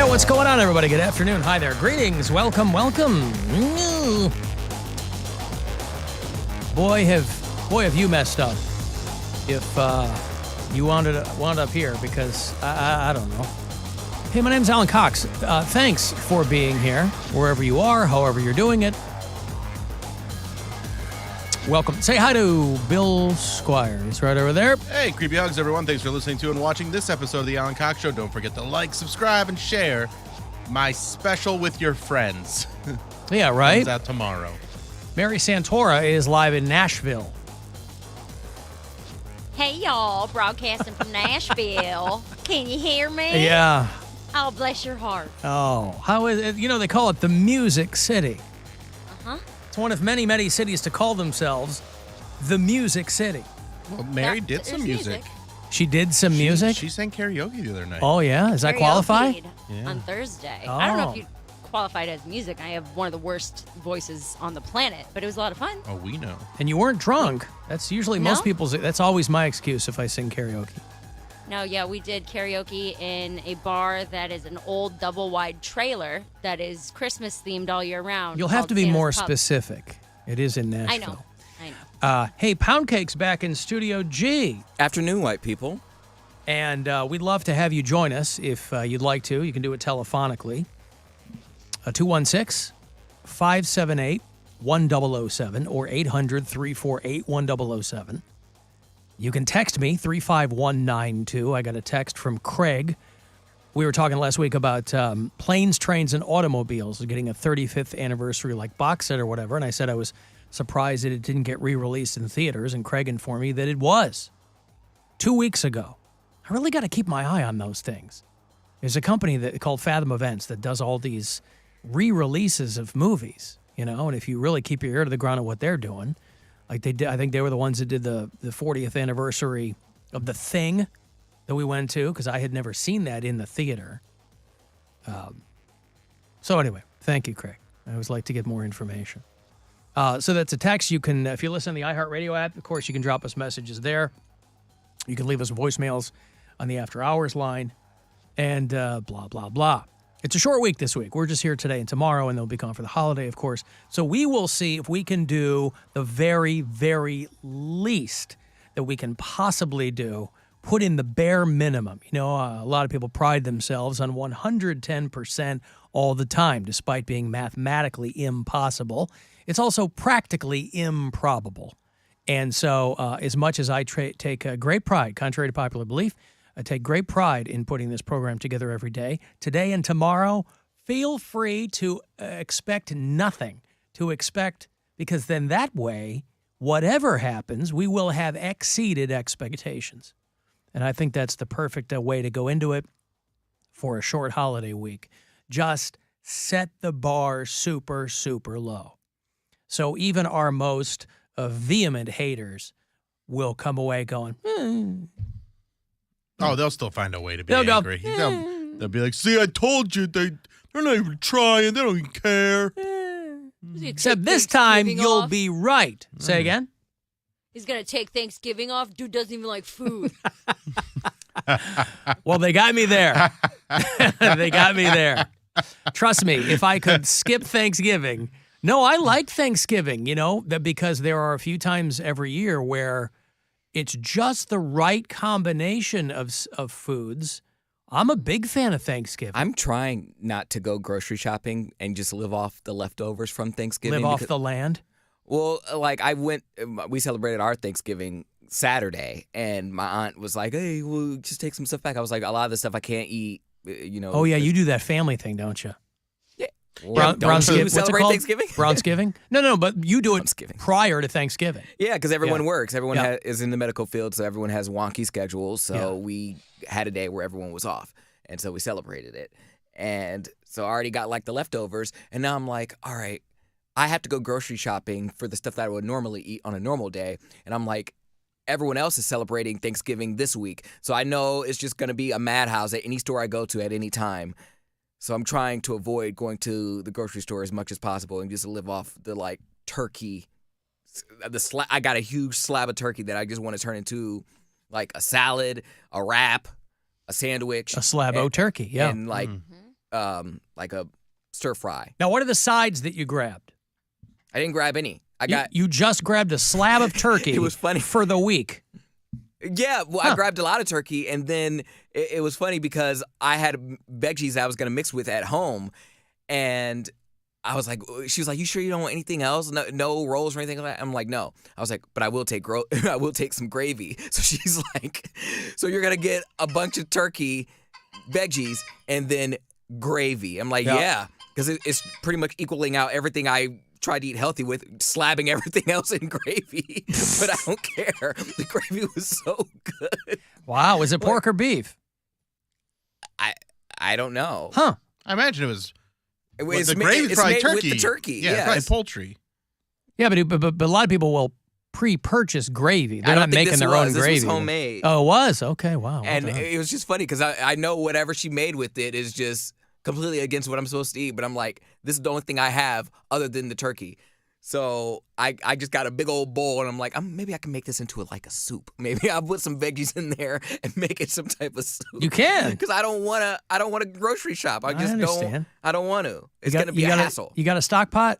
Yeah, what's going on, everybody? Good afternoon. Hi there. Greetings. Welcome. Boy, have you messed up if you wound up here, because I don't know. Hey, my name's Alan Cox. Thanks for being here, wherever you are, however you're doing it. Welcome. Say hi to Bill Squire. He's right over there. Hey, creepy hugs, everyone. Thanks for listening to and watching this episode of the Alan Cox Show. Don't forget to like, subscribe, and share my special with your friends. Yeah, right? Comes out tomorrow. Mary Santora is live in Nashville. Hey, y'all. Broadcasting from Nashville. Can you hear me? Yeah. Oh, bless your heart. Oh, how is it? You know, they call it the Music City. Uh-huh. It's one of many, many cities to call themselves the Music City. Well, Mary did some music. She did some music? She sang karaoke the other night. Oh, yeah? Does that qualify? Yeah. On Thursday. Oh. I don't know if you qualified as music. I have one of the worst voices on the planet, but it was a lot of fun. Oh, we know. And you weren't drunk. That's usually No? most people's, that's always my excuse if I sing karaoke. No, yeah, we did karaoke in a bar that is an old double-wide trailer that is Christmas-themed all year round. You'll have called to be Santa's more Pub. specific. It is in Nashville. I know. Hey, Poundcake's back in Studio G. Afternoon, white people. And we'd love to have you join us if you'd like to. You can do it telephonically. 216-578-1007 or 800-348-1007. You can text me, 35192. I got a text from Craig. We were talking last week about planes, trains, and automobiles getting a 35th anniversary like box set or whatever. And I said I was surprised that it didn't get re-released in theaters. And Craig informed me that it was 2 weeks ago. I really got to keep my eye on those things. There's a company called Fathom Events that does all these re-releases of movies, you know, and if you really keep your ear to the ground of what they're doing, like they did, I think they were the ones that did the 40th anniversary of The Thing that we went to, because I had never seen that in the theater. So anyway, thank you, Craig. I always like to get more information. So that's a text. You can, if you listen to the iHeartRadio app, of course, you can drop us messages there. You can leave us voicemails on the After Hours line, and blah, blah, blah. It's a short week this week. We're just here today and tomorrow, and they'll be gone for the holiday, of course. So we will see if we can do the very, very least that we can possibly do, put in the bare minimum. You know, a lot of people pride themselves on 110% all the time, despite being mathematically impossible. It's also practically improbable. And so as much as I take great pride, contrary to popular belief, I take great pride in putting this program together every day. Today and tomorrow, feel free to expect nothing. Because then that way, whatever happens, we will have exceeded expectations. And I think that's the perfect way to go into it for a short holiday week. Just set the bar super, super low. So even our most vehement haters will come away going, Oh, they'll still find a way to be They'll angry. They'll be like, see, I told you, they're not even trying. They don't even care. Except this time, you'll be right. Say again? He's going to take Thanksgiving off. Dude doesn't even like food. Well, they got me there. They got me there. Trust me, if I could skip Thanksgiving. No, I like Thanksgiving, you know, because there are a few times every year where it's just the right combination of foods. I'm a big fan of Thanksgiving. I'm trying not to go grocery shopping and just live off the leftovers from Thanksgiving. Live off the land? Well, like we celebrated our Thanksgiving Saturday, and my aunt was like, hey, we'll just take some stuff back. I was like, a lot of the stuff I can't eat, you know. Oh, yeah, you do that family thing, don't you? Don't you celebrate Thanksgiving? Brownsgiving? No, but you do it prior to Thanksgiving. Yeah, because everyone works. Everyone is in the medical field, so everyone has wonky schedules. So we had a day where everyone was off, and so we celebrated it. And so I already got like the leftovers, and now I'm like, all right, I have to go grocery shopping for the stuff that I would normally eat on a normal day. And I'm like, everyone else is celebrating Thanksgiving this week, so I know it's just going to be a madhouse at any store I go to at any time. So I'm trying to avoid going to the grocery store as much as possible and just live off the like turkey. I got a huge slab of turkey that I just want to turn into like a salad, a wrap, a sandwich. A slab of turkey, yeah. And like like a stir fry. Now, what are the sides that you grabbed? I didn't grab any. You just grabbed a slab of turkey. It was funny for the week. Yeah, well, I grabbed a lot of turkey, and then it was funny because I had veggies that I was going to mix with at home, and I was like, she was like, you sure you don't want anything else? No rolls or anything like that? I'm like, no. I was like, but I will take I will take some gravy. So she's like, so you're going to get a bunch of turkey, veggies, and then gravy. I'm like, yeah, because it's pretty much equaling out everything I tried to eat healthy with, slabbing everything else in gravy. But I don't care. The gravy was so good. Wow, was it pork or beef? I don't know. Huh. I imagine it was. The gravy's probably made turkey. with the turkey. Yeah, it's probably Yes. poultry. Yeah, but a lot of people will pre-purchase gravy. They're I don't not think making this their was. own This gravy. was homemade. Oh, it was? Okay, wow. well And done. it was just funny because I know whatever she made with it is just completely against what I'm supposed to eat. But I'm like, this is the only thing I have other than the turkey. So I just got a big old bowl, and I'm like, maybe I can make this into like a soup. Maybe I'll put some veggies in there and make it some type of soup. You can. Because I don't want to grocery shop. I just understand. I don't want to. It's going to be a hassle. You got a stock pot?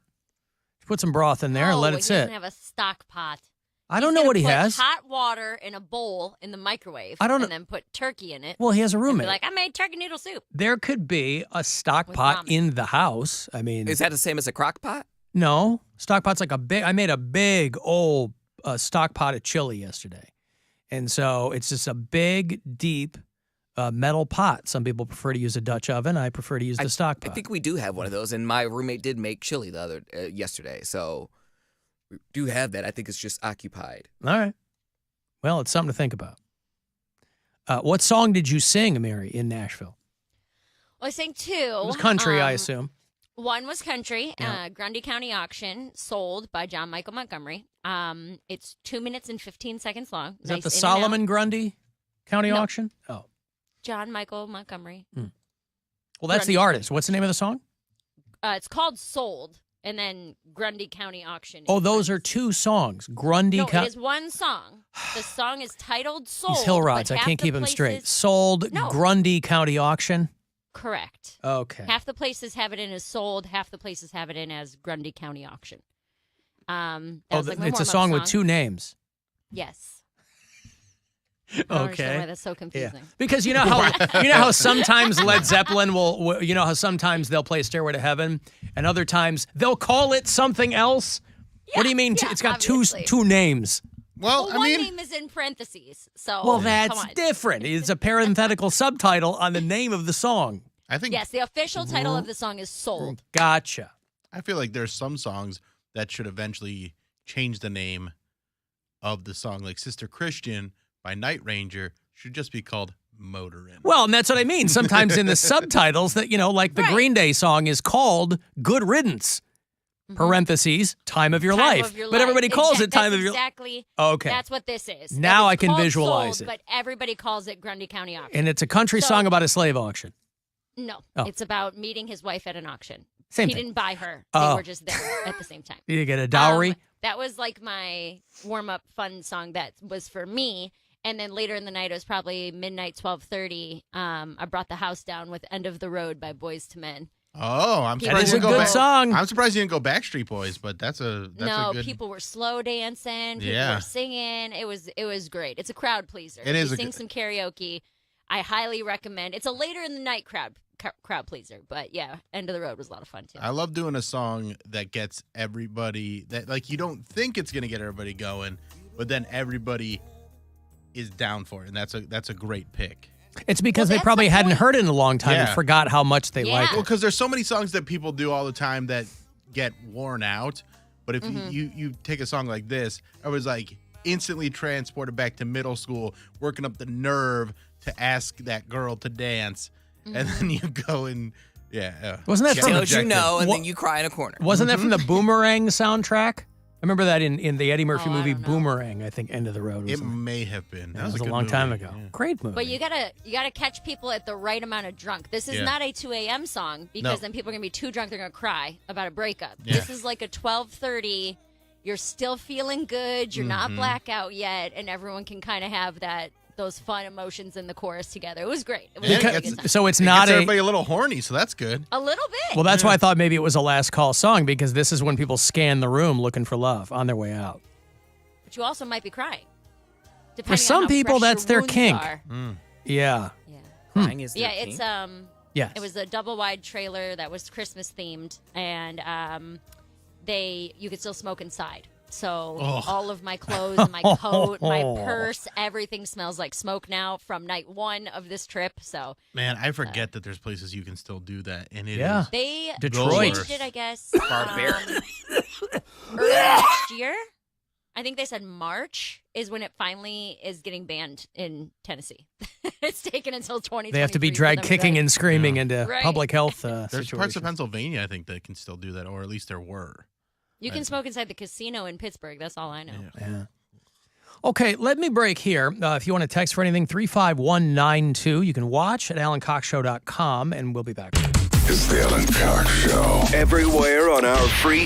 Put some broth in there and let it He sit. doesn't have a stock pot. I don't know what he Put has. hot water in a bowl in the microwave. I don't know. And then put turkey in it. Well, he has a And roommate. be like, I made turkey noodle soup. There could be a stock With pot ramen. in the house. I mean, Is that the same as a crock pot? no, stock pot's like I made a big old stock pot of chili yesterday. And so it's just a big, deep metal pot. Some people prefer to use a Dutch oven. I prefer to use the stock pot. I think we do have one of those, and my roommate did make chili yesterday. So we do have that. I think it's just occupied. All right. Well, it's something to think about. What song did you sing, Mary, in Nashville? Well, I sang two. It was country, I assume. One was country, Yeah. Grundy County Auction, sold by John Michael Montgomery. It's 2 minutes and 15 seconds long. Is that Nice the in and Solomon out. Grundy County No. auction? Oh. John Michael Montgomery. Well, that's the Grundy. artist. What's the name of the song? It's called Sold, and then Grundy County Auction. Oh, is those one. are two songs. Grundy No, County. it is one song. The song is titled Sold. These hill rods, but I half can't the keep them straight. places- Sold No. Grundy County auction. Correct. Okay. Half the places have it in as Sold, half the places have it in as Grundy County Auction. That was like my it's a warm-up song with two names. Yes. I don't understand Okay. why that's so confusing. Because you know how sometimes Led Zeppelin will how sometimes they'll play Stairway to Heaven and other times they'll call it something else. What do you mean? Yeah, It's got obviously. two names. Well, Well, I one mean, name is in parentheses, so Well, come that's on. different. It's a parenthetical subtitle on the name of the song. I think Yes, the official title of the song is Sold. Gotcha. I feel like there's some songs that should eventually change the name of the song. Like Sister Christian by Night Ranger should just be called Motorin'. Well, and that's what I mean. Sometimes in the subtitles that, like the Right. Green Day song is called Good Riddance, parentheses, Time of Your Time Life. of your But life. everybody calls it Time That's of Your Life. Exactly. Okay. That's what this is. Now It's I can called visualize Sold, it. But everybody calls it Grundy County Auction. And it's a country So- song about a slave auction. No, Oh. it's about meeting his wife at an auction. Same He thing. didn't buy her. They Oh. were just there at the same time. You get a dowry. That was like my warm-up fun song that was for me. And then later in the night, it was probably midnight, 12:30. I brought the house down with "End of the Road" by Boys to Men. Oh, I'm That surprised is you a didn't go good back. song. I'm surprised you didn't go Backstreet Boys, but that's a good. People were slow dancing. People Yeah. were singing. It was great. It's a crowd pleaser. It is You a sing good- some karaoke. I highly recommend. It's a later in the night crowd pleaser, but yeah, "End of the Road" was a lot of fun too. I love doing a song that gets everybody that like you don't think it's gonna get everybody going, but then everybody is down for it, and that's a great pick. It's because Well, they that's probably the hadn't point. heard it in a long time and Yeah. forgot how much they Yeah. like Well, it. because there's so many songs that people do all the time that get worn out, but if you take a song like this, I was like instantly transported back to middle school, working up the nerve to ask that girl to dance, and then you go and Wasn't that get from- Tells you rejected. no, and What- then you cry in a corner. Wasn't that from the Boomerang soundtrack? I remember that in the Eddie Murphy Oh, I movie don't know. Boomerang, I think End of the Road was. It may have been. That was a a good long time movie. ago. Yeah. Great movie. But you gotta catch people at the right amount of drunk. This is Yeah. not a 2 a.m. song because No. then people are gonna be too drunk. They're gonna cry about a breakup. Yeah. This is like a 12:30. You're still feeling good. You're not blackout yet, and everyone can kind of have that those fun emotions in the chorus together. It was great. It was Yeah, a really it good gets- time. So it's It not gets a. everybody a little horny, so that's good. A little bit. Well, that's why I thought maybe it was a last call song, because this is when people scan the room looking for love on their way out. But you also might be crying. For Depending some on how people, fresh that's your their wounds kink. are. Yeah. Yeah. Crying is their Yeah, kink. it's Yes. it was a double wide trailer that was Christmas themed, and you could still smoke inside. So all of my clothes, my coat, my purse, everything smells like smoke now from night 1 of this trip. So Man, I forget that there's places you can still do that, and it Yeah. is they Detroit. changed it, I guess, Barbaric. early next year. I think they said March is when it finally is getting banned in Tennessee. It's taken until 2023. They have to be for dragged them to kicking like- and screaming into Right. public health There's parts situations. of Pennsylvania, I think, that can still do that, or at least there were. You can smoke inside the casino in Pittsburgh. That's all I know. Yeah. Okay, let me break here. If you want to text for anything, 35192. You can watch at alancoxshow.com, and we'll be back. It's the Alan Cox Show. Everywhere on our free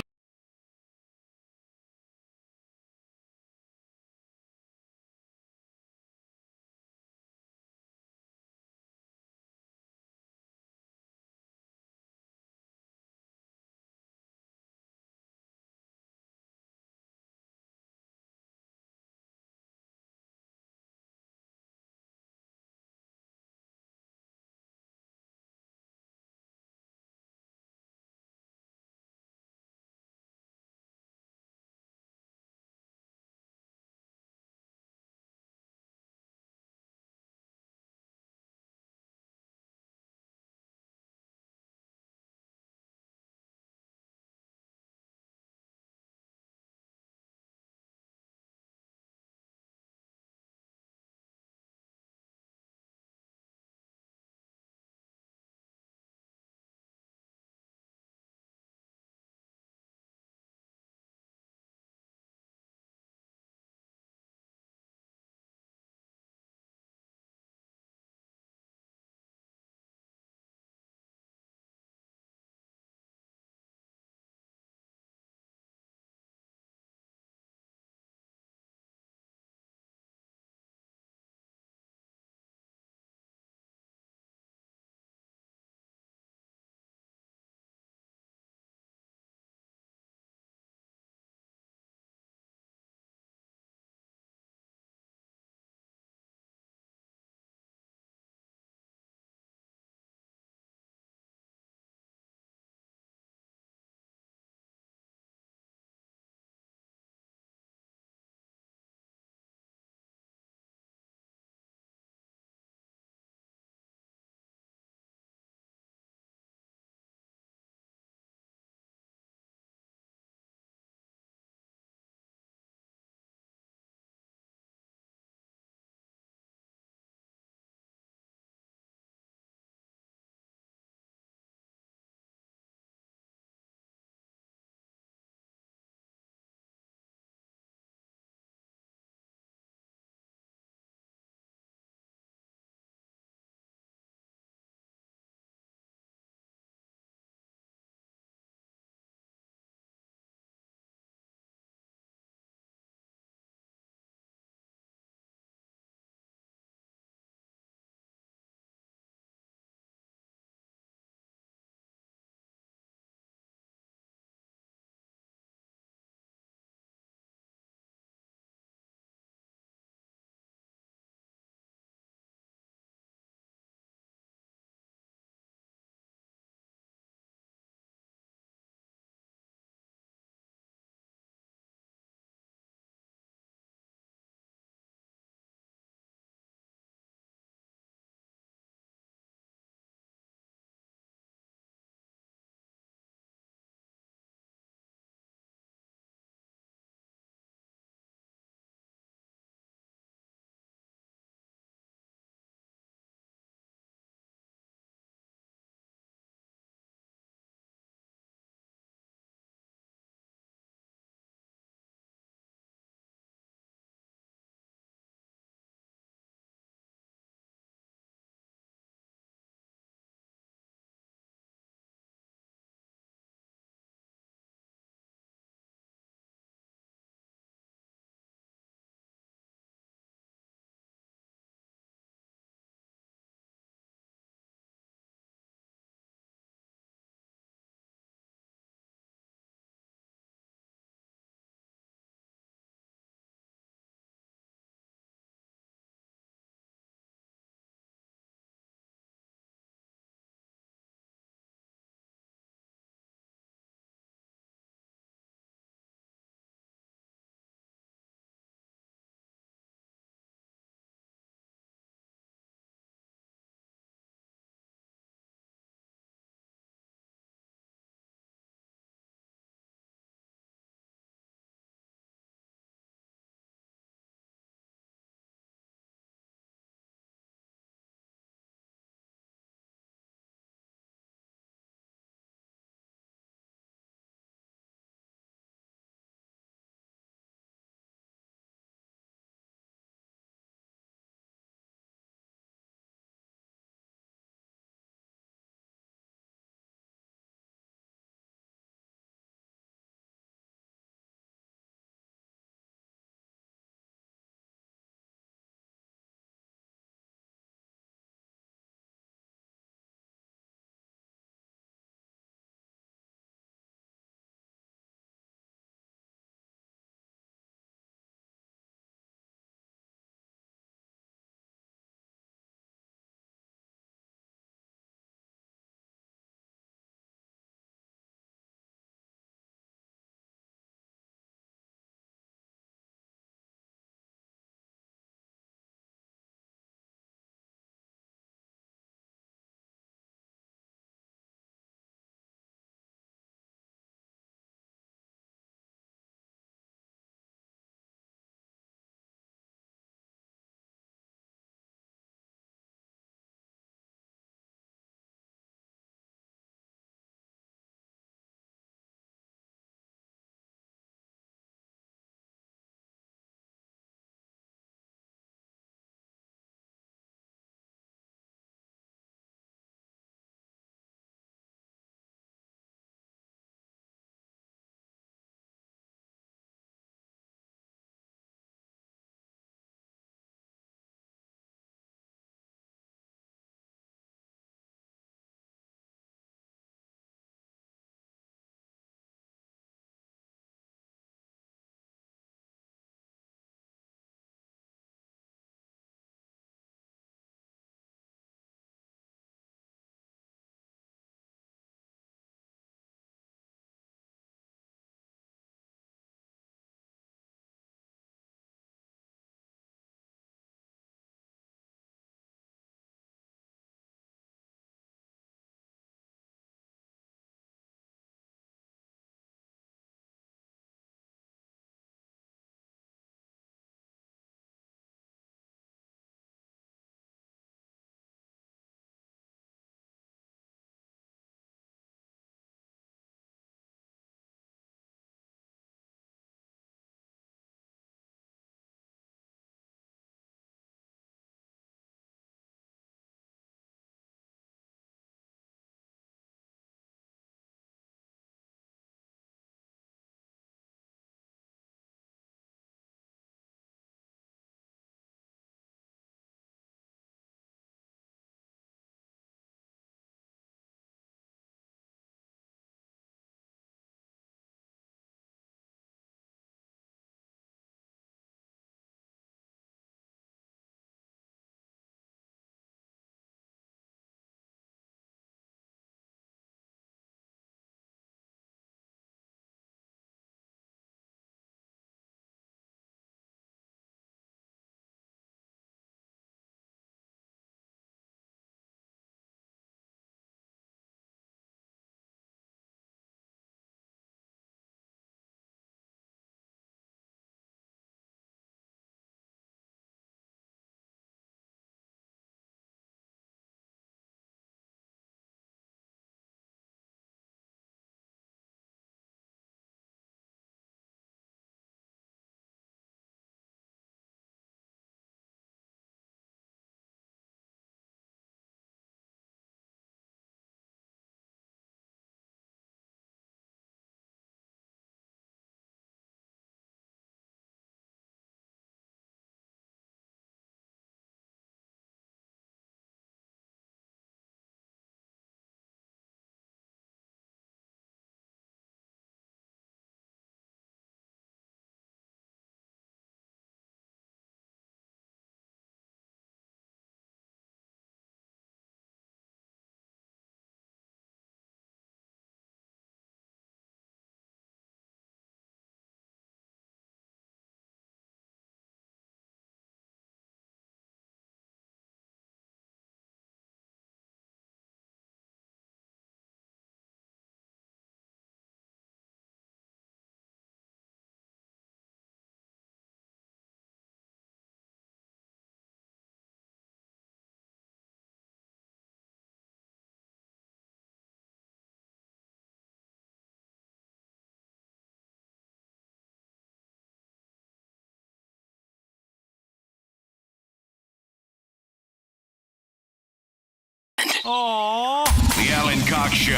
The Alan Cox Show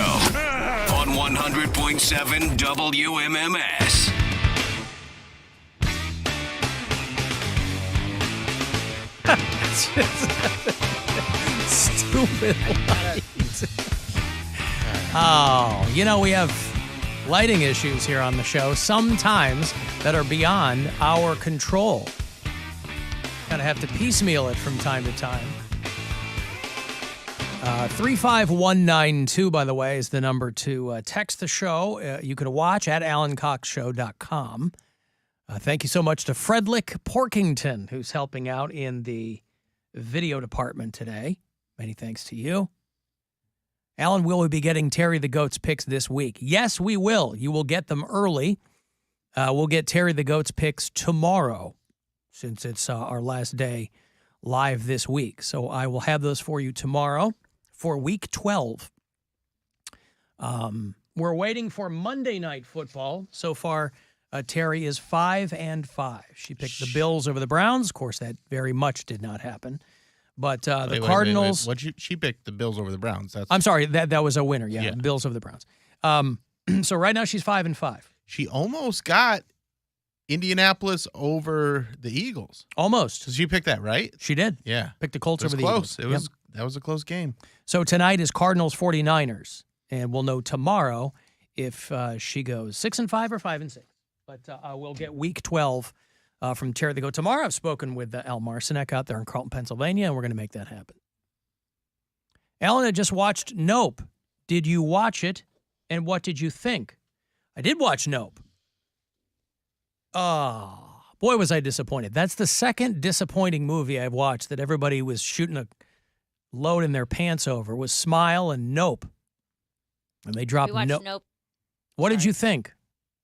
on 100.7 WMMS. Stupid lights. Oh, we have lighting issues here on the show sometimes that are beyond our control. Kind of have to piecemeal it from time to time. 35192, by the way, is the number to text the show. You can watch at alancoxshow.com. Thank you so much to Fredlick Porkington, who's helping out in the video department today. Many thanks to you. Alan, will we be getting Terry the Goat's picks this week? Yes, we will. You will get them early. We'll get Terry the Goat's picks tomorrow, since it's our last day live this week. So I will have those for you tomorrow for week 12. We're waiting for Monday Night Football. So far, Terry is 5-5. She picked the Bills over the Browns. Of course, that very much did not happen. But the Cardinals. She picked the Bills over the Browns. I'm sorry, that was a winner. Yeah, Bills over the Browns. So right now she's 5-5. She almost got Indianapolis over the Eagles. Almost. So she picked that, right? She did. Yeah. Picked the Colts over the close. Eagles. That was a close game. So tonight is Cardinals 49ers, and we'll know tomorrow if she goes 6-5 or 5-6. But we'll get week 12 from Terry the Goat tomorrow. I've spoken with Al Marcinek out there in Carlton, Pennsylvania, and we're going to make that happen. Alan had just watched Nope. Did you watch it, and what did you think? I did watch Nope. Oh, boy, was I disappointed. That's the second disappointing movie I've watched that everybody was shooting a load in their pants over, was Smile and Nope. And they dropped Nope. Nope. What did you think?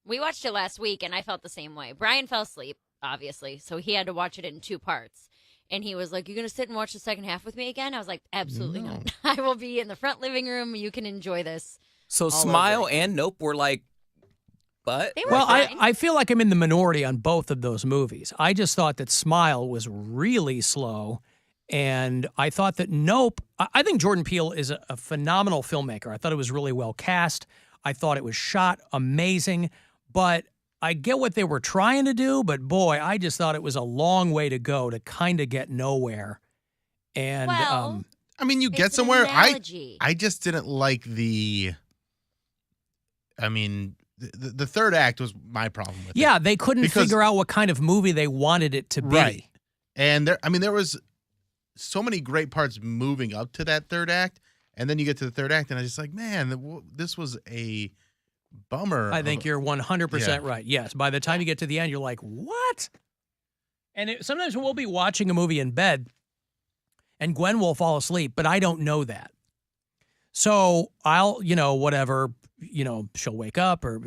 We watched it last week, and I felt the same way. Brian fell asleep, obviously, so he had to watch it in 2 parts. And he was like, "You going to sit and watch the second half with me again?" I was like, "Absolutely not. I will be in the front living room. You can enjoy this." So Smile and Nope were like, but? They were Well, fine. I feel like I'm in the minority on both of those movies. I just thought that Smile was really slow, and I thought that Nope, I think Jordan Peele is a phenomenal filmmaker. I thought it was really well cast. I thought it was shot amazing, but I get what they were trying to do, but boy, I just thought it was a long way to go to kind of get nowhere. And Well, I mean, you get it's an somewhere. analogy. I just didn't like the. I mean, the third act was my problem with it. yeah, they couldn't Because- figure out what kind of movie they wanted it to be. Right. And there was so many great parts moving up to that third act, and then you get to the third act, and I was just like, man, this was a bummer. I think you're 100% Yeah. right. Yes. By the time you get to the end, you're like, what? And sometimes we'll be watching a movie in bed and Gwen will fall asleep, but I don't know that. So I'll, whatever, she'll wake up or,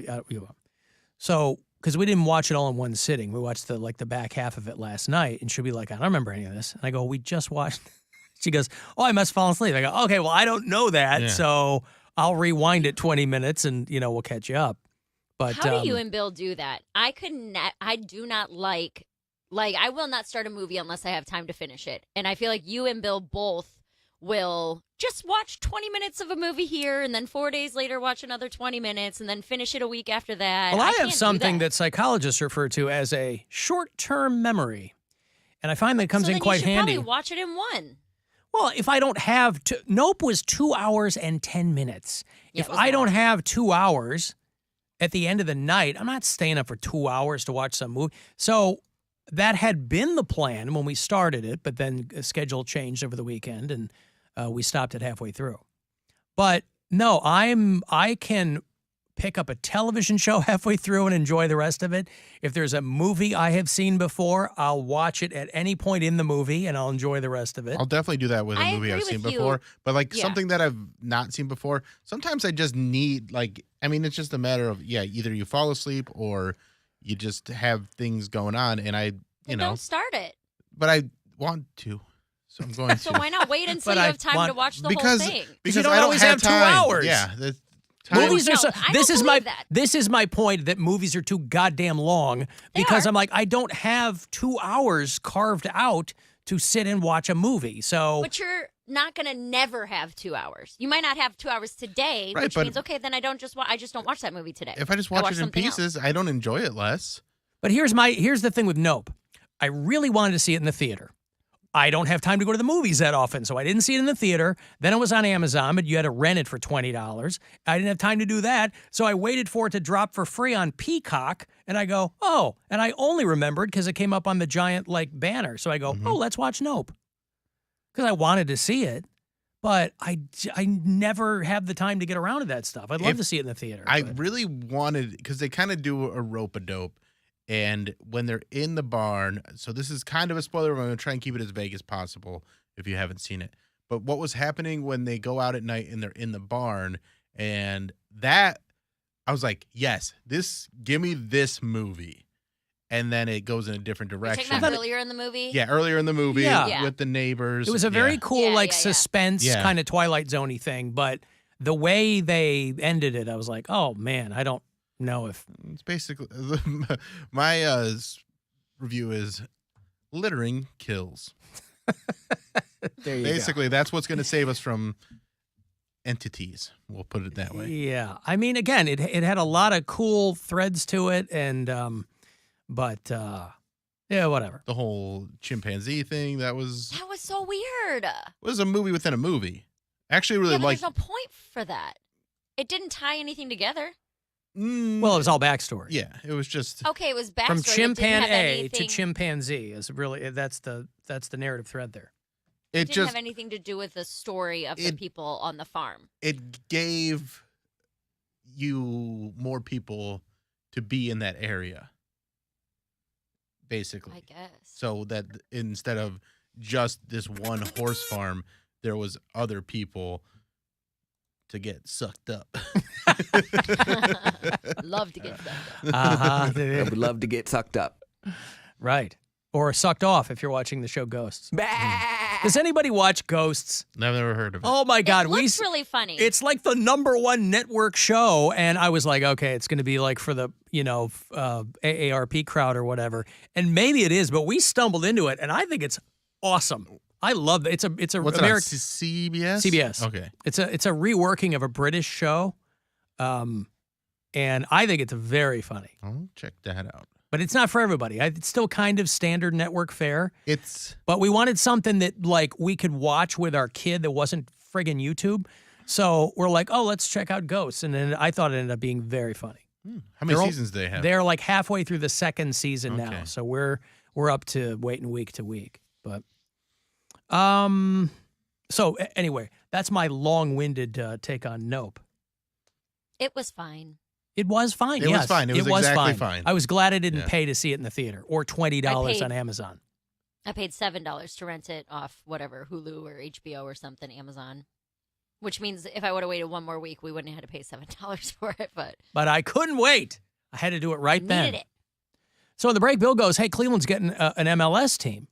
so, because we didn't watch it all in one sitting. We watched the back half of it last night, and she'll be like, I don't remember any of this. And I go, we just watched. She goes, oh, I must have fallen asleep. I go, okay, well, I don't know that. Yeah. So I'll rewind it 20 minutes and, we'll catch you up. But How do you and Bill do that? I do not like I will not start a movie unless I have time to finish it. And I feel like you and Bill both will just watch 20 minutes of a movie here and then 4 days later watch another 20 minutes and then finish it a week after that. Well, I have can't do something that. that psychologists refer to as a short-term memory. And I find that comes so in then quite you should handy. probably watch it in one. Well, if I don't have to, Nope was 2 hours and 10 minutes. Yeah, If it was I don't long. have 2 hours at the end of the night, I'm not staying up for 2 hours to watch some movie. So that had been the plan when we started it, but then a schedule changed over the weekend and we stopped it halfway through. But no, I can pick up a television show halfway through and enjoy the rest of it. If there's a movie I have seen before, I'll watch it at any point in the movie and I'll enjoy the rest of it. I'll definitely do that with a I movie I've agree seen with you. before. But Yeah. something that I've not seen before, sometimes I just need it's just a matter of either you fall asleep or you just have things going on, and Don't start it. but I want to, so I'm going So to. why not wait until But you I have time want- to watch the because whole thing? because you don't I don't always have have 2 time. hours. Yeah, the time. Movies are No, so. I This don't is my. believe that. This is my point that movies are too goddamn long They because are. I'm like I don't have 2 hours carved out to sit and watch a movie. So But you're not going to never have 2 hours. You might not have 2 hours today, Right, which but- means, okay, then I just don't watch that movie today. If I just I watch it in something else. pieces, I don't enjoy it less. But here's the thing with Nope. I really wanted to see it in the theater. I don't have time to go to the movies that often, so I didn't see it in the theater. Then it was on Amazon, but you had to rent it for $20. I didn't have time to do that, so I waited for it to drop for free on Peacock, and I go, oh, and I only remembered because it came up on the giant, banner. So I go, oh, let's watch Nope. Because I wanted to see it, but I never have the time to get around to that stuff. I'd love to see it in the theater. I but- really wanted, because they kind of do a rope-a-dope, and when they're in the barn, so this is kind of a spoiler, but I'm going to try and keep it as vague as possible if you haven't seen it. But what was happening when they go out at night and they're in the barn, and that, I was like, yes, give me this movie. And then it goes in a different You're direction. talking about earlier in the movie? Yeah, earlier in the movie Yeah. with the neighbors. It was a very cool, Yeah, yeah. suspense Yeah. kind of Twilight Zone-y thing, but the way they ended it, I was like, oh, man, I don't know if... It's basically, my review is littering kills. There you Basically, that's what's going to save us from entities. We'll put it that go. way. Yeah. I mean, again, it had a lot of cool threads to it, and yeah, whatever. The whole chimpanzee thing, that was so weird. a movie within a movie. Actually, really Yeah, but like. there's no point for that. It didn't tie anything together. Well, it was all backstory. Yeah, it was just. Okay, it was backstory. From but didn't have chimpanzee to anything- chimpanzee is really that's the narrative thread there. It It didn't just have anything to do with the story of the It- people on the farm. it gave you more people to be in that area. Basically. I guess. So that instead of just this one horse farm, there was other people to get sucked up. Love to get that. Uh-huh. I would love to get sucked up. Right. Or sucked off if you're watching the show Ghosts. Bah! Does anybody watch Ghosts? I've never heard of it. Oh my God, It looks really funny. It's like the #1 network show, and I was like, okay, it's going to be like for the AARP crowd or whatever, and maybe it is, but we stumbled into it, and I think it's awesome. I love it. It's a What's it on? American CBS? CBS. Okay. It's a reworking of a British show, and I think it's very funny. I'll check that out. But it's not for everybody. It's still kind of standard network fare. It's But we wanted something that we could watch with our kid that wasn't friggin' YouTube. So we're like, oh, let's check out Ghosts. And then I thought it ended up being very funny. how many They're all- seasons do they have? They're like halfway through the second season now. Okay. So we're up to waiting week to week. But anyway, that's my long-winded take on Nope. It was fine. It was fine. It was yes. fine. It was exactly fine. I was glad I didn't Yeah. pay to see it in the theater or $20 paid. on Amazon. I paid $7 to rent it off whatever, Hulu or HBO or something, Amazon. Which means if I would have waited one more week, we wouldn't have had to pay $7 for it. But But I couldn't wait. I had to do it right then. needed it. So in the break, Bill goes, hey, Cleveland's getting an MLS team.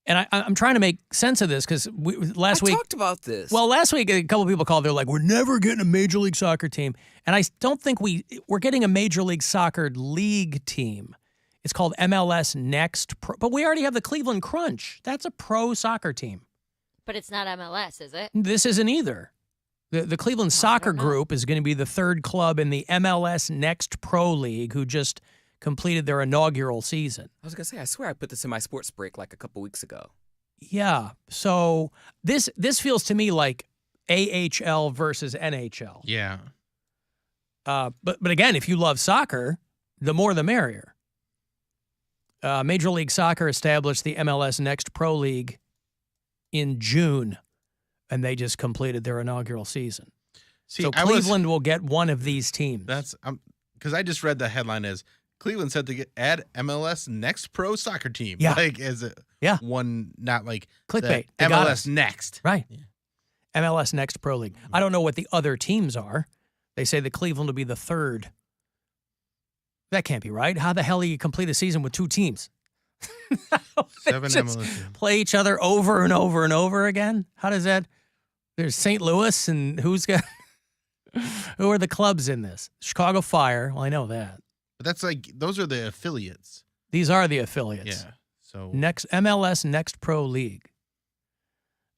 And I'm trying to make sense of this because last I week. talked about this. Well, last week, a couple of people called. They're like, we're never getting a Major League Soccer team. And I don't think we're getting a Major League Soccer league team. It's called MLS Next Pro. But we already have the Cleveland Crunch. That's a pro soccer team. But it's not MLS, is it? This isn't either. The Cleveland Soccer don't know. Group is going to be the third club in the MLS Next Pro League who just completed their inaugural season. I was going to say, I swear I put this in my sports break like a couple weeks ago. Yeah. So this feels to me like AHL versus NHL. Yeah. But again, if you love soccer, the more the merrier. Major League Soccer established the MLS Next Pro League in June, and they just completed their inaugural season. See, So Cleveland will get one of these teams. That's because I just read the headline as Cleveland said to add MLS Next Pro Soccer Team. Yeah. Like as a one, not like Clickbait. the They got MLS us. Next. Right. MLS Next Pro League. I don't know what the other teams are. They say that Cleveland will be the third. That can't be right. How the hell do you complete a season with two teams? They 7 just MLS teams. play each other over and over and over again? How does that? There's St. Louis, and who are the clubs in this? Chicago Fire. Well, I know that. But that's like those are the affiliates. These are the affiliates. Yeah. So MLS Next Pro League.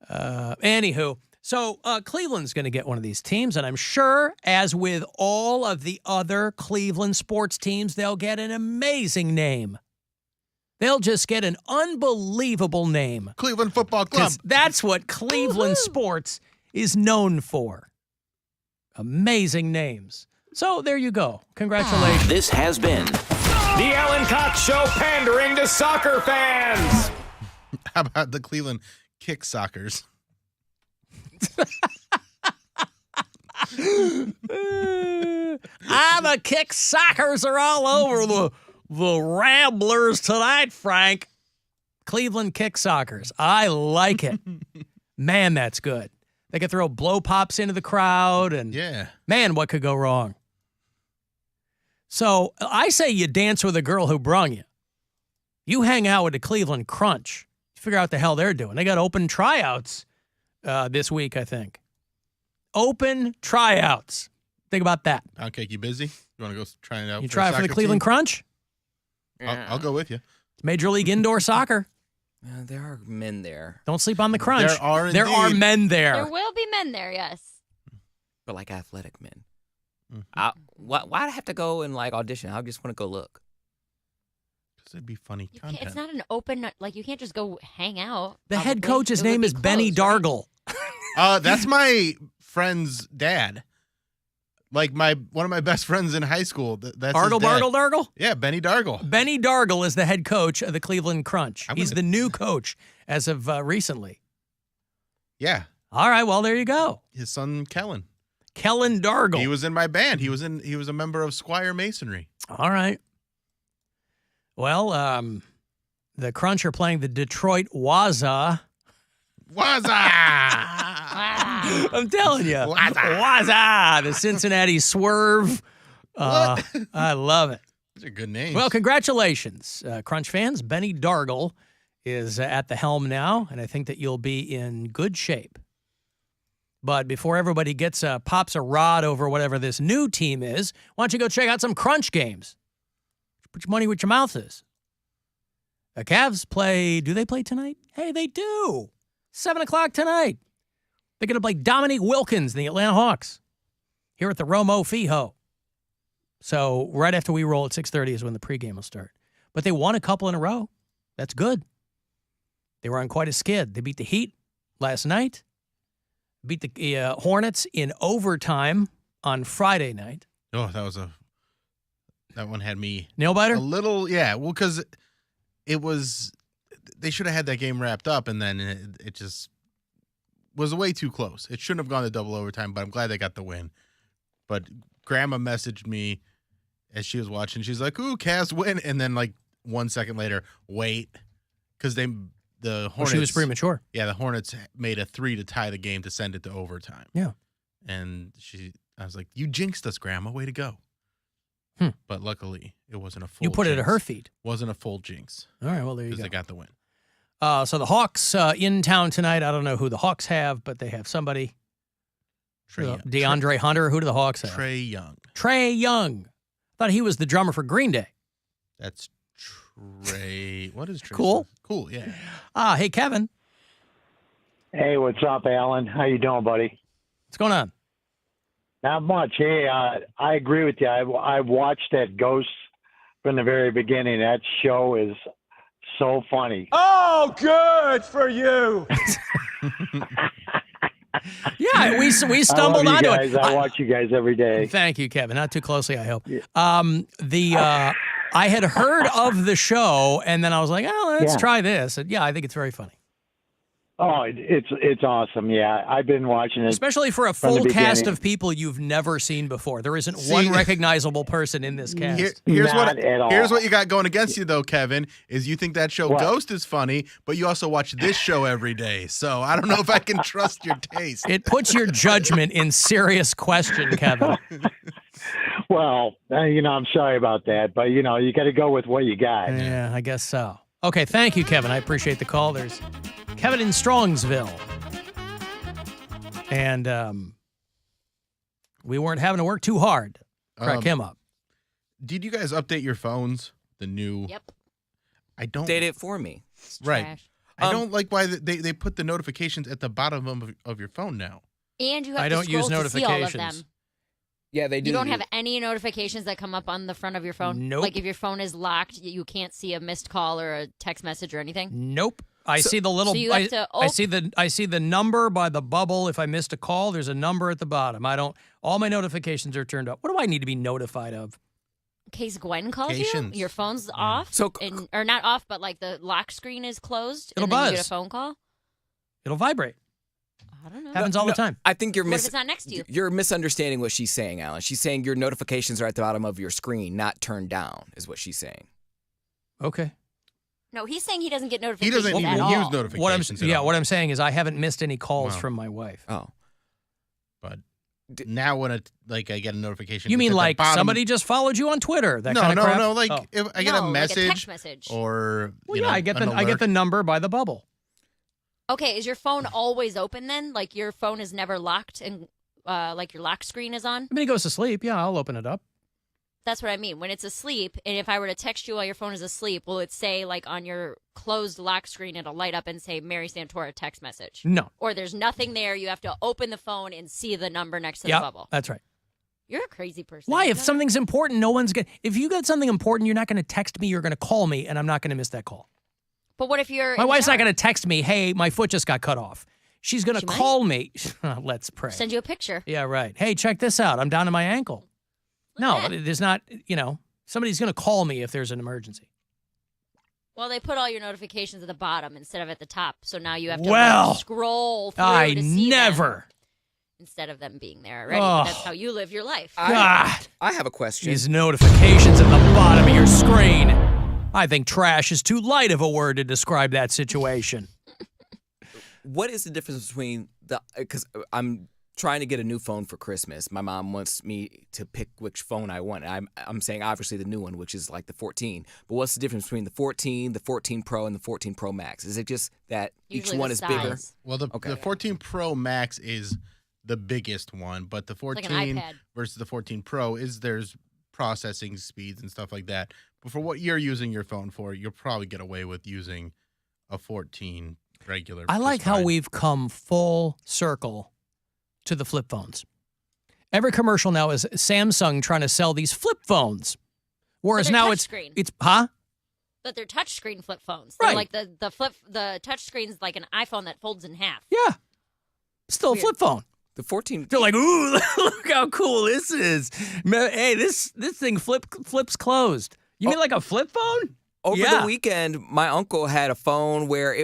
Anywho, so Cleveland's going to get one of these teams, and I'm sure, as with all of the other Cleveland sports teams, they'll get an amazing name. They'll just get an unbelievable name. Cleveland Football Club. That's what Cleveland sports is known for. Amazing names. So there you go. Congratulations. This has been the Alan Cox Show, pandering to soccer fans. How about the Cleveland Kick Sockers? The Kick Sockers are all over the Ramblers tonight, Frank. Cleveland Kick Sockers. I like it. Man, that's good. They could throw blow pops into the crowd, and man, what could go wrong? So I say you dance with a girl who brung you. You hang out with the Cleveland Crunch. Figure out what the hell they're doing. They got open tryouts this week, I think. Open tryouts. Think about that. Poundcake, you busy? You want to go try it out? You try it for the Cleveland Crunch? I'll go with you. Major League Indoor Soccer. There are men there. Don't sleep on the Crunch. There are men there. There will be men there, yes. But like athletic men. Why'd I have to go and like audition? I just want to go look. Because it'd be funny content. It's not an open, like you can't just go hang out. The head probably. coach's It would name be is Benny closed, Dargle. That's my friend's dad. Like one of my best friends in high school. That's his dad. Dargle? Yeah, Benny Dargle. Benny Dargle is the head coach of the Cleveland Crunch. He's the new coach as of recently. Yeah. All right, well, there you go. His son, Kellen. Kellen Dargle. He was in my band. He was a member of Squire Masonry. All right. Well, the Crunch are playing the Detroit Waza. I'm telling you. Waza. The Cincinnati Swerve. I love it. Those are good names. Well, congratulations, Crunch fans. Benny Dargle is at the helm now, and I think that you'll be in good shape. But before everybody pops a rod over whatever this new team is, why don't you go check out some Crunch games? Put your money where your mouth is. The Cavs play. Do they play tonight? Hey, they do. 7 o'clock tonight. They're going to play Dominique Wilkins, the Atlanta Hawks, here at the Romo Fijo. So right after we roll at 6:30 is when the pregame will start. But they won a couple in a row. That's good. They were on quite a skid. They beat the Heat last night. Beat the Hornets in overtime on Friday night. Oh, that one had me nail biter. A little, yeah. Well, because they should have had that game wrapped up, and then it just was way too close. It shouldn't have gone to double overtime, but I'm glad they got the win. But Grandma messaged me as she was watching. She's like, "Ooh, Cavs win," and then like 1 second later, wait, because the Hornets. She was premature. Yeah, the Hornets made a 3 to tie the game to send it to overtime. Yeah, and I was like, "You jinxed us, Grandma. Way to go." But luckily, it wasn't a full. You put jinx. it at her feet. Wasn't a full jinx. All right, well there you go. Because they got the win. So the Hawks in town tonight. I don't know who the Hawks have, but they have somebody. DeAndre Hunter. Who do the Hawks have? Trae Young. Trae Young. I thought he was the drummer for Green Day. That's Trae. What is Trae? Cool. Cool, yeah. Hey, Kevin. Hey, what's up, Alan? How you doing, buddy? What's going on? Not much. Hey, I agree with you. I watched that Ghost from the very beginning. That show is so funny. Oh, good for you. Yeah, we stumbled onto it. I watch you guys every day. Thank you, Kevin. Not too closely, I hope. Yeah. I had heard of the show, and then I was like, oh, let's try this. And yeah, I think it's very funny. Oh, it's awesome. Yeah, I've been watching it. Especially for a full cast of people you've never seen before. There isn't one recognizable person in this cast. Here's what you got going against you, though, Kevin, is you think that show Ghost is funny, but you also watch this show every day. So I don't know if I can trust your taste. It puts your judgment in serious question, Kevin. Well, I'm sorry about that, but, you got to go with what you got. Yeah, I guess so. Okay, thank you, Kevin. I appreciate the call. There's Kevin in Strongsville. And we weren't having to work too hard to crack him up. Did you guys update your phones? The new... Yep. I don't... Update it for me. Right. Trash. I don't like why they put the notifications at the bottom of your phone now. And you have I to don't scroll use to see all of notifications. them. Yeah, they do. You don't have any notifications that come up on the front of your phone? Nope. Like if your phone is locked, you can't see a missed call or a text message or anything? Nope. I see the little. So you have to I see the number by the bubble. If I missed a call, there's a number at the bottom. I don't. All my notifications are turned off. What do I need to be notified of? In case Gwen calls Patience. you, your phone's off, So- or not off, but like the lock screen is closed, It'll and then you buzz. get a phone call. It'll vibrate. I don't know. Happens all the time. I think What if it's not next to you? You're misunderstanding what she's saying, Alan. She's saying your notifications are at the bottom of your screen, not turned down, is what she's saying. Okay. No, he's saying he doesn't get He notifications doesn't at even all. use notifications. at all. What I'm saying is I haven't missed any calls Wow. from my wife. Oh. But now when I get a notification, You it's mean at the like bottom- somebody just followed you on Twitter? That No, kind of crap? no. Like Oh. if I get No, a like message, text message. or Well, you yeah, know, I get an the alert. number by the bubble. Okay, is your phone always open then? Like your phone is never locked and like your lock screen is on? I mean, he goes to sleep. Yeah, I'll open it up. That's what I mean. When it's asleep, and if I were to text you while your phone is asleep, will it say like on your closed lock screen, it'll light up and say Mary Santora text message? No. Or there's nothing there. You have to open the phone and see the number next to Yeah, the bubble. that's right. You're a crazy person. Why? You If know? something's important, no one's going to. If you got something important, you're not going to text me. You're going to call me, and I'm not going to miss that call. But what if you're My wife's not going to text me, hey, my foot just got cut off. She's going to She might. call me. Let's pray. send you a picture? Yeah, right. Hey, check this out. I'm down to my ankle. No, at that. there's not, somebody's going to call me if there's an emergency. Well, they put all your notifications at the bottom instead of at the top, so now you have to Well, like, scroll through I to see them never. instead of them being there already. Oh. That's how you live your life. God. I have a question. These notifications at the bottom of your screen. I think trash is too light of a word to describe that situation. What is the difference between because I'm trying to get a new phone for Christmas. My mom wants me to pick which phone I want. I'm saying obviously the new one, which is like the 14. But what's the difference between the 14, the 14 Pro, and the 14 Pro Max? Is it just that Usually each one the is bigger? size. Well, the 14 Pro Max is the biggest one, but the 14 Like an iPad. versus the 14 Pro there's processing speeds and stuff like that. But for what you're using your phone for, you'll probably get away with using a 14 regular. I like just how fine. we've come full circle to the flip phones. Every commercial now is Samsung trying to sell these flip phones. Whereas they're now touchscreen. it's huh? But they're touchscreen flip phones. Right. They're like the touchscreen's like an iPhone that folds in half. Yeah. Still a Weird. flip phone. The 14. They're like, ooh, look how cool this is. Hey, this thing flips closed. You mean like a flip phone? Over Yeah. the weekend, my uncle had a phone where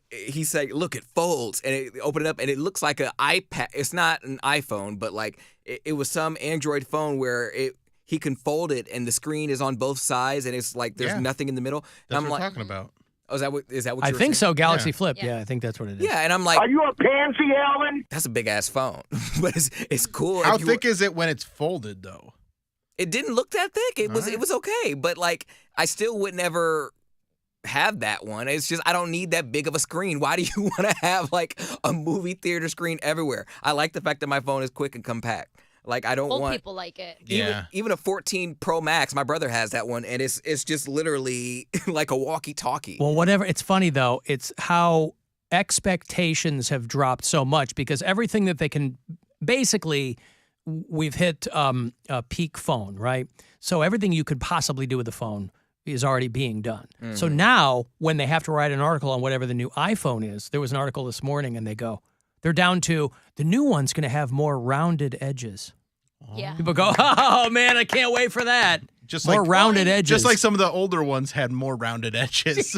he said, look, it folds. And it opened it up, and it looks like an iPad. It's not an iPhone, but like it was some Android phone where he can fold it, and the screen is on both sides, and it's like there's Yeah. nothing in the middle. And That's I'm what like, we're talking about. oh, is that what I you were think saying? so. Galaxy Yeah. Flip. Yeah. Yeah, I think that's what it is. Yeah, and I'm like, Are you a pansy, Alan? that's a big ass phone, but it's cool. How if you- thick is it when it's folded, though? It didn't look that thick. It was Alright. okay, but like I still would never have that one. It's just I don't need that big of a screen. Why do you want to have like a movie theater screen everywhere? I like the fact that my phone is quick and compact. Like I don't Old want people like it. Yeah. even a 14 Pro Max. My brother has that one, and it's just literally like a walkie-talkie. Well, whatever. It's funny, though. It's how expectations have dropped so much because everything that they can basically, we've hit a peak phone, right? So everything you could possibly do with the phone is already being done. So now when they have to write an article on whatever the new iPhone is, there was an article this morning and they're down to the new one's going to have more rounded edges. Yeah. People go, oh man, I can't wait for that. Just more like rounded edges. Just like some of the older ones had more rounded edges.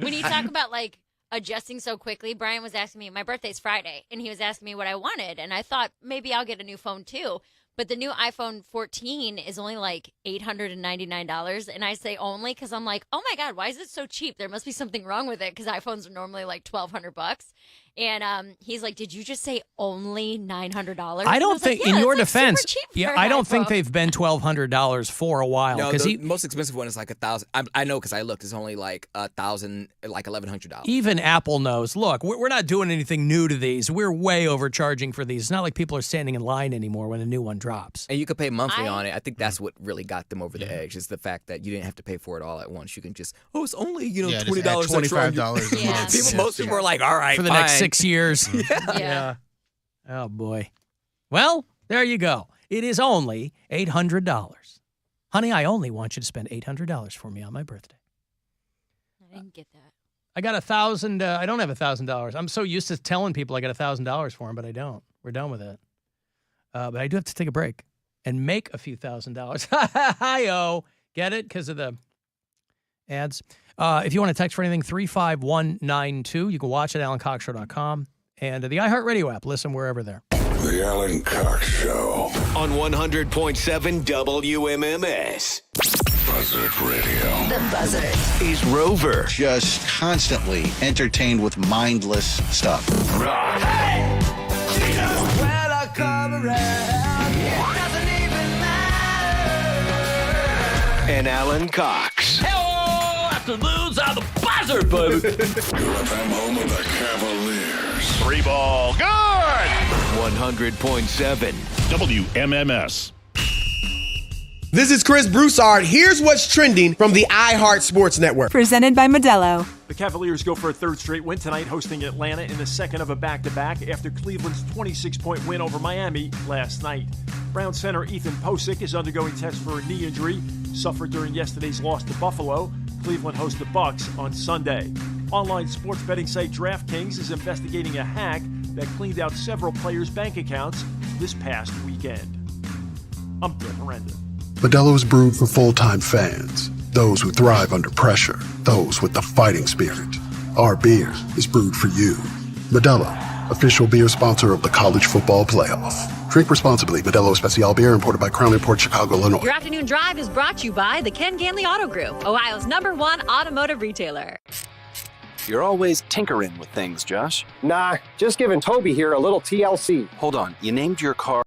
When you talk about like adjusting so quickly, Brian was asking me, my birthday's Friday, and he was asking me what I wanted. And I thought maybe I'll get a new phone too. But the new iPhone 14 is only like $899. And I say only because I'm like, oh my God, why is it so cheap? There must be something wrong with it because iPhones are normally like $1,200. And he's like, "Did you just say only $900?" I don't think, in your defense, I don't think they've. they've been $1,200 for a while. No, because the most expensive one is like $1,000. I know because I looked. It's only like $1,000, like $1,100. even Apple knows. Look, we're not doing anything new to these. We're way overcharging for these. It's not like people are standing in line anymore when a new one drops. And you could pay monthly on it. I think that's what really got them over the edge, is the fact that you didn't have to pay for it all at once. You can just, it's only Yeah, $20 just add $25 a Yeah. month. Most people are like, all right, For the fine. next 6 years. Yeah. Oh, boy. Well, there you go. It is only $800. Honey, I only want you to spend $800 for me on my birthday. I didn't get that. I got $1,000. I don't have $1,000. I'm so used to telling people I got $1,000 for them, but I don't. We're done with it. But I do have to take a break and make a few $1,000s. Hi-oh. Get it? Because of the ads. If you want to text for anything, 35192. You can watch it at AlanCoxShow.com. And the iHeartRadio app. Listen wherever there. The Alan Cox Show. On 100.7 WMMS. Buzzard Radio. The Buzzard. Is Rover. Just constantly entertained with mindless stuff. Rock. Well, I come around, it doesn't even matter. And Alan Cox. Hello, afternoons on the Buzzard, baby. Your FM home of the Cavaliers. 3 ball. Good. 100.7 WMMS. This is Chris Broussard. Here's what's trending from the iHeart Sports Network. Presented by Modelo. The Cavaliers go for a third straight win tonight, hosting Atlanta in the second of a back-to-back after Cleveland's 26-point win over Miami last night. Brown center Ethan Posick is undergoing tests for a knee injury suffered during yesterday's loss to Buffalo. Cleveland hosts the Bucks on Sunday. Online sports betting site DraftKings is investigating a hack that cleaned out several players' bank accounts this past weekend. I'm Bill Herenda. Modelo is brewed for full-time fans, those who thrive under pressure, those with the fighting spirit. Our beer is brewed for you. Modelo, official beer sponsor of the College Football Playoff. Drink responsibly. Modelo Especial Beer, imported by Crown Imports, Chicago, Illinois. Your afternoon drive is brought to you by the Ken Ganley Auto Group, Ohio's #1 automotive retailer. You're always tinkering with things, Josh. Nah, just giving Toby here a little TLC. Hold on, you named your car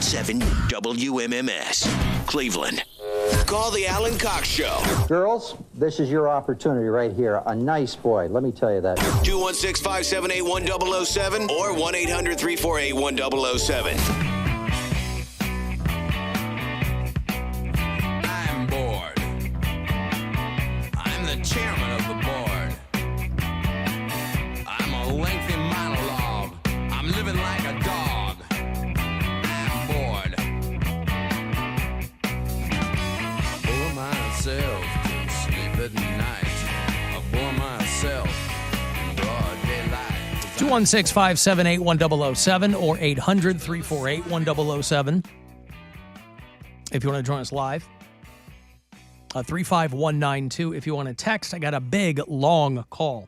98.7 WMMS, Cleveland. Call the Alan Cox Show. Girls, this is your opportunity right here. A nice boy, let me tell you that. 216-578-1007 or 1-800-348-1007. I'm bored. I'm the chairman of the board. I'm a lengthy monologue. I'm living like a dog. I'm bored. Bore myself to sleep at night. I bore myself in broad daylight. 216-578-1007 or 800-348-1007. If you want to join us live. 35192. If you want to text, I got a big, long call.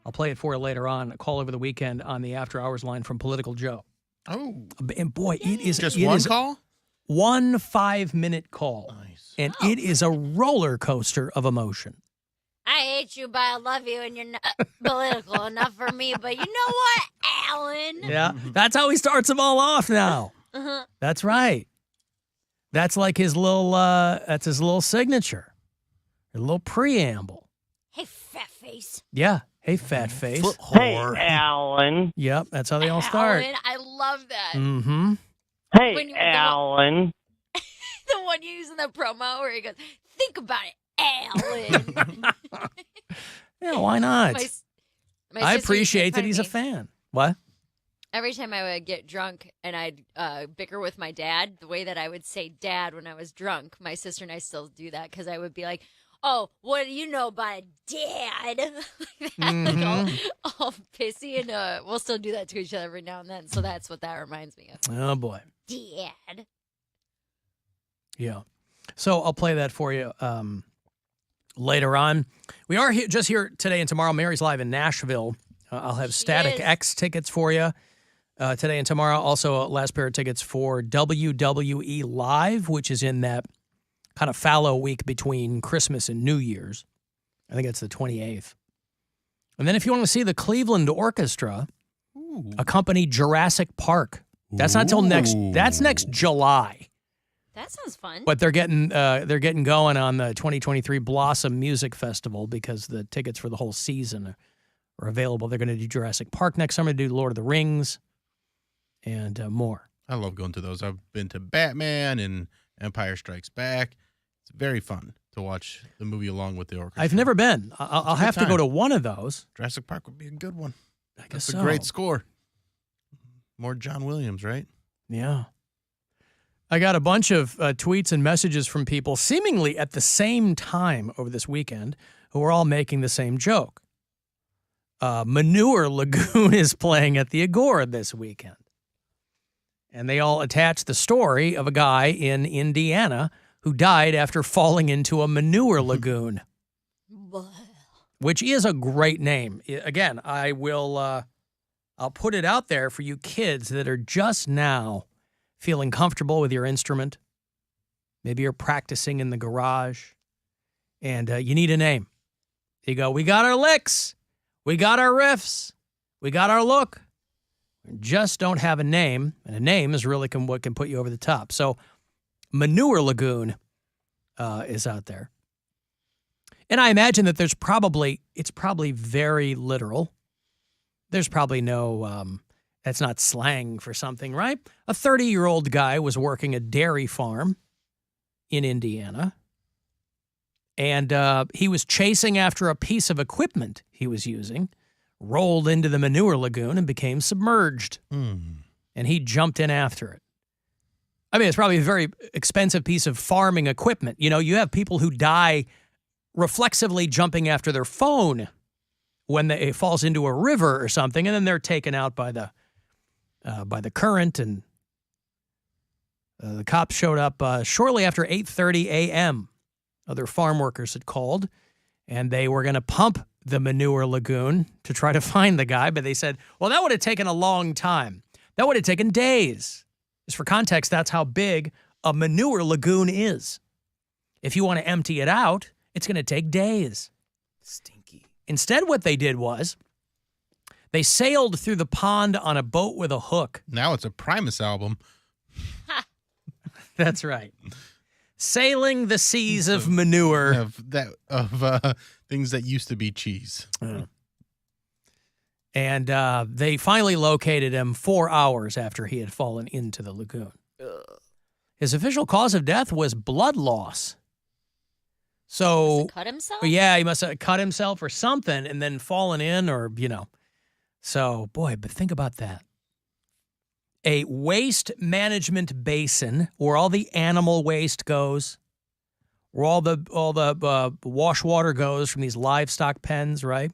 I'll play it for you later on. A call over the weekend on the After Hours line from Political Joe. Oh. And boy, it is just it one is call? 1 5-minute call. Nice. And it is a roller coaster of emotion. I hate you, but I love you, and you're not political enough for me. But you know what, Alan? Yeah, that's how he starts them all off now. Uh-huh. That's right. That's like his little signature. A little preamble. Hey, fat face. Yeah. Hey, fat face. Hey, Alan. Yep, that's how they all start. Alan, I love that. Mm-hmm. Hey, Alan. The one you use in the promo where he goes, think about it, Alan. Yeah, why not? My I sister appreciate used to that make he's fun a of me. fan. What? Every time I would get drunk and I'd bicker with my dad, the way that I would say dad when I was drunk, my sister and I still do that because I would be like, oh, what do you know about a dad? Like all pissy, and we'll still do that to each other every now and then. So that's what that reminds me of. Oh, boy. Dad. Yeah. So I'll play that for you later on. We are just here today and tomorrow. Mary's live in Nashville. I'll have Static X tickets for you today and tomorrow. Also, last pair of tickets for WWE Live, which is in that kind of fallow week between Christmas and New Year's. I think it's the 28th. And then if you want to see the Cleveland Orchestra accompany Jurassic Park, that's not till next July. That sounds fun. But they're getting going on the 2023 Blossom Music Festival because the tickets for the whole season are available. They're going to do Jurassic Park next summer, do Lord of the Rings, and more. I love going to those. I've been to Batman and Empire Strikes Back. It's very fun to watch the movie along with the orchestra. I've never been. I'll have to go to one of those. Jurassic Park would be a good one. I guess That's so. a great score. More John Williams, right? Yeah. I got a bunch of tweets and messages from people seemingly at the same time over this weekend who are all making the same joke. Manure Lagoon is playing at the Agora this weekend. And they all attached the story of a guy in Indiana who died after falling into a manure lagoon, which is a great name. Again, I'll put it out there for you kids that are just now feeling comfortable with your instrument. Maybe you're practicing in the garage and you need a name. You go, we got our licks, we got our riffs, we got our look. We just don't have a name, and a name is really what can put you over the top. So Manure Lagoon is out there. And I imagine that it's probably very literal. There's probably no, that's not slang for something, right? A 30-year-old guy was working a dairy farm in Indiana, and he was chasing after a piece of equipment he was using, rolled into the manure lagoon and became submerged. And he jumped in after it. I mean, it's probably a very expensive piece of farming equipment. You know, you have people who die reflexively jumping after their phone when it falls into a river or something, and then they're taken out by the current. And the cops showed up shortly after 8:30 a.m. Other farm workers had called, and they were going to pump the manure lagoon to try to find the guy, but they said, well, that would have taken a long time. That would have taken days. Just for context, that's how big a manure lagoon is. If you want to empty it out, it's going to take days. Stinky. Instead, what they did was they sailed through the pond on a boat with a hook. Now it's a Primus album. That's right. Sailing the seas of manure. Of things that used to be cheese. And they finally located him 4 hours after he had fallen into the lagoon. His official cause of death was blood loss. So, cut himself? Yeah, he must have cut himself or something and then fallen in or, So, boy, but think about that. A waste management basin where all the animal waste goes, where all the wash water goes from these livestock pens, right?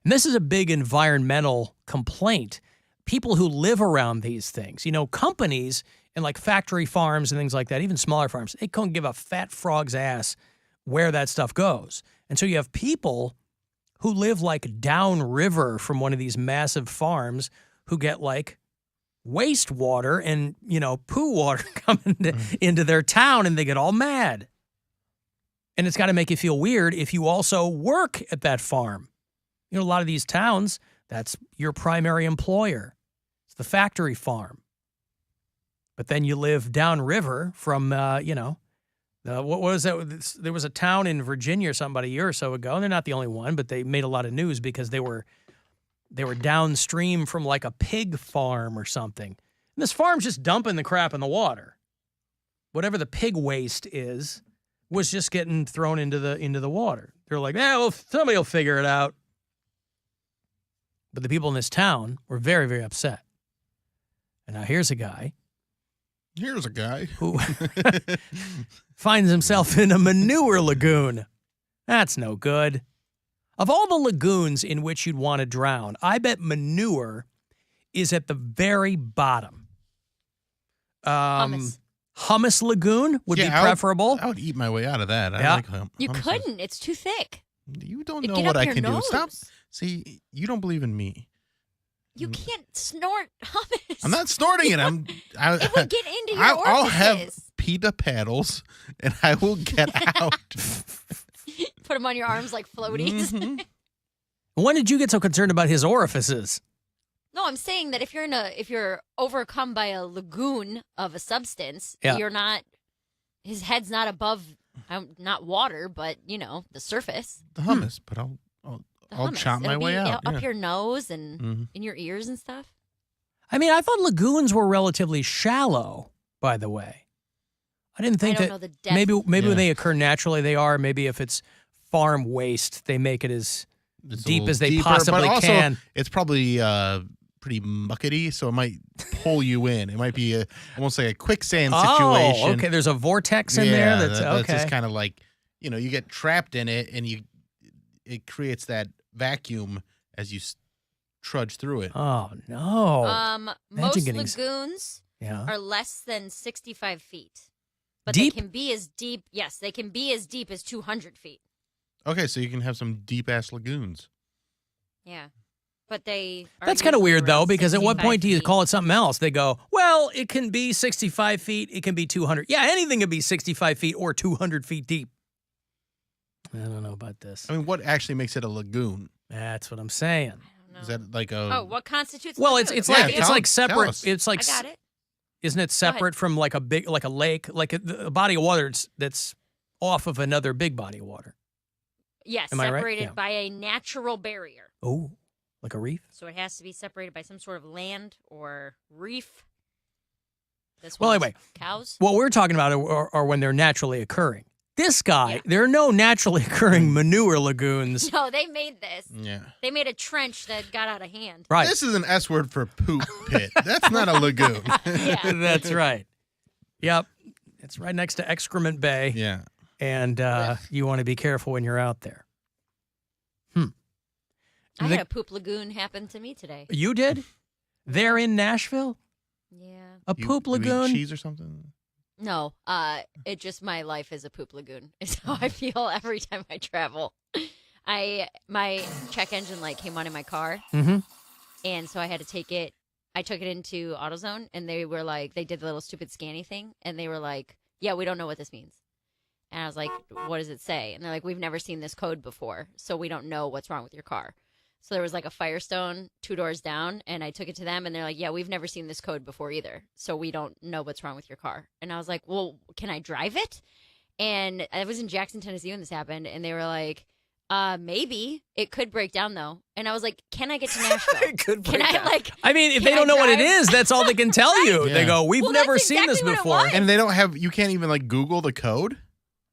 And this is a big environmental complaint. People who live around these things, companies and like factory farms and things like that, even smaller farms, they can't give a fat frog's ass where that stuff goes. And so you have people who live like downriver from one of these massive farms who get like wastewater and, poo water coming into their town and they get all mad. And it's got to make you feel weird if you also work at that farm. A lot of these towns, that's your primary employer. It's the factory farm. But then you live downriver from, what was that? There was a town in Virginia or something about a year or so ago, and they're not the only one, but they made a lot of news because they were downstream from like a pig farm or something. And this farm's just dumping the crap in the water. Whatever the pig waste is was just getting thrown into the water. They're like, well, somebody will figure it out. But the people in this town were very, very upset. And now here's a guy who finds himself in a manure lagoon. That's no good. Of all the lagoons in which you'd want to drown, I bet manure is at the very bottom. Hummus lagoon would be preferable. I would eat my way out of that. Yeah. I like hummus. You couldn't. It's too thick. You don't know what I can do. Stop. See, you don't believe in me. You can't snort hummus. I'm not snorting it. It would get into your orifices. I'll have pita paddles, and I will get out. Put them on your arms like floaties. Mm-hmm. When did you get so concerned about his orifices? No, I'm saying that if you're overcome by a lagoon of a substance, you're not. His head's not above, not water, but the surface. The hummus, but I'll chop my way out. Up your nose and in your ears and stuff. I mean, I thought lagoons were relatively shallow, by the way. I didn't think know the depth. Maybe when they occur naturally, they are. Maybe if it's farm waste, they make it as deep as they possibly can. It's probably pretty muckety, so it might pull you in. It might be almost like a quicksand situation. Oh, okay. There's a vortex in there. That's just kind of like, you get trapped in it, and it creates that vacuum as you trudge through it. Oh no! Most lagoons are less than 65 feet, but deep? They can be as deep. Yes, they can be as deep as 200 feet. Okay, so you can have some deep ass lagoons. Yeah, but that's kind of weird though, because at what point do you call it something else? They go, well, it can be 65 feet, it can be 200. Yeah, anything can be 65 feet or 200 feet deep. I don't know about this. I mean, what actually makes it a lagoon? That's what I'm saying. I don't know. Is that like a? Oh, what constitutes? Well, a it's lagoon? like separate. It's like I got it. Isn't it separate from like a lake, like a body of water that's off of another big body of water? Yes, Am I right? separated Yeah. by a natural barrier. Oh, like a reef? So it has to be separated by some sort of land or reef. Well, anyway, cows. What we're talking about are when they're naturally occurring. This guy, there are no naturally occurring manure lagoons. No, they made this. Yeah. They made a trench that got out of hand. Right. This is an S word for poop pit. That's not a lagoon. That's right. Yep. It's right next to Excrement Bay. Yeah. And you want to be careful when you're out there. I had a poop lagoon happen to me today. You did? There in Nashville? Yeah. A poop lagoon? You eat cheese or something? No. It just, my life is a poop lagoon. It's how I feel every time I travel. My check engine light came on in my car. Mm-hmm. And so I had to take it. I took it into AutoZone, and they were like, they did the little stupid scanny thing, and they were like, yeah, we don't know what this means. And I was like, what does it say? And they're like, we've never seen this code before, so we don't know what's wrong with your car. So there was like a Firestone 2 doors down, and I took it to them, and they're like, yeah, we've never seen this code before either, so we don't know what's wrong with your car. And I was like, well, can I drive it? And I was in Jackson, Tennessee when this happened, and they were like, maybe. It could break down, though. And I was like, can I get to Nashville? It could break down. I mean, if they don't know what it is, that's all they can tell you. Yeah. They go, we've never seen this exactly what it before. was. And they don't have, you can't even like Google the code?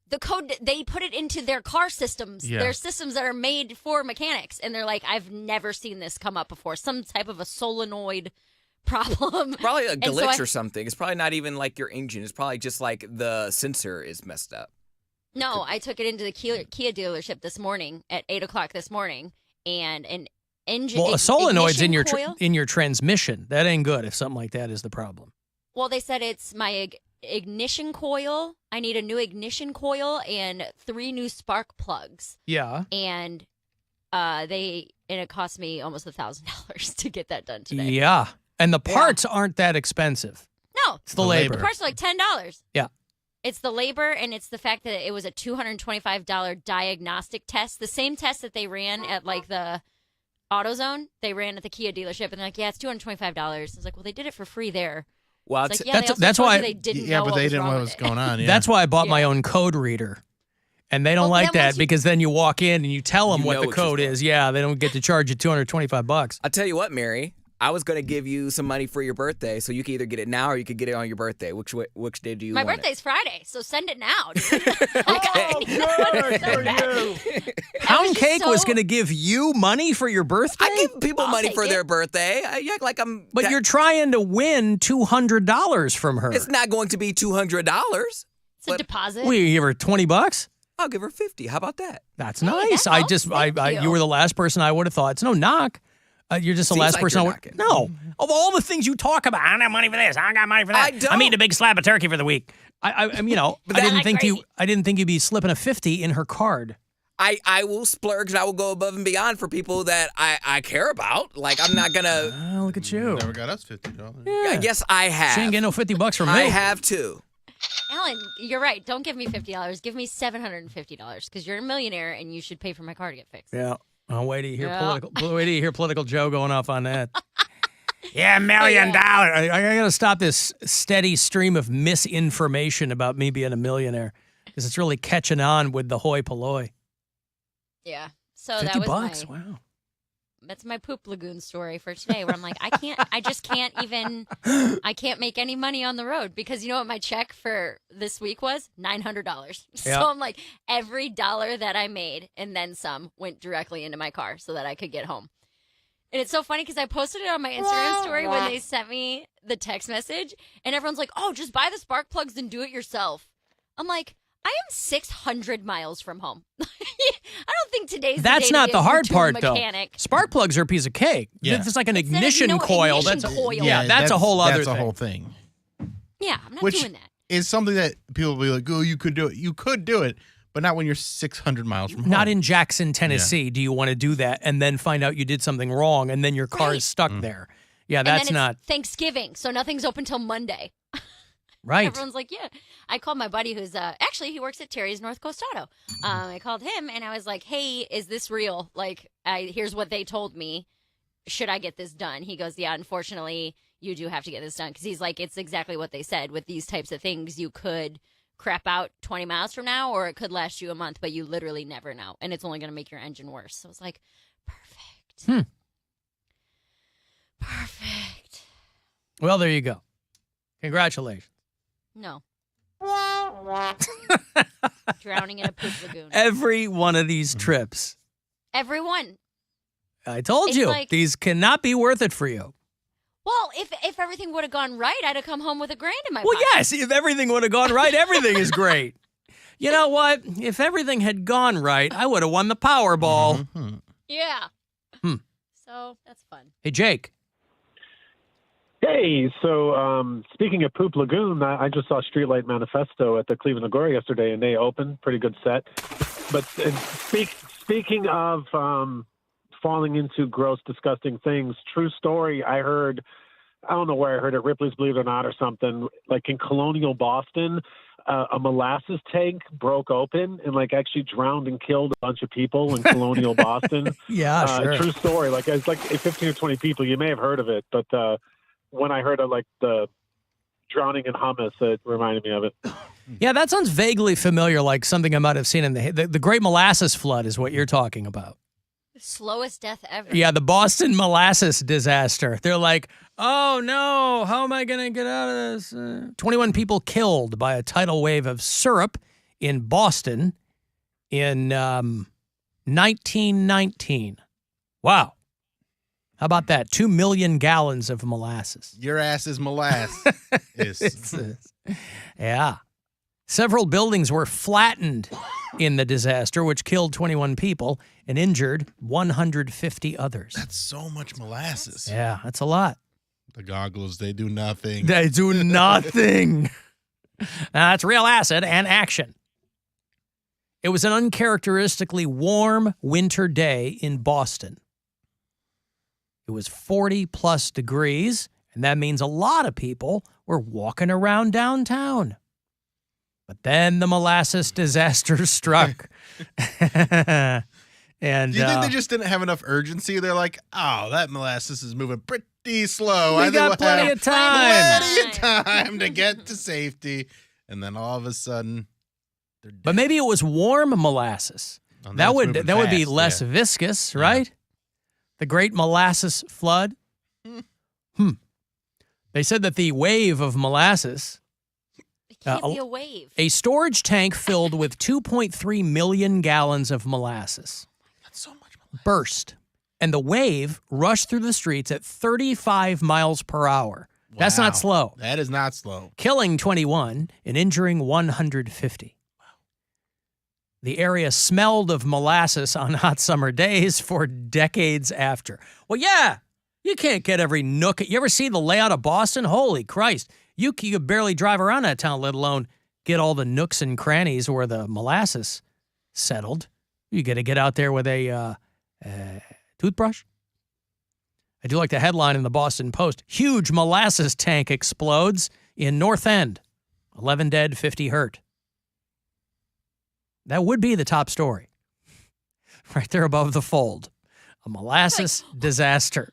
The code, they put it into their car systems. Yeah. Their systems that are made for mechanics. And they're like, I've never seen this come up before. Some type of a solenoid problem. Probably a And so glitch or something. It's probably not even like your engine. It's probably just like the sensor is messed up. No, I took it into the Kia dealership this morning at 8 o'clock this morning, and an engine. Well, a solenoid's in ignition your coil. in your transmission. That ain't good if something like that is the problem. Well, they said it's my ignition coil. I need a new ignition coil and 3 new spark plugs. Yeah. And it cost me almost $1,000 to get that done today. Yeah. And the parts aren't that expensive. No, It's the labor. The parts are like $10. Yeah. It's the labor, and it's the fact that it was a $225 diagnostic test. The same test that they ran at like the AutoZone, they ran at the Kia dealership, and they're like, yeah, it's $225. I was like, well, they did it for free there. Well, It's like, that's told why you they didn't know but what they was didn't know wrong what with was it. going on. Yeah. That's why I bought my own code reader. And they don't like then that once you- because then you walk in and you tell them You what know the what you're code is. Yeah, they don't get to charge you $225. I'll tell you what, Mary. I was going to give you some money for your birthday, so you can either get it now or you could get it on your birthday. Which day do you My want birthday's Friday, so send it now. Dude. Poundcake was going to give you money for your birthday? I give people money for their birthday. You act like I'm... But you're trying to win $200 from her. It's not going to be $200. It's a deposit. Will you give her $20? I'll give her $50. How about that? That's nice. You were the last person I would have thought. It's no knock. You're just the Seems last like person you're I would. No. Of all the things you talk about, I don't have money for this. I don't got money for that. I don't. I'm eating a big slab of turkey for the week. I didn't think you'd be slipping a 50 in her card. I will splurge and I will go above and beyond for people that I care about. Like, I'm not going to... look at you. Never got us $50. I guess I have. She ain't getting no $50 from me. I have too. Alan, you're right. Don't give me $50. Give me $750 because you're a millionaire and you should pay for my car to get fixed. Yeah. I'll wait till you hear Yeah. political Joe going off on that. Yeah, $1 million. I got to stop this steady stream of misinformation about me being a millionaire because it's really catching on with the hoi polloi. Yeah. So $50. that was Wow. That's my poop lagoon story for today where I'm like, I can't make any money on the road because you know what my check for this week was? $900. So Yeah. I'm like, every dollar that I made and then some went directly into my car so that I could get home. And it's so funny because I posted it on my Instagram story when they sent me the text message and everyone's like, oh, just buy the spark plugs and do it yourself. I'm like, I am 600 miles from home. I don't think today's That's the day not to be the a hard YouTube part, mechanic. though. Spark plugs are a piece of cake. Yeah. It's like an Instead of, ignition coil. ignition That's coil. that's a whole other That's thing. a whole thing. Yeah, I'm not Which doing that. is something that people will be like, oh, you could do it. You could do it, but not when you're 600 miles from home. Not in Jackson, Tennessee. Do you want to do that and then find out you did something wrong and then your car is stuck there? Yeah, And that's then not it's Thanksgiving, so nothing's open till Monday. right. Everyone's like, yeah. I called my buddy who's actually he works at Terry's North Coast Auto. I called him and I was like, hey, is this real? Like, here's what they told me. Should I get this done? He goes, yeah, unfortunately, you do have to get this done. Because he's like, it's exactly what they said. With these types of things, you could crap out 20 miles from now or it could last you a month, but you literally never know. And it's only going to make your engine worse. So it's like, perfect. Perfect. Well, there you go. Congratulations. No. Drowning in a poop lagoon. Every one of these trips. Everyone. I told It's you, like- these cannot be worth it for you. Well, if everything would have gone right, I'd have come home with $1,000 in my Well, pocket. yes, if everything would have gone right, everything is great. You know what? If everything had gone right, I would have won the Powerball. Yeah. So that's fun. Hey, Jake. Hey, so speaking of Poop Lagoon, I just saw Streetlight Manifesto at the Cleveland Agora yesterday, and they opened. Pretty good set. But speaking of falling into gross, disgusting things, true story, I don't know where I heard it, Ripley's Believe It or Not or something, like in colonial Boston, a molasses tank broke open and like actually drowned and killed a bunch of people in colonial Boston. Yeah, sure. True story. Like it's like 15 or 20 people. You may have heard of it, but when I heard of like the drowning in hummus, it reminded me of it. Yeah, that sounds vaguely familiar, like something I might have seen in the Great Molasses Flood is what you're talking about. Slowest death ever. Yeah, the Boston molasses disaster. They're like, oh no, how am I going to get out of this? 21 people killed by a tidal wave of syrup in Boston in 1919. Wow. How about that? 2 million gallons of molasses. Your ass is molasses. Yeah. Several buildings were flattened in the disaster, which killed 21 people and injured 150 others. That's so much molasses. Yeah, that's a lot. The goggles, they do nothing. They do nothing. That's real acid and action. It was an uncharacteristically warm winter day in Boston. It was 40-plus degrees, and that means a lot of people were walking around downtown. But then the molasses disaster struck. And do you think they just didn't have enough urgency? They're like, oh, that molasses is moving pretty slow. We got plenty of time. Plenty of time to get to safety. And then all of a sudden, they're dead. But maybe it was warm molasses. Oh, that would be fast, less yeah. viscous, right? The Great Molasses Flood. They said that the wave of molasses. It can't be a wave. A storage tank filled with 2.3 million gallons of molasses. That's so much molasses. Burst. And the wave rushed through the streets at 35 miles per hour. Wow. That's not slow. That is not slow. Killing 21 and injuring 150. Wow. The area smelled of molasses on hot summer days for decades after. Well, yeah, you can't get every nook. You ever see the layout of Boston? Holy Christ. You could barely drive around that town, let alone get all the nooks and crannies where the molasses settled. You got to get out there with a toothbrush. I do like the headline in the Boston Post. Huge molasses tank explodes in North End. 11 dead, 50 hurt. That would be the top story. Right there above the fold. A molasses disaster.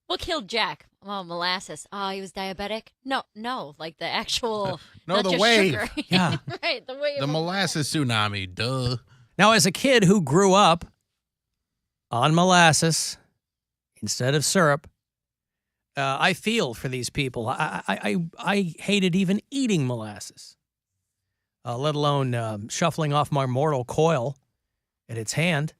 What killed Jack? Oh, molasses. Oh, he was diabetic? No, like the actual. No, not the just wave. Sugar. Yeah. Right, the wave. The molasses tsunami, duh. Now, as a kid who grew up on molasses instead of syrup, I feel for these people. I hated even eating molasses, let alone shuffling off my mortal coil at its hand.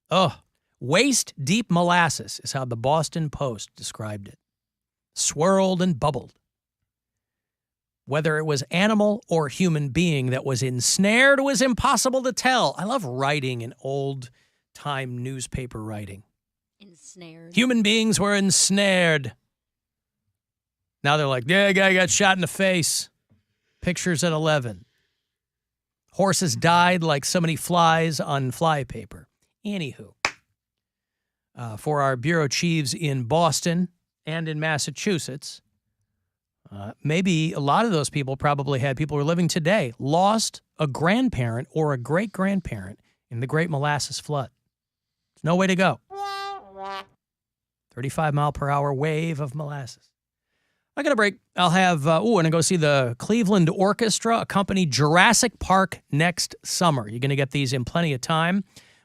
Oh. Waist-deep molasses is how the Boston Post described it. Swirled and bubbled. Whether it was animal or human being that was ensnared was impossible to tell. I love writing in old-time newspaper writing. Ensnared. Human beings were ensnared. Now they're like, yeah, guy got shot in the face. Pictures at 11. Horses died like so many flies on flypaper. Anywho. For our bureau chiefs in Boston and in Massachusetts, maybe a lot of those people probably had people who are living today, lost a grandparent or a great-grandparent in the Great Molasses Flood. There's no way to go. 35-mile-per-hour wave of molasses. I got a break. I'll have, I'm going to go see the Cleveland Orchestra accompany Jurassic Park next summer. You're going to get these in plenty of time.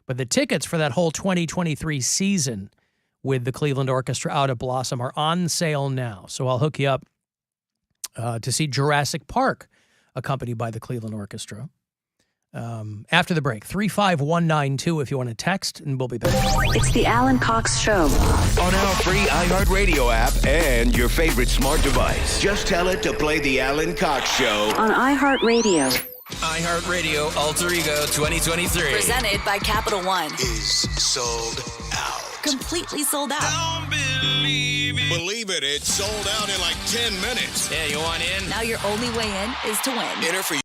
But the tickets for that whole 2023 season with the Cleveland Orchestra out at Blossom are on sale now. So I'll hook you up to see Jurassic Park accompanied by the Cleveland Orchestra. After the break, 35192 if you want to text, and we'll be back. It's the Alan Cox Show. On our free iHeartRadio app and your favorite smart device. Just tell it to play the Alan Cox Show. On iHeartRadio. iHeartRadio Alter Ego 2023. Presented by Capital One. Is sold out. Completely sold out. Believe it, it's sold out in like 10 minutes. Yeah, you want in? Now your only way in is to win. Enter for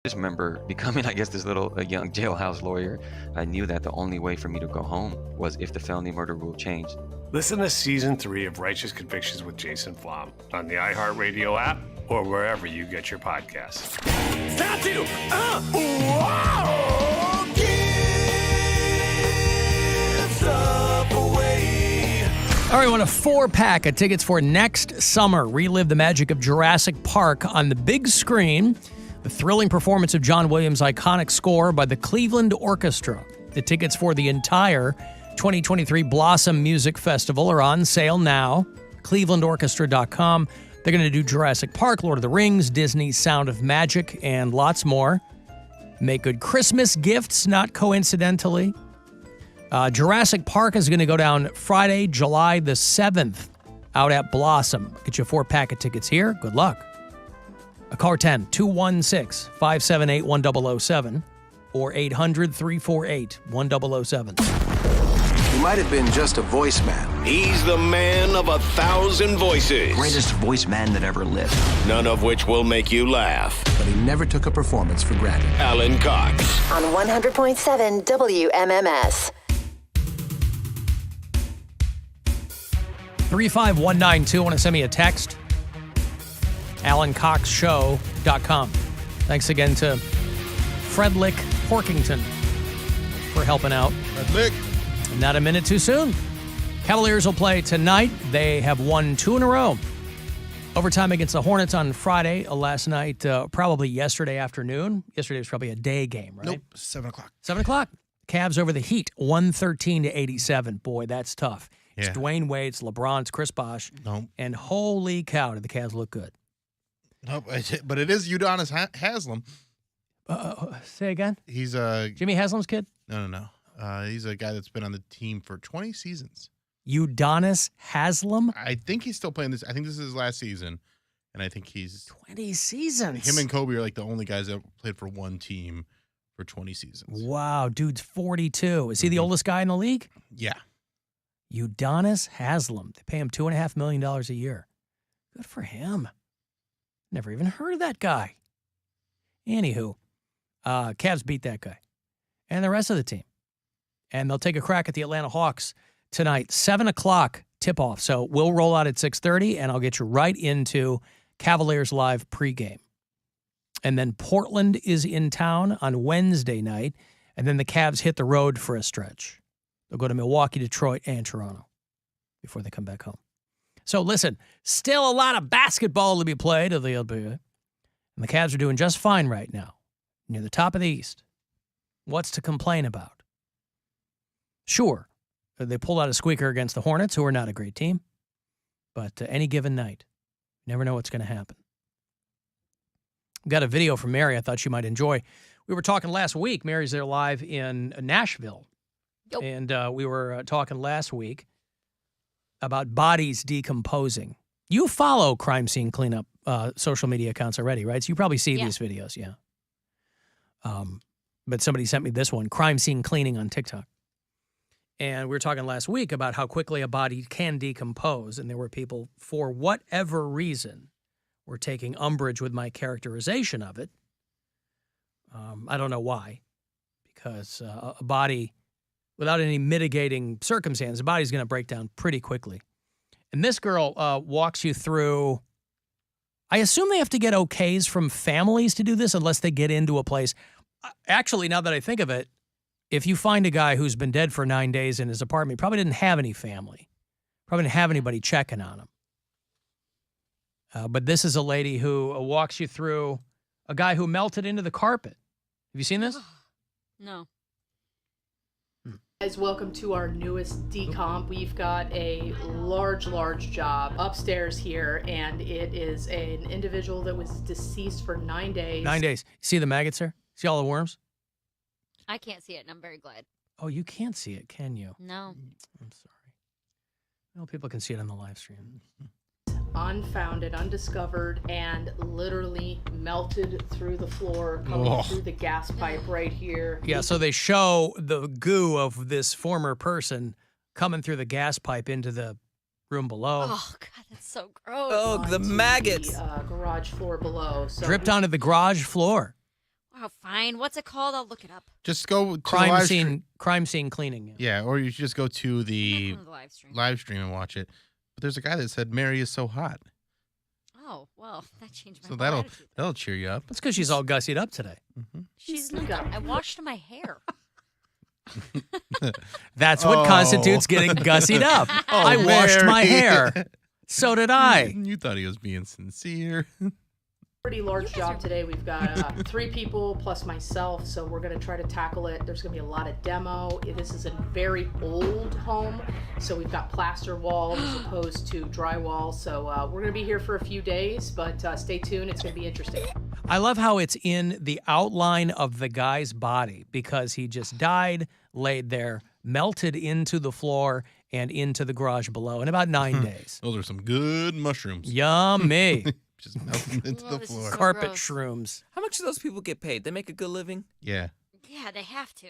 just remember becoming, I guess, this little young jailhouse lawyer. I knew that the only way for me to go home was if the felony murder rule changed. Listen to Season 3 of Righteous Convictions with Jason Flom on the iHeartRadio app or wherever you get your podcasts. Stop to wow, give stuff away. All right, we want a 4-pack of tickets for next summer. Relive the magic of Jurassic Park on the big screen. The thrilling performance of John Williams' iconic score by the Cleveland Orchestra. The tickets for the entire 2023 Blossom Music Festival are on sale now. ClevelandOrchestra.com. They're going to do Jurassic Park, Lord of the Rings, Disney's Sound of Magic, and lots more. Make good Christmas gifts, not coincidentally. Jurassic Park is going to go down Friday, July the 7th, out at Blossom. Get you a 4-pack of tickets here. Good luck. Call 10-216-578-1007 or 800-348-1007. He might have been just a voice man. He's the man of 1,000 voices. Greatest voice man that ever lived. None of which will make you laugh. But he never took a performance for granted. Alan Cox. On 100.7 WMMS. 35192. Want to send me a text? AlanCoxShow.com. Thanks again to Fredlick Porkington for helping out. Fredlick. Not a minute too soon. Cavaliers will play tonight. They have won 2 in a row. Overtime against the Hornets on Friday. Last night, probably yesterday afternoon. Yesterday was probably a day game, right? Nope, 7 o'clock. 7 o'clock. Cavs over the Heat, 113-87. Boy, that's tough. Yeah. It's Dwayne Wade, it's LeBron, it's Chris Bosh. Nope. And holy cow, did the Cavs look good. Nope, but it is Udonis Haslem. Say again? He's Jimmy Haslam's kid? No. He's a guy that's been on the team for 20 seasons. Udonis Haslem? I think he's still playing this. I think this is his last season, and I think he's 20 seasons. Him and Kobe are like the only guys that played for one team for 20 seasons. Wow, dude's 42. Is he the oldest guy in the league? Yeah. Udonis Haslem. They pay him $2.5 million a year. Good for him. Never even heard of that guy. Anywho, Cavs beat that guy and the rest of the team. And they'll take a crack at the Atlanta Hawks tonight, 7 o'clock tip-off. So we'll roll out at 6:30, and I'll get you right into Cavaliers Live pregame. And then Portland is in town on Wednesday night, and then the Cavs hit the road for a stretch. They'll go to Milwaukee, Detroit, and Toronto before they come back home. So listen, still a lot of basketball to be played of the NBA. And the Cavs are doing just fine right now, near the top of the East. What's to complain about? Sure, they pulled out a squeaker against the Hornets, who are not a great team. But any given night, you never know what's going to happen. We've got a video from Mary I thought you might enjoy. We were talking last week. Mary's there live in Nashville. Yep. And we were talking last week about bodies decomposing. You follow crime scene cleanup social media accounts already, right? So you probably see these videos, yeah. But somebody sent me this one, crime scene cleaning on TikTok. And we were talking last week about how quickly a body can decompose. And there were people, for whatever reason, were taking umbrage with my characterization of it. I don't know why. Because a body, without any mitigating circumstance, the body's going to break down pretty quickly. And this girl walks you through, I assume they have to get okays from families to do this unless they get into a place. Actually, now that I think of it, if you find a guy who's been dead for 9 days in his apartment, he probably didn't have any family. Probably didn't have anybody checking on him. But this is a lady who walks you through a guy who melted into the carpet. Have you seen this? No. Guys, welcome to our newest decomp. We've got a large job upstairs here, and it is an individual that was deceased for 9 days. 9 days. See the maggots there? See all the worms? I can't see it, and I'm very glad. Oh, you can't see it, can you? No. I'm sorry. Well, people can see it on the live stream. Unfounded, undiscovered, and literally melted through the floor, coming through the gas pipe right here. Yeah, so they show the goo of this former person coming through the gas pipe into the room below. Oh, God, that's so gross. Oh, the maggots. The garage floor below. So Dripped onto the garage floor. Oh, fine. What's it called? I'll look it up. Just go to Crime the live scene, crime scene cleaning. Yeah, or you should just go to the Go to the live stream. live stream and watch it. But there's a guy that said Mary is so hot. Oh, well, that changed my So whole attitude. that'll cheer you up. That's because she's all gussied up today. She's not. I washed my hair. That's what constitutes getting gussied up. I washed my Mary. hair. So did I. You thought he was being sincere. Pretty large job today. We've got 3 people plus myself, so we're going to try to tackle it. There's going to be a lot of demo. This is a very old home, so we've got plaster walls as opposed to drywall. So we're going to be here for a few days, but stay tuned. It's going to be interesting. I love how it's in the outline of the guy's body because he just died, laid there, melted into the floor and into the garage below in about 9 days. Those are some good mushrooms. Yummy. Just melting into the floor. Carpet gross. shrooms. How much do those people get paid? They make a good living? Yeah. Yeah, they have to.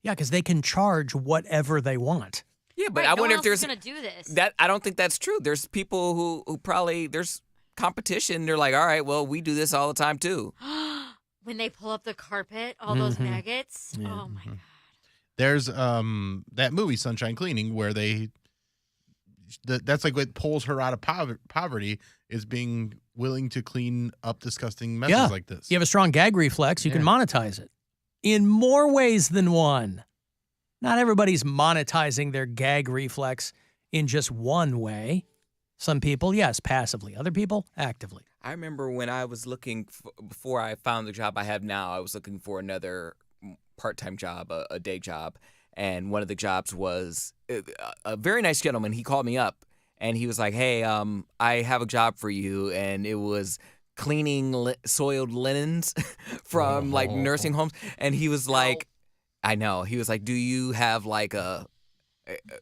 Yeah, because they can charge whatever they want. Yeah, but Right, I no wonder one if else is there's gonna do this. that. I don't think that's true. There's people who probably there's competition. They're like, all right, well, we do this all the time too. When they pull up the carpet, all those Mhm. maggots. Yeah. Oh my god. There's that movie Sunshine Cleaning where that's like what pulls her out of poverty is being willing to clean up disgusting messes like this. You have a strong gag reflex, you can monetize it in more ways than one. Not everybody's monetizing their gag reflex in just one way. Some people, yes, passively. Other people, actively. I remember when I was looking before I found the job I have now, I was looking for another part-time job, a day job, and one of the jobs was a very nice gentleman. He called me up and he was like, "Hey, I have a job for you," and it was cleaning soiled linens from like nursing homes. And he was like, "I know." He was like, "Do you have like a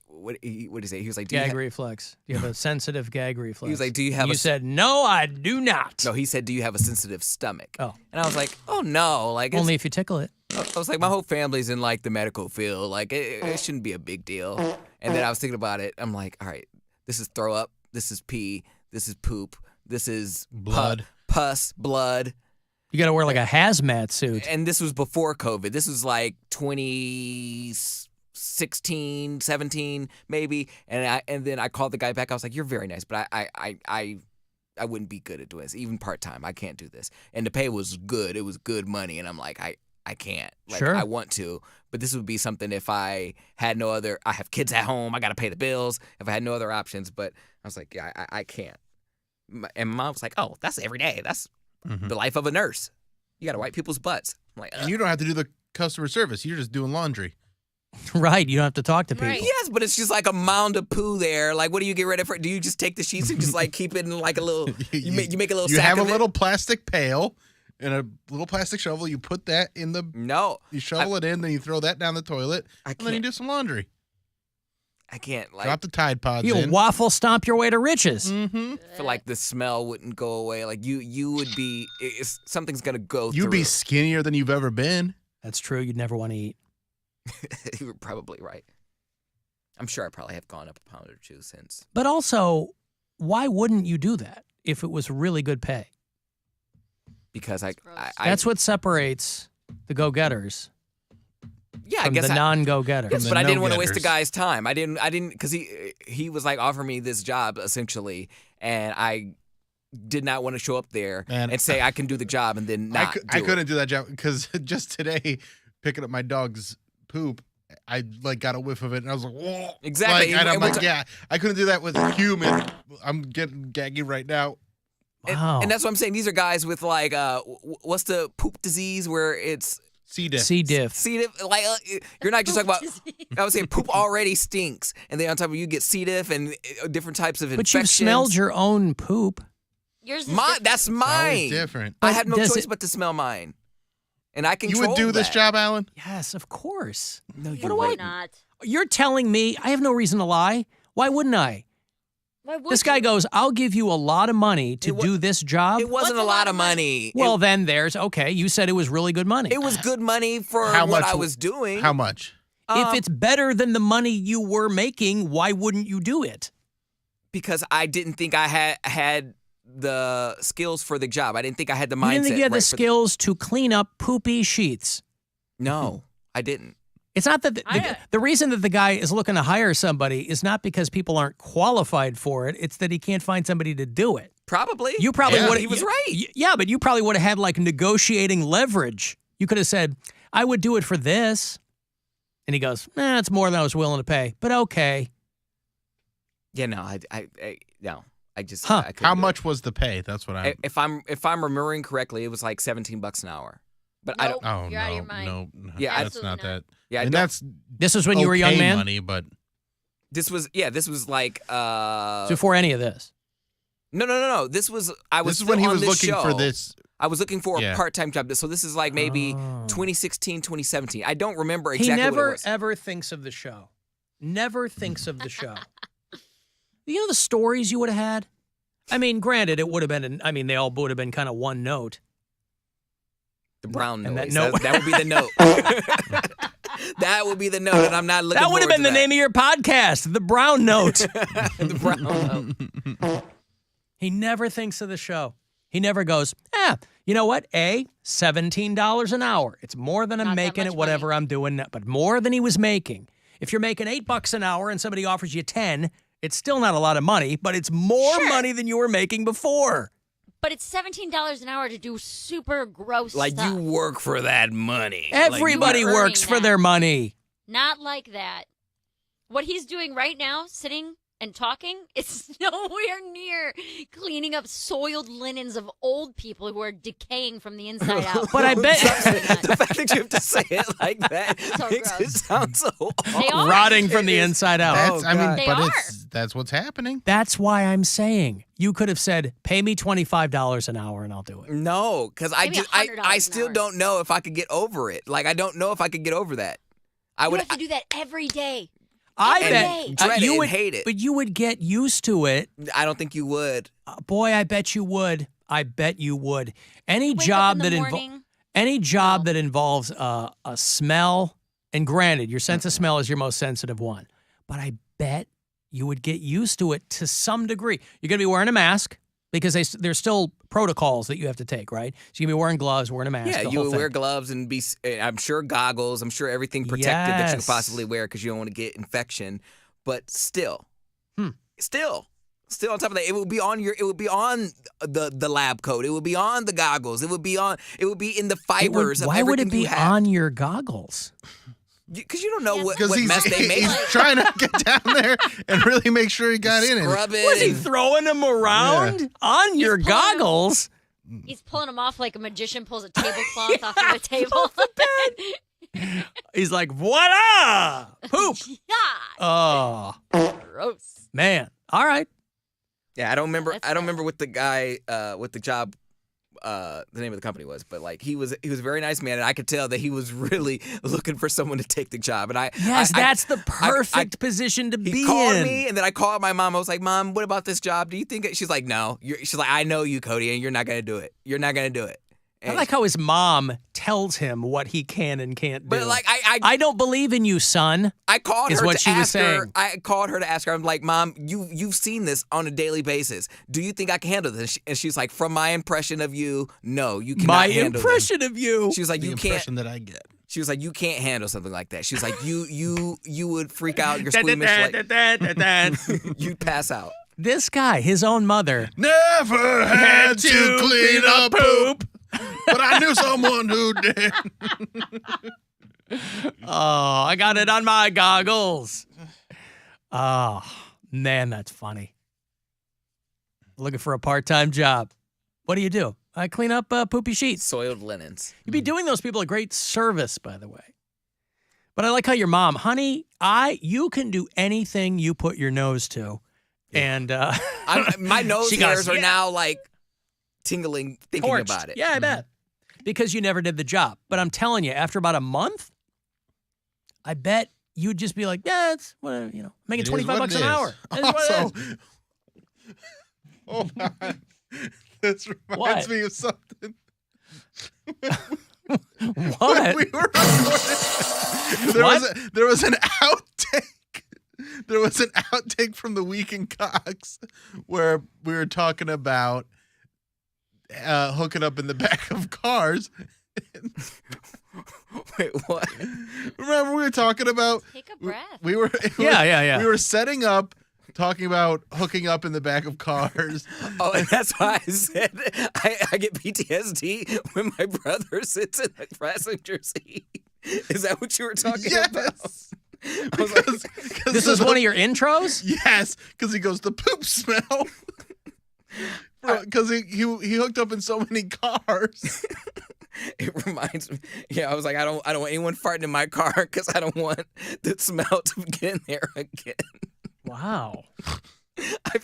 what did he say?" He was like, "Do Gag you reflex. Do you have a sensitive gag reflex? He was like, "Do you have?" You said, "No, I do not." No, he said, "Do you have a sensitive stomach?" Oh, and I was like, "Oh no!" Like only if you tickle it. I was like, my whole family's in like the medical field. Like it shouldn't be a big deal. And then I was thinking about it. I'm like, all right, this is throw up. This is pee. This is poop. This is blood, pus, blood. You got to wear like a hazmat suit. And this was before COVID. This was like 2016, 17, maybe. And then I called the guy back. I was like, "You're very nice, but I wouldn't be good at doing this, even part time. I can't do this." And the pay was good. It was good money. And I'm like, I can't. Like, sure. I want to, but this would be something if I had no other. I have kids at home. I got to pay the bills. If I had no other options, but I was like, yeah, I can't. And my mom was like, "Oh, that's every day. That's the life of a nurse. You got to wipe people's butts." I'm like, and you don't have to do the customer service. You're just doing laundry. Right. You don't have to talk to people. Right. Yes, but it's just like a mound of poo there. Like, what do you get ready for? Do you just take the sheets and just like keep it in like a little? You make a little. You sack have a of it? little plastic pail and a little plastic shovel. You put that in the. No. You shovel it in, then you throw that down the toilet, and then you can't. do some laundry. I can't like. Drop the Tide Pods You'll in. waffle stomp your way to riches. Mm-hmm. I feel like the smell wouldn't go away. Like you would be. Something's gonna go. You'd be skinnier than you've ever been. That's true. You'd never want to eat. You were probably right. I'm sure I probably have gone up a pound or two since. But also, why wouldn't you do that if it was really good pay? Because That's what separates the go-getters. Yeah, I from guess the non-go-getters. Yes, but I didn't want to waste the guy's time. I didn't, because he was like offering me this job essentially, and I did not want to show up there and say I can do the job and then not. I couldn't do that job because just today, picking up my dog's poop, I like got a whiff of it and I was like, whoa. Exactly. Like, and I'm like, yeah, I couldn't do that with a human. I'm getting gaggy right now. Wow. And that's what I'm saying. These are guys with like, what's the poop disease where it's C. diff. C. diff. C. diff. Like you're not just talking about. I would say poop already stinks, and then on top of it, you get C. diff and different types of infections. But you've smelled your own poop. Yours is That's mine. Different. I have no Does choice it- but to smell mine, and I control You would do this that. job, Alan? Yes, of course. No, you What do wouldn't. not. You're telling me I have no reason to lie. Why wouldn't I? Why would This guy goes, "I'll give you a lot of money to do this job." It wasn't a lot of money. Well, then there's okay. You said it was really good money. It was good money for How what much- I was doing. How much? If it's better than the money you were making, why wouldn't you do it? Because I didn't think I had the skills for the job. I didn't think I had the mindset. You didn't think you had right the skills to clean up poopy sheets. No, I didn't. It's not that the reason that the guy is looking to hire somebody is not because people aren't qualified for it. It's that he can't find somebody to do it. Probably. You probably would. He was right. Yeah, but you probably would have had like negotiating leverage. You could have said, "I would do it for this," and he goes, "It's more than I was willing to pay, but okay." Yeah, no, no. I just How much was the pay? That's what I. If I'm remembering correctly, it was like $17 an hour. But I don't. Oh You're no, out of your mind. no, Yeah, that's not that. Yeah, I mean, that's. This was when you were a young okay man? Money, but This was like Before any of this. No. This was this is when he was looking for this. I was looking for a part-time job. So this is like maybe 2016, 2017. I don't remember exactly He what it never was. ever thinks of the show. Never thinks of the show. You know the stories you would have had? I mean, granted, it would have been, they all would have been kind of one note. The brown note. That would be the note. That would be the note, and I'm not looking That would have forward been to the name of your podcast, The Brown Note. The brown note. He never thinks of the show. He never goes, you know what? $17 an hour. It's more than I'm making at whatever I'm doing, but more than he was making. If you're making $8 an hour and somebody offers you 10, it's still not a lot of money, but it's more money than you were making before. But it's $17 an hour to do super gross Like stuff. you work for that money. Everybody works for their money. Not like that. What he's doing right now, sitting and talking, it's nowhere near cleaning up soiled linens of old people who are decaying from the inside out. But I bet the fact that you have to say it like that makes it sound so awful. Rotting from the inside out. That's what's happening. That's why I'm saying you could have said, pay me $25 an hour and I'll do it. No, because I still don't know if I could get over it. Like, I don't know if I could get over that. You have to do that every day. I bet you would hate it. But you would get used to it. I don't think you would. Boy, I bet you would. I bet you would. Any job that involves a smell, and granted, your sense of smell is your most sensitive one, but I bet you would get used to it to some degree. You're going to be wearing a mask because there's still protocols that you have to take, right? So you're going to be wearing gloves, wearing a mask. Yeah, you would wear gloves and I'm sure goggles. I'm sure everything protected that you could possibly wear because you don't want to get infection. But still, still on top of that, it would be on the lab coat. It would be on the goggles. It would be in the fibers of everything. Why would it be you have. on your goggles? Because you don't know what he's, mess they made. He's trying to get down there and really make sure he got in it. Was he throwing them around on your goggles? He's pulling them off like a magician pulls a tablecloth off of a table. He's like, voila! Poop! Oh. Gross. Man. All right. Yeah, I don't remember what the guy, what the job, the name of the company was, but like he was a very nice man, and I could tell that he was really looking for someone to take the job. And that's the perfect position to be in. He called me, and then I called my mom. I was like, "Mom, what about this job? Do you think?" She's like, "No." She's like, "I know you, Cody, and you're not gonna do it. You're not gonna do it." And I like how his mom tells him what he can and can't do. But like, I don't believe in you, son. I called her what to she was ask saying. her. I called her to ask her. I'm like, Mom, you've seen this on a daily basis. Do you think I can handle this? And she's like, from my impression of you, no, you cannot handle this. My impression of you. She was like, the you impression can't. that I get. She was like, you can't handle something like that. She was like, you would freak out. You're squeamish. You'd pass out. This guy, his own mother, never had to clean up poop. But I knew someone who did. Oh, I got it on my goggles. Oh, man, that's funny. Looking for a part-time job. What do? I clean up poopy sheets. Soiled linens. You'd be doing those people a great service, by the way. But I like how your mom, honey, you can do anything you put your nose to. And my nose hairs are now like tingling thinking torched. About it. Yeah, I bet. Because you never did the job. But I'm telling you, after about a month, I bet you'd just be like, yeah, it's whatever, making $25 an hour. Also, hold on. This reminds me of something. What? We were recording. There was an outtake There was an outtake from the Week in Cox where we were talking about hooking up in the back of cars. Wait, what? Remember we were talking about? Take a breath. We were Yeah. We were setting up, talking about hooking up in the back of cars. Oh, and that's why I said I get PTSD when my brother sits in the passenger seat. Is that what you were talking about? This is one of your intros? Yes, because he goes, the poop smell. Because he hooked up in so many cars. It reminds me. Yeah, I was like, I don't want anyone farting in my car because I don't want the smell to get in there again. Wow.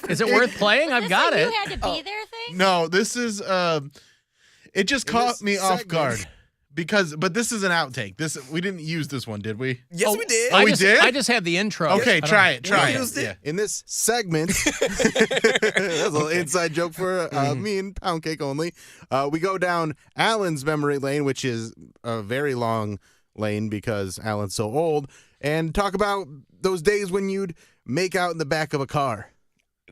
Is it worth playing? I've got it. You had to be there thing? No, this is it just caught me off guard. But this is an outtake. We didn't use this one, did we? Yes, we did. Oh, we did? I just had the intro. Okay, try it. Yeah. In this segment, that's a little inside joke for me and Poundcake only. We go down Alan's memory lane, which is a very long lane because Alan's so old, and talk about those days when you'd make out in the back of a car.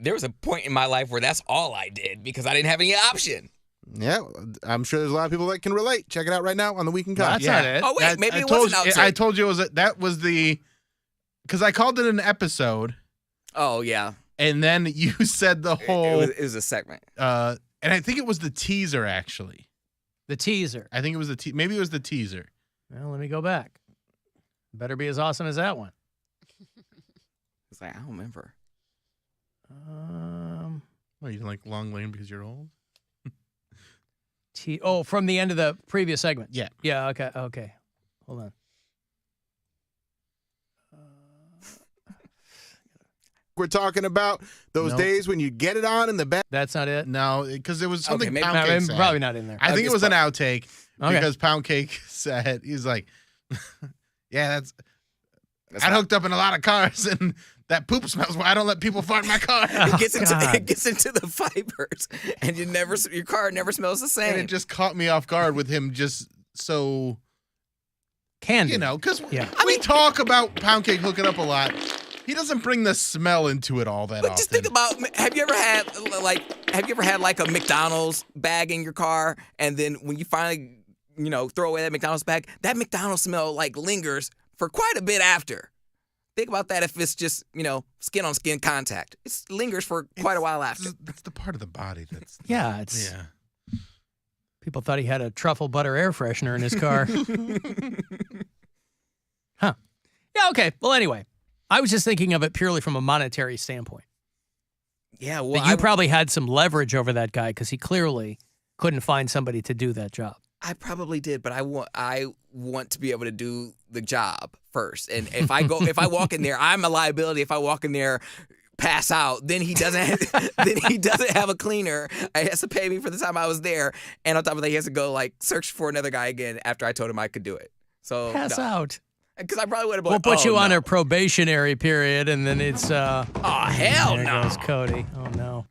There was a point in my life where that's all I did because I didn't have any option. Yeah, I'm sure there's a lot of people that can relate. Check it out right now on the Week in Cox. That's not it. Oh, wait, maybe it was an outtake. I told you that was because I called it an episode. Oh, yeah. And then you said the whole... It was a segment. And I think it was the teaser, actually. The teaser. I think it was maybe it was the teaser. Well, let me go back. Better be as awesome as that one. It's like, I don't remember. Well, you like long lane because you're old? From the end of the previous segment. Yeah. Yeah, okay. Hold on. We're talking about those days when you get it on in the back. That's not it? No, because it was something maybe, Poundcake said. probably not in there. I think it was an outtake because Poundcake said, he's like, yeah, I hooked up in a lot of cars and that poop smells why I don't let people fart in my car. It gets into the fibers and your car never smells the same. And it just caught me off guard with him just so candid. Because we talk about Poundcake hooking up a lot. He doesn't bring the smell into it all that often. Just think about, have you ever had like a McDonald's bag in your car, and then when you finally, throw away that McDonald's bag, that McDonald's smell like lingers for quite a bit after. Think about that if it's just, skin on skin contact. It lingers for quite a while after. It's the part of the body that's Yeah. People thought he had a truffle butter air freshener in his car. Huh. Yeah, okay. Well, anyway, I was just thinking of it purely from a monetary standpoint. Yeah, well, that you probably had some leverage over that guy because he clearly couldn't find somebody to do that job. I probably did, but I want to be able to do the job first. And if I walk in there, I'm a liability. If I walk in there, pass out, then he doesn't have a cleaner. He has to pay me for the time I was there, and on top of that, he has to go search for another guy again after I told him I could do it. So pass out. Because I probably would have. We'll put you on a probationary period, and then it's. Oh hell there no! Goes Cody. Oh no.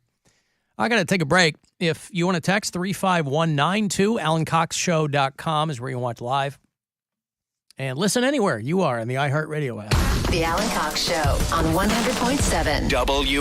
I got to take a break. If you want to text 35192, AlanCoxShow.com is where you can watch live. And listen anywhere you are in the iHeartRadio app. The Alan Cox Show on 100.7 W.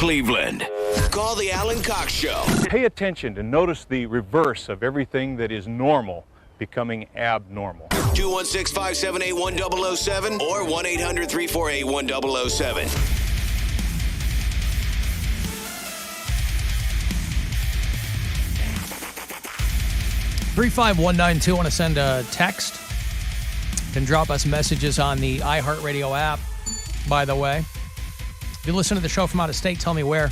Cleveland. Call the Alan Cox Show. Pay attention and notice the reverse of everything that is normal becoming abnormal. 216-578-1007 or 1-800-348-1007. 35192. Want to send a text? Can drop us messages on the iHeartRadio app, by the way. If you listen to the show from out of state, tell me where.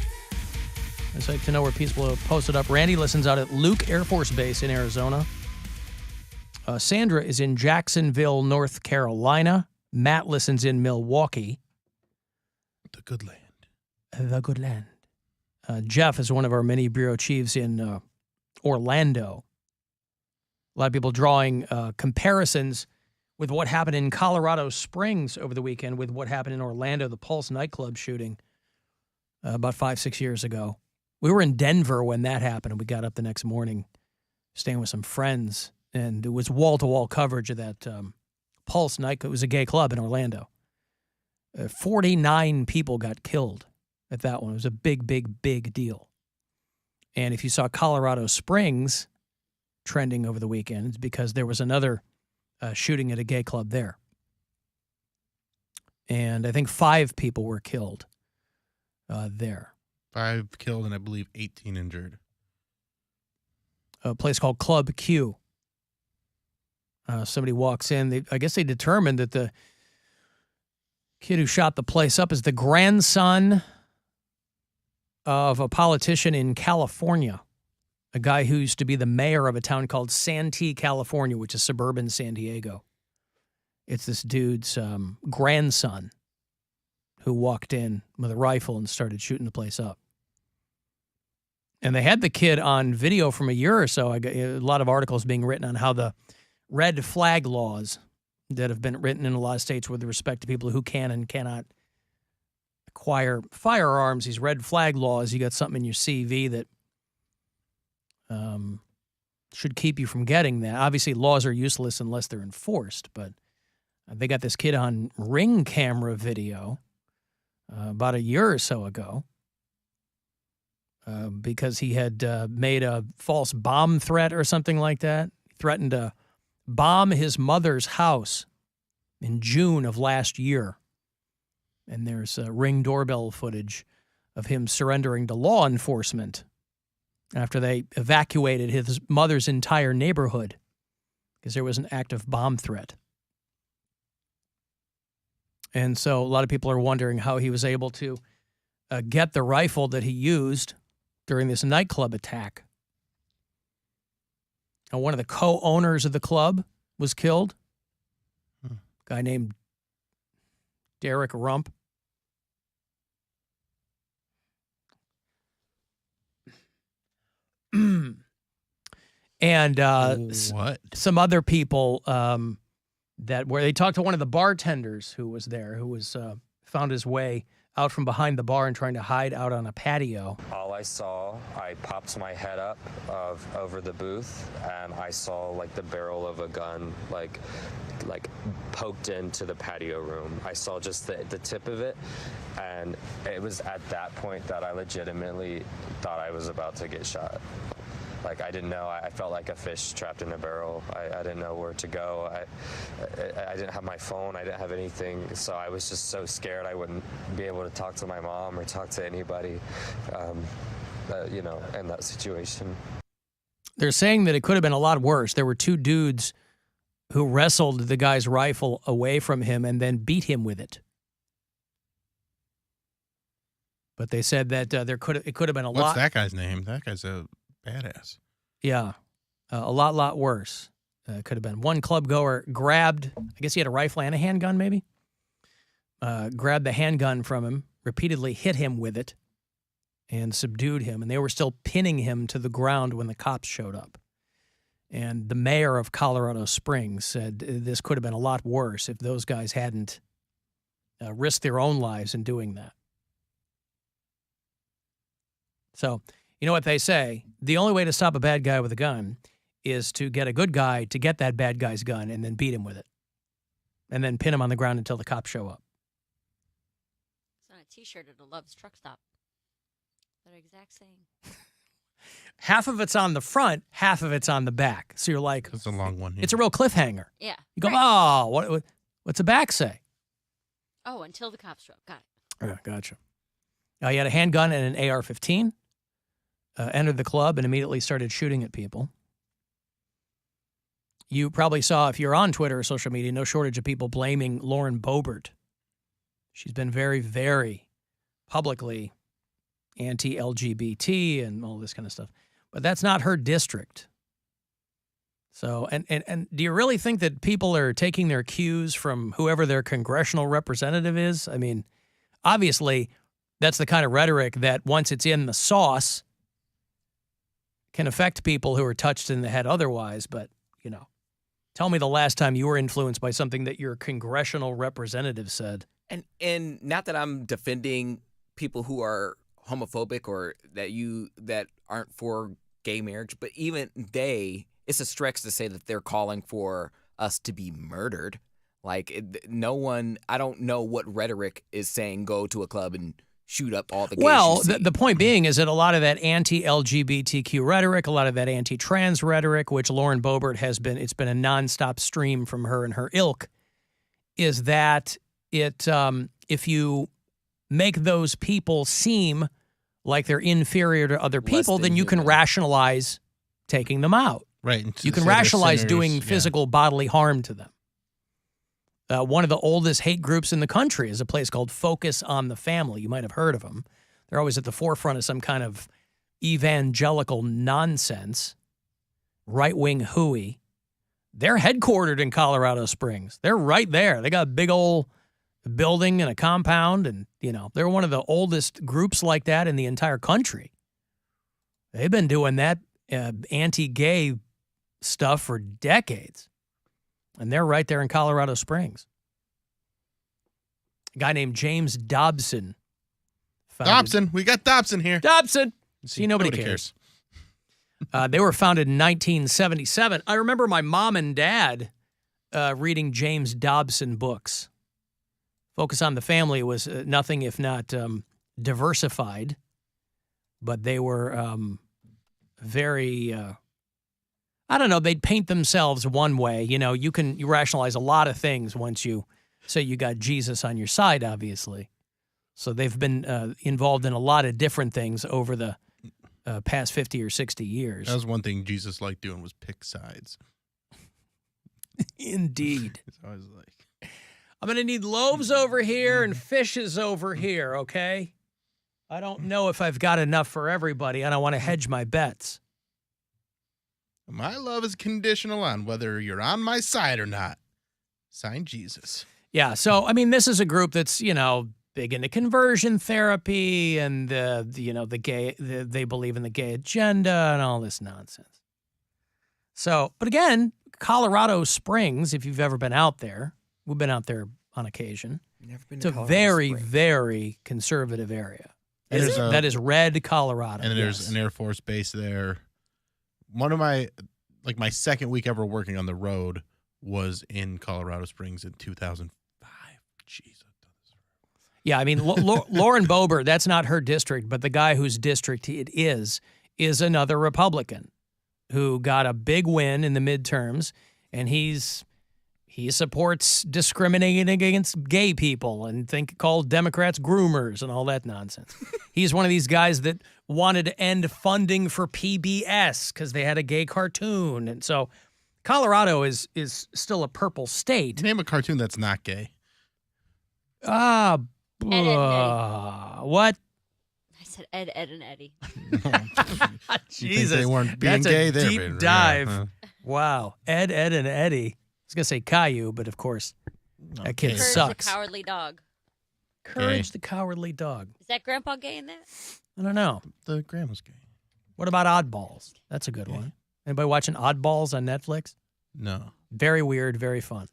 I'd like to know where people have posted up. Randy listens out at Luke Air Force Base in Arizona. Sandra is in Jacksonville, North Carolina. Matt listens in Milwaukee. The good land. The good land. Jeff is one of our many bureau chiefs in Orlando. A lot of people drawing comparisons with what happened in Colorado Springs over the weekend with what happened in Orlando, the Pulse nightclub shooting about 5-6 years ago. We were in Denver when that happened, and we got up the next morning staying with some friends, and it was wall-to-wall coverage of that Pulse nightclub. It was a gay club in Orlando. 49 people got killed at that one. It was a big, big, big deal. And if you saw Colorado Springs trending over the weekend, it's because there was another shooting at a gay club there. And I think 5 people were killed there. 5 killed and I believe 18 injured. A place called Club Q. Somebody walks in. I guess they determined that the kid who shot the place up is the grandson of a politician in California, a guy who used to be the mayor of a town called Santee, California, which is suburban San Diego. It's this dude's grandson who walked in with a rifle and started shooting the place up. And they had the kid on video from a year or so. I got a lot of articles being written on how the red flag laws that have been written in a lot of states with respect to people who can and cannot acquire firearms, these red flag laws, you got something in your CV that should keep you from getting that. Obviously, laws are useless unless they're enforced, but they got this kid on Ring camera video about a year or so ago because he had made a false bomb threat or something like that. He threatened to bomb his mother's house in June of last year. And there's Ring doorbell footage of him surrendering to law enforcement after they evacuated his mother's entire neighborhood because there was an active bomb threat. And so a lot of people are wondering how he was able to get the rifle that he used during this nightclub attack. Now, one of the co-owners of the club was killed. A guy named Derek Rump. And some other people that where they talked to one of the bartenders who was there, who was found his way out from behind the bar and trying to hide out on a patio. All I saw, I popped my head up over the booth, and I saw like the barrel of a gun like poked into the patio room. I saw just the tip of it, and it was at that point that I legitimately thought I was about to get shot. Like, I didn't know. I felt like a fish trapped in a barrel. I didn't know where to go. I didn't have my phone. I didn't have anything. So I was just so scared I wouldn't be able to talk to my mom or talk to anybody, in that situation. They're saying that it could have been a lot worse. There were 2 dudes who wrestled the guy's rifle away from him and then beat him with it. But they said that it could have been a lot. What's that guy's name? That guy's a badass. Yeah, a lot worse. Could have been. One club goer grabbed, I guess he had a rifle and a handgun maybe, grabbed the handgun from him, repeatedly hit him with it, and subdued him. And they were still pinning him to the ground when the cops showed up. And the mayor of Colorado Springs said this could have been a lot worse if those guys hadn't risked their own lives in doing that. So, you know what they say? The only way to stop a bad guy with a gun is to get a good guy to get that bad guy's gun and then beat him with it. And then pin him on the ground until the cops show up. It's on a T-shirt at a Love's truck stop. They're exact same. Half of it's on the front, half of it's on the back. So you're like, it's a long one. It's a real cliffhanger. Yeah. You go, right. what's the back say? Oh, until the cops show up. Got it. Yeah, gotcha. He had a handgun and an AR-15. Entered the club and immediately started shooting at people. You probably saw, if you're on Twitter or social media, no shortage of people blaming Lauren Boebert. She's been very, very publicly anti-LGBT and all this kind of stuff. But that's not her district. So, and do you really think that people are taking their cues from whoever their congressional representative is? I mean, obviously, that's the kind of rhetoric that once it's in the sauce can affect people who are touched in the head otherwise. But, tell me the last time you were influenced by something that your congressional representative said. And not that I'm defending people who are homophobic or that aren't for gay marriage, but even it's a stretch to say that they're calling for us to be murdered. Like, I don't know what rhetoric is saying go to a club and shoot up all the gays. Well, the point being is that a lot of that anti-LGBTQ rhetoric, a lot of that anti-trans rhetoric, which Lauren Boebert it's been a nonstop stream from her and her ilk, is that if you make those people seem like they're inferior to other people, then you can rationalize taking them out. Right. You can rationalize doing physical bodily harm to them. One of the oldest hate groups in the country is a place called Focus on the Family. You might have heard of them. They're always at the forefront of some kind of evangelical nonsense, right-wing hooey. They're headquartered in Colorado Springs. They're right there. They got a big old building and a compound, and, they're one of the oldest groups like that in the entire country. They've been doing that anti-gay stuff for decades. And they're right there in Colorado Springs. A guy named James Dobson. Dobson. We got Dobson here. Dobson. See, nobody cares. They were founded in 1977. I remember my mom and dad reading James Dobson books. Focus on the Family was nothing if not diversified. But they were very... I don't know, they'd paint themselves one way. You rationalize a lot of things once you say you got Jesus on your side, obviously. So they've been involved in a lot of different things over the past 50 or 60 years. That was one thing Jesus liked doing, was pick sides. Indeed. So I was like, I'm going to need loaves over here and fishes over here, okay? I don't know if I've got enough for everybody, and I want to hedge my bets. My love is conditional on whether you're on my side or not. Signed, Jesus. Yeah, so, this is a group that's, big into conversion therapy and, the gay, they believe in the gay agenda and all this nonsense. So, but again, Colorado Springs, if you've ever been out there, we've been out there on occasion. Never been it's to a Colorado very, Springs. Very conservative area. That is red Colorado. And there's an Air Force base there. One of my second week ever working on the road was in Colorado Springs in 2005. Jeez. Yeah, Lauren Boebert, that's not her district, but the guy whose district it is another Republican who got a big win in the midterms, and he supports discriminating against gay people and called Democrats groomers and all that nonsense. He's one of these guys that wanted to end funding for PBS because they had a gay cartoon. And so Colorado is still a purple state. Name a cartoon that's not gay. What? I said Ed, and Eddie. Jesus, they weren't being that's gay a there, deep dive. Wow, Ed, and Eddie. I was gonna say Caillou, but of course, that kid Courage sucks. the Cowardly Dog. Courage the Cowardly Dog. Is that Grandpa gay in that? I don't know. The grandma's gay. What about Oddballs? That's a good one. Anybody watching Oddballs on Netflix? No. Very weird, very fun.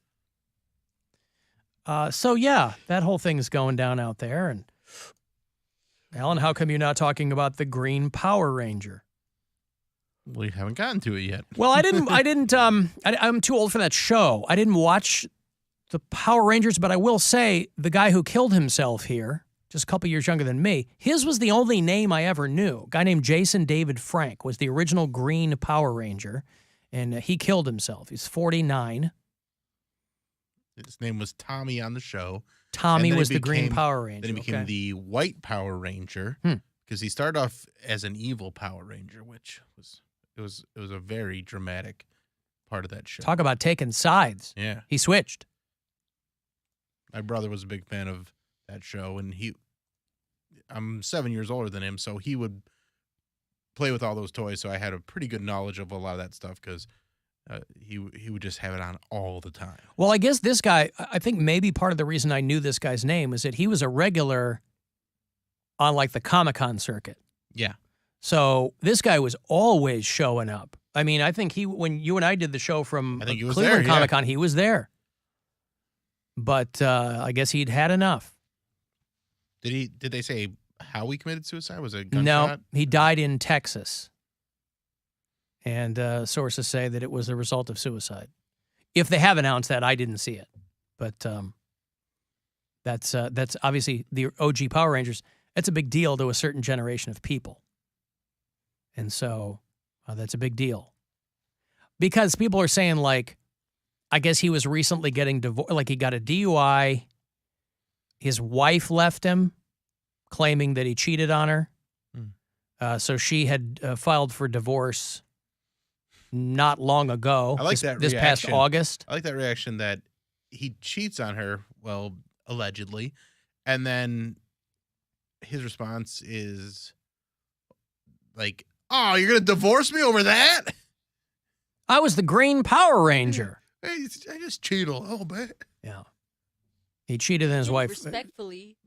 So yeah, that whole thing's going down out there. And Alan, how come you're not talking about the Green Power Ranger? We haven't gotten to it yet. Well, I'm too old for that show. I didn't watch the Power Rangers, but I will say the guy who killed himself here just a couple years younger than me. His was the only name I ever knew. A guy named Jason David Frank was the original Green Power Ranger, and he killed himself. He's 49. His name was Tommy on the show. Tommy was the Green Power Ranger. Then he became the White Power Ranger because he started off as an evil Power Ranger, which was a very dramatic part of that show. Talk about taking sides. Yeah. He switched. My brother was a big fan of that show, and I'm 7 years older than him, so he would play with all those toys, so I had a pretty good knowledge of a lot of that stuff because he would just have it on all the time. Well, I guess this guy, I think maybe part of the reason I knew this guy's name is that he was a regular on like the Comic-Con circuit. Yeah. So this guy was always showing up. I mean, I think when you and I did the show from Cleveland Comic-Con, he was there. But I guess he'd had enough. Did they say how he committed suicide? Was it a gunshot? No, he died in Texas. And sources say that it was a result of suicide. If they have announced that, I didn't see it. But that's obviously the OG Power Rangers. That's a big deal to a certain generation of people. And so that's a big deal. Because people are saying, like, I guess he was recently getting divorced. Like, he got a DUI. His wife left him, claiming that he cheated on her. So she had filed for divorce not long ago. I like that this past August. I like that reaction that he cheats on her, well, allegedly, and then his response is like, "Oh, you're gonna divorce me over that?" I was the Green Power Ranger. Hey, I just cheated a little bit. Yeah, he cheated on his wife. Respectfully.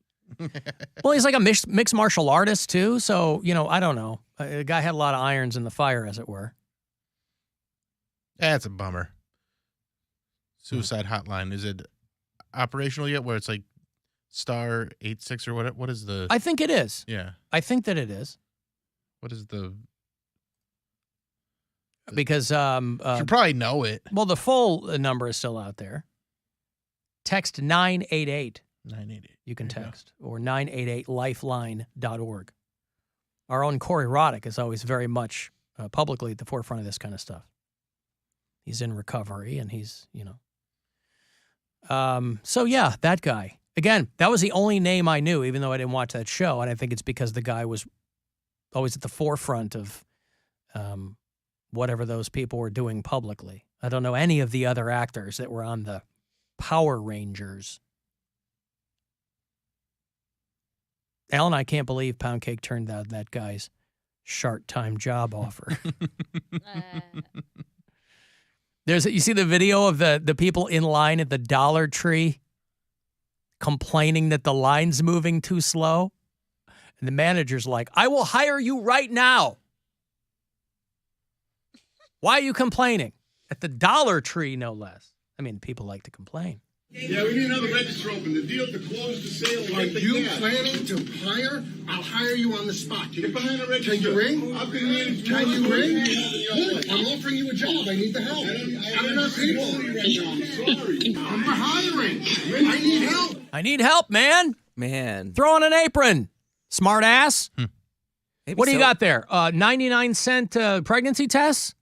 Well, he's like a mixed martial artist too, so I don't know. The guy had a lot of irons in the fire, as it were. That's a bummer. Suicide hotline, is it operational yet? Where it's like star 86 or what? What is the? I think it is. Yeah, I think that it is. What is the? Because you probably know it. Well, the full number is still out there. Text 988. 988. You can text or 988lifeline.org. Our own Corey Roddick is always very much publicly at the forefront of this kind of stuff. He's in recovery, and he's, So, yeah, that guy. Again, that was the only name I knew, even though I didn't watch that show. And I think it's because the guy was always at the forefront of whatever those people were doing publicly. I don't know any of the other actors that were on the Power Rangers. Alan, I can't believe Poundcake turned down that guy's short-time job offer. You see the video of the people in line at the Dollar Tree complaining that the line's moving too slow? And the manager's like, "I will hire you right now. Why are you complaining?" At the Dollar Tree, no less. I mean, people like to complain. Yeah, we need another register open. The deal to close the sale. Are you planning to hire? I'll hire you on the spot. Get behind the register. Can you ring? Can you ring? Good. I'm offering you a job. I need the help. I'm enough people. I'm sorry. I'm hiring. I need help. I need help, man. Throw on an apron, smart ass. What do you got there? 99-cent pregnancy tests?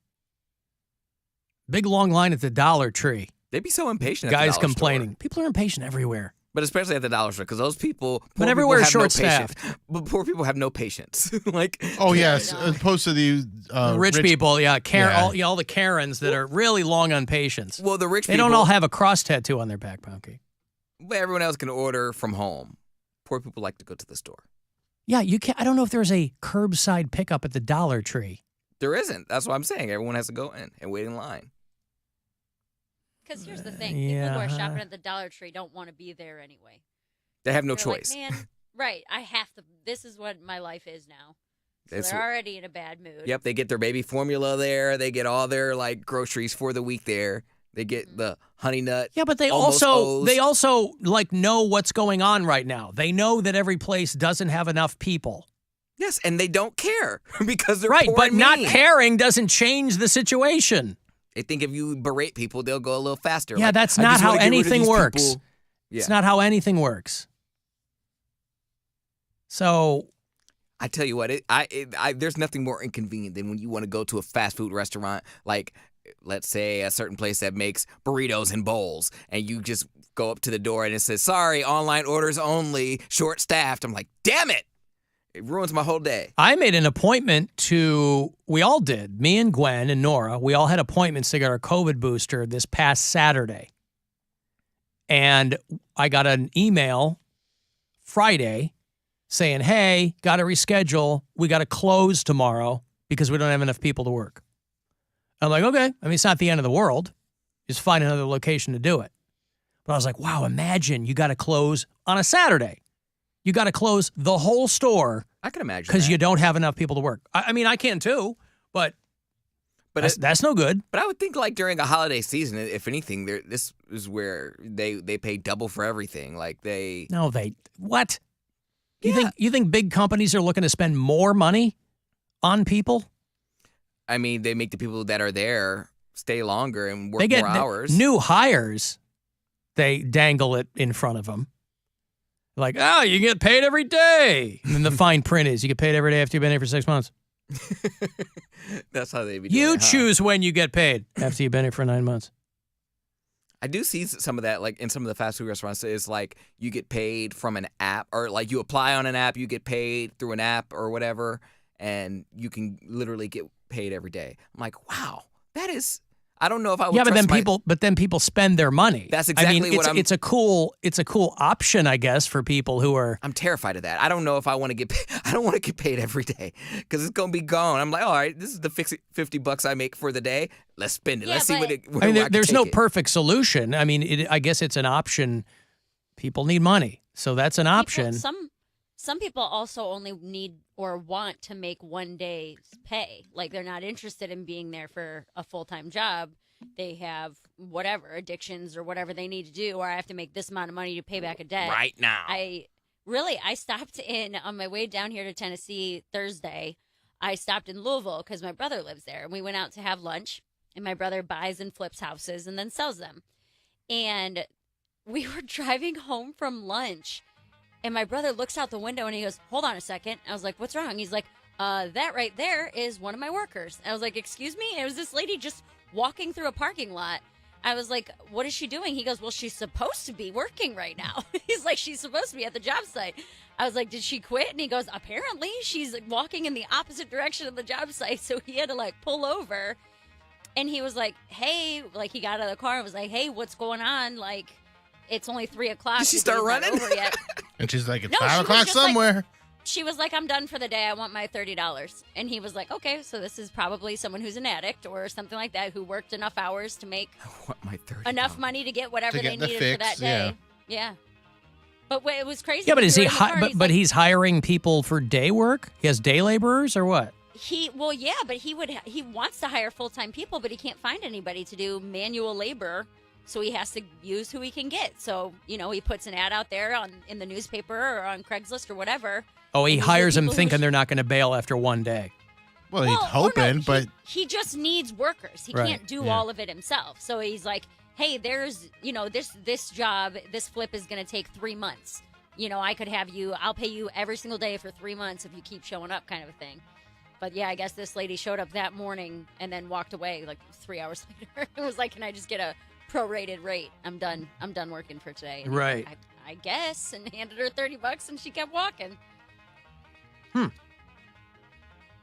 Big long line at the Dollar Tree. They'd be so impatient. Guys at the complaining. Store. People are impatient everywhere. But especially at the Dollar Store, because those people. But everywhere is short-staffed. But poor people have no patience. Yes, as opposed to the rich people, yeah. All the Karens that are really long on patience. Well, the rich they people. They don't all have a cross tattoo on their back, Poundcake. But everyone else can order from home. Poor people like to go to the store. Yeah, you can't. I don't know if there's a curbside pickup at the Dollar Tree. There isn't. That's what I'm saying. Everyone has to go in and wait in line. Because here's the thing. People who are shopping at the Dollar Tree don't want to be there anyway. They have no They're choice. Like, man, right. I have to. This is what my life is now. So they're already in a bad mood. Yep. They get their baby formula there. They get all their groceries for the week there. They get the honey nut. Yeah, but they also know what's going on right now. They know that every place doesn't have enough people. Yes, and they don't care because they're right. Poor But and not mean. caring doesn't change the situation. They think if you berate people, they'll go a little faster. Yeah, that's not how anything works. Yeah. It's not how anything works. So I tell you what, there's nothing more inconvenient than when you want to go to a fast food restaurant, like let's say a certain place that makes burritos in bowls, and you just go up to the door and it says, "Sorry, online orders only, short-staffed." I'm like, damn it! It ruins my whole day. I made an appointment we all did, me and Gwen and Nora, we all had appointments to get our COVID booster this past Saturday. And I got an email Friday saying, hey, got to reschedule. We got to close tomorrow because we don't have enough people to work. I'm like, okay. I mean, it's not the end of the world. Just find another location to do it. But I was like, wow, imagine you got to close on a Saturday. You got to close the whole store. I can imagine because you don't have enough people to work. I mean, I can too, but that's no good. But I would think like during a holiday season, if anything, this is where they pay double for everything. Like what? You think big companies are looking to spend more money on people? I mean, they make the people that are there stay longer and work they get more hours. New hires, they dangle it in front of them. Like, you get paid every day. And then the fine print is you get paid every day after you've been here for 6 months. That's how they be doing You it, huh? choose when you get paid after you've been here for 9 months. I do see some of that, like in some of the fast food restaurants, it's like you get paid from an app, or like you apply on an app, you get paid through an app or whatever, and you can literally get paid every day. I'm like, wow, that is. I don't know if I would. Yeah, trust but then people spend their money. That's exactly what I'm. It's a cool option, I guess, for people who are. I'm terrified of that. I don't know if I want to get paid. I don't want to get paid every day because it's gonna be gone. I'm like, all right, this is the $50 I make for the day. Let's spend it. Yeah, Let's see what it. I mean, there's no it. perfect solution. I mean, I guess it's an option. People need money, so that's an option. Some people also only need or want to make one day's pay. Like they're not interested in being there for a full-time job. They have whatever addictions or whatever they need to do, or I have to make this amount of money to pay back a debt. Right now. I stopped in on my way down here to Tennessee Thursday. I stopped in Louisville because my brother lives there, and we went out to have lunch, and my brother buys and flips houses and then sells them. And we were driving home from lunch, and my brother looks out the window and he goes, hold on a second. I was like, what's wrong? He's like, that right there is one of my workers. I was like, excuse me? And it was this lady just walking through a parking lot. I was like, what is she doing? He goes, well, she's supposed to be working right now. He's like, she's supposed to be at the job site. I was like, did she quit? And he goes, apparently she's walking in the opposite direction of the job site. So he had to like pull over. And he was like, hey, like he got out of the car and was like, hey, what's going on? Like, it's only 3 o'clock. Did she start running? Over yet. And she's like, it's No, 5 she was o'clock just like- somewhere. She was like, I'm done for the day. I want my $30. And he was like, okay, so this is probably someone who's an addict or something like that who worked enough hours to make my enough money to get whatever To they get the needed for that fix, day. Yeah. But it was crazy. Yeah, but is we he? were in the car and he's But like- he's hiring people for day work. He has day laborers or what? But he wants to hire full-time people, but he can't find anybody to do manual labor. So he has to use who he can get. So, he puts an ad out there in the newspaper or on Craigslist or whatever. Oh, he And these are hires them people who thinking they're not going to bail after one day. Well, he's hoping, but He just needs workers. He Right, can't do yeah. all of it himself. So he's like, hey, there's, this job, this flip is going to take 3 months. I'll pay you every single day for 3 months if you keep showing up, kind of a thing. But yeah, I guess this lady showed up that morning and then walked away like 3 hours later. It was like, can I just get a prorated rate? I'm done working for today. And Right. I guess, and handed her $30 and she kept walking.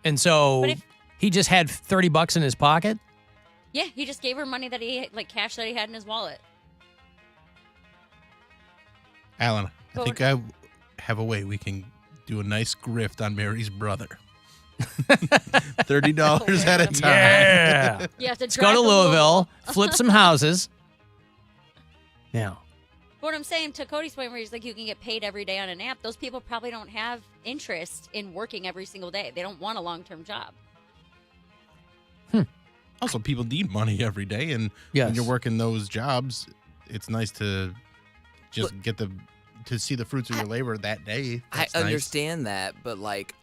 And so But if- he just had $30 in his pocket. Yeah, he just gave her money that cash that he had in his wallet. Alan, I Go think I have a way we can do a nice grift on Mary's brother. $30 at a time. Yeah. You have to Let's go drive to to Louisville, flip some houses. Now, But what I'm saying, to Cody's point where he's like, you can get paid every day on an app, those people probably don't have interest in working every single day. They don't want a long-term job. Also, people need money every day, and Yes. when you're working those jobs, it's nice to just to see the fruits of your labor that day. That's I nice. understand that, but like,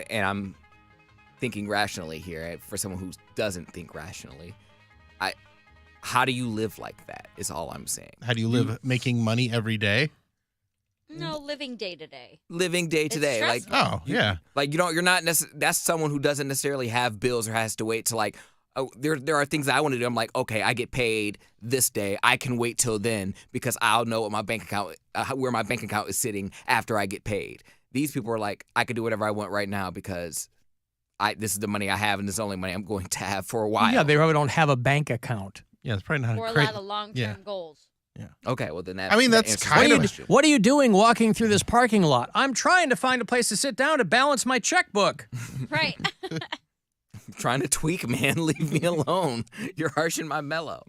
and I'm thinking rationally here for someone who doesn't think rationally. How do you live like that? Is all I'm saying. How do you live making money every day? No, living day to day. Living day to day. Like, oh, yeah. Like, you're not that's someone who doesn't necessarily have bills or has to wait to like, oh, there are things that I want to do. I'm like, okay, I get paid this day. I can wait till then because I'll know what my bank account, where my bank account is sitting after I get paid. These people are like, I can do whatever I want right now because this is the money I have and this is the only money I'm going to have for a while. Yeah, they probably don't have a bank account. Yeah, it's probably not Or a great. lot of long-term goals. Yeah. Okay, well then that. I mean, that that's answers kind my of. question. What are you doing walking through this parking lot? I'm trying to find a place to sit down to balance my checkbook. Right. Trying to tweak, man. Leave me alone. You're harshing my mellow.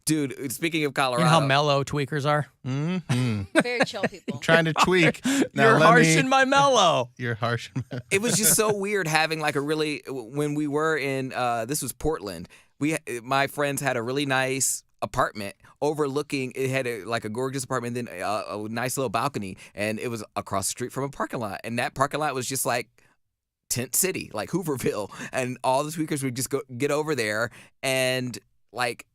Dude, speaking of Colorado. You know how mellow tweakers are? Mm-hmm. Very chill people. Trying to tweak. Now You're harshing my mellow. You're harshing my It was just so weird having like a really, when we were in, this was Portland, my friends had a really nice apartment overlooking, it had like a gorgeous apartment, then a nice little balcony, and it was across the street from a parking lot. And that parking lot was just like Tent City, like Hooverville. And all the tweakers would just get over there and like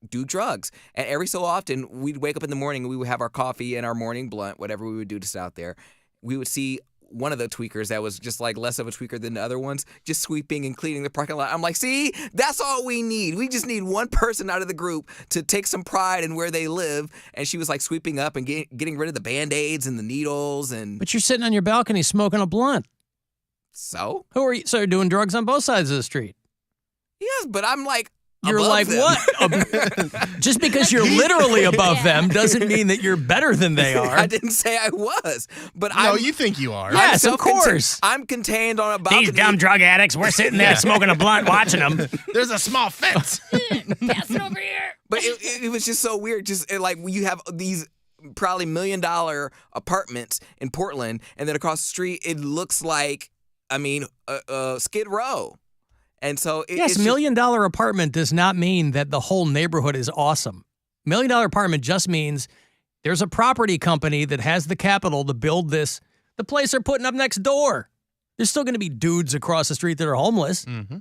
do drugs. And every so often, we'd wake up in the morning and we would have our coffee and our morning blunt, whatever we would do to sit out there. We would see one of the tweakers that was just like less of a tweaker than the other ones, just sweeping and cleaning the parking lot. I'm like, see, that's all we need. We just need one person out of the group to take some pride in where they live. And she was like sweeping up and getting rid of the Band-Aids and the needles. And But you're sitting on your balcony smoking a blunt. So? Who are you? So you're doing drugs on both sides of the street. Yes, but I'm like, you're above like, them. what? Just because you're literally above them doesn't mean that you're better than they are. I didn't say I was, but No, you think you are. Yes, of course. I'm contained on a balcony. These dumb drug addicts, we're sitting there smoking a blunt watching them. There's a small fence. Pass it over here. But it was just so weird. Just like you have these probably $1 million apartments in Portland, and then across the street, it looks like, Skid Row. And so yes, $1 million apartment does not mean that the whole neighborhood is awesome. $1 million apartment just means there's a property company that has the capital to build this. The place they're putting up next door. There's still going to be dudes across the street that are homeless. Mm-hmm.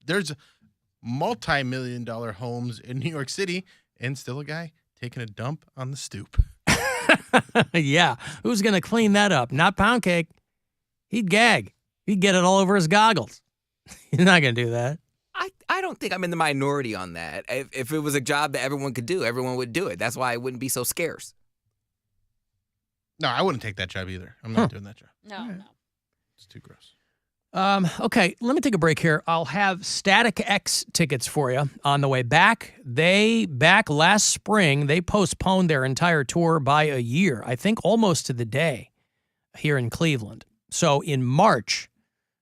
There's multi-million-dollar homes in New York City, and still a guy taking a dump on the stoop. Yeah, who's going to clean that up? Not Poundcake. He'd gag. He'd get it all over his goggles. He's not going to do that. I don't think I'm in the minority on that. If it was a job that everyone could do, everyone would do it. That's why it wouldn't be so scarce. No, I wouldn't take that job either. I'm not doing that job. No. It's too gross. Okay, let me take a break here. I'll have Static X tickets for you on the way back. Back last spring, they postponed their entire tour by a year, I think almost to the day here in Cleveland. So in March,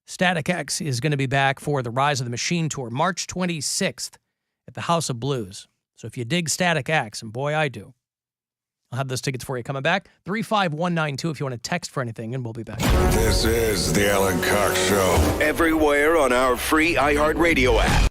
Static X is going to be back for the Rise of the Machine tour, March 26th at the House of Blues. So if you dig Static X, and boy, I do, I'll have those tickets for you coming back. 35192 if you want to text for anything, and we'll be back. This is the Alan Cox Show. Everywhere on our free iHeartRadio app.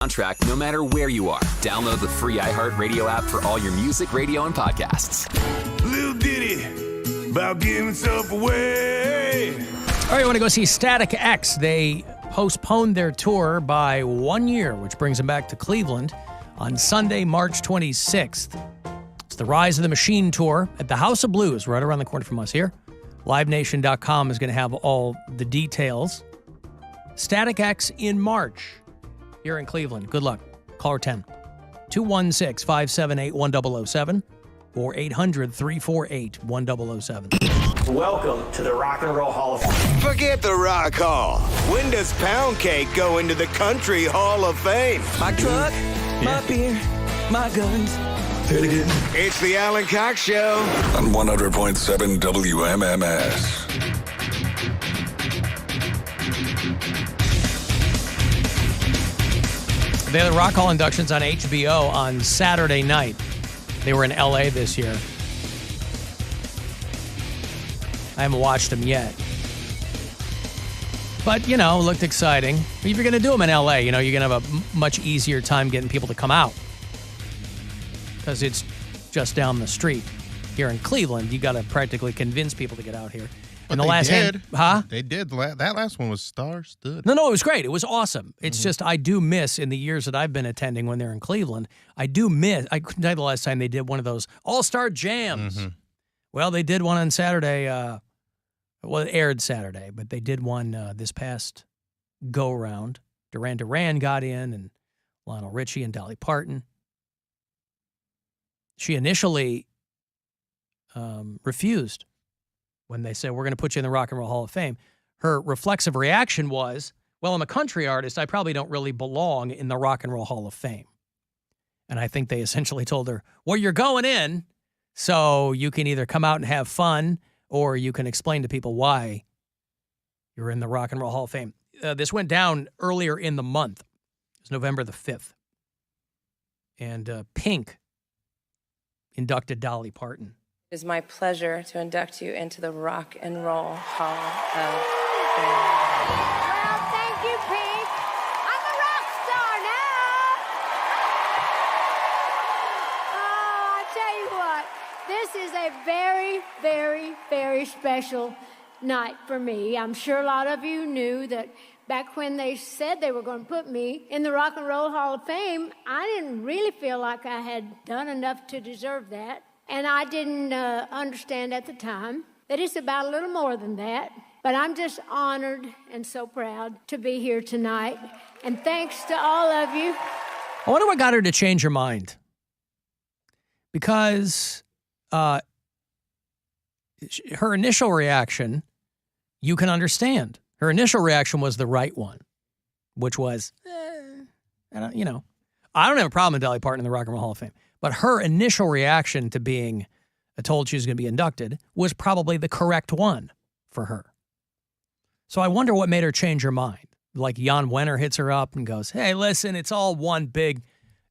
Soundtrack no matter where you are. Download the free iHeartRadio app for all your music, radio, and podcasts. Little ditty about giving stuff away. All right, you want to go see Static X? They postponed their tour by 1 year, which brings them back to Cleveland on Sunday, March 26th. It's the Rise of the Machine tour at the House of Blues, right around the corner from us here. LiveNation.com is going to have all the details. Static X in March here in Cleveland. Good luck. Caller 10. 216-578-1007 or 800-348-1007. Welcome to the Rock and Roll Hall of Fame. Forget the Rock Hall. When does Poundcake go into the Country Hall of Fame? My truck, my beer, my guns. Say it again. It's the Alan Cox Show on 100.7 WMMS. They had the Rock Hall inductions on HBO on Saturday night. They were in LA this year. I haven't watched them yet. But, looked exciting. If you're going to do them in LA, you're going to have a much easier time getting people to come out. Because it's just down the street. Here in Cleveland, you got to practically convince people to get out here. But They did. That last one was star-studded. No, it was great. It was awesome. It's just I do miss, in the years that I've been attending when they're in Cleveland, I couldn't tell you the last time they did one of those all-star jams. Mm-hmm. Well, they did one on Saturday. It aired Saturday, but they did one this past go-around. Duran Duran got in, and Lionel Richie and Dolly Parton. She initially refused when they said, we're going to put you in the Rock and Roll Hall of Fame. Her reflexive reaction was, well, I'm a country artist. I probably don't really belong in the Rock and Roll Hall of Fame. And I think they essentially told her, well, you're going in, so you can either come out and have fun or you can explain to people why you're in the Rock and Roll Hall of Fame. This went down earlier in the month. It was November the 5th. And Pink inducted Dolly Parton. It is my pleasure to induct you into the Rock and Roll Hall of Fame. Well, thank you, Pink. I'm a rock star now. Oh, I tell you what, this is a very, very, very special night for me. I'm sure a lot of you knew that back when they said they were going to put me in the Rock and Roll Hall of Fame, I didn't really feel like I had done enough to deserve that. And I didn't understand at the time that it's about a little more than that. But I'm just honored and so proud to be here tonight. And thanks to all of you. I wonder what got her to change her mind. Because her initial reaction, you can understand. Her initial reaction was the right one, which was, I don't have a problem with Dolly Parton in the Rock and Roll Hall of Fame. But her initial reaction to being told she was going to be inducted was probably the correct one for her. So I wonder what made her change her mind. Like Jan Wenner hits her up and goes, hey, listen, it's all one big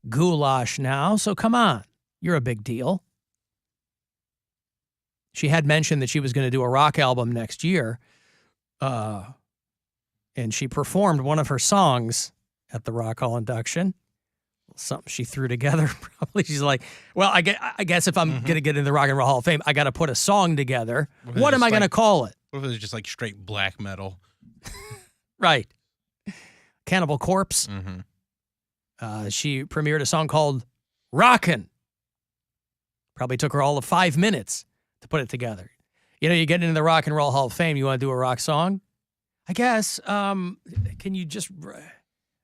goulash now, so come on. You're a big deal. She had mentioned that she was going to do a rock album next year, and she performed one of her songs at the Rock Hall induction. Something she threw together. Probably she's like, well, I guess if I'm going to get in the Rock and Roll Hall of Fame, I got to put a song together. What am I going to call it? What if it was just like straight black metal? Right. Cannibal Corpse. Mm-hmm. She premiered a song called Rockin'. Probably took her all of 5 minutes to put it together. You get into the Rock and Roll Hall of Fame, you want to do a rock song? I guess. Can you just...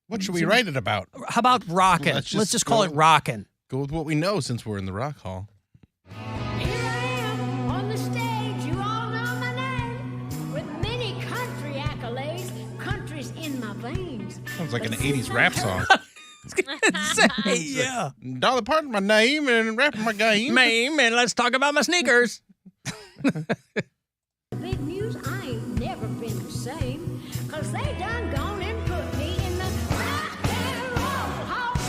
What should we write it about? How about rockin'? Let's just call it rockin'. Go with what we know since we're in the Rock Hall. Here I am on the stage, you all know my name. With many country accolades, country's in my veins. Sounds like an 80s rap song. Yeah. Dolly Parton, my name, and rapping my game. And let's talk about my sneakers. Big news, I ain't never been the same. Cause they done gone and put me in the Rock and Roll Hall of Fame.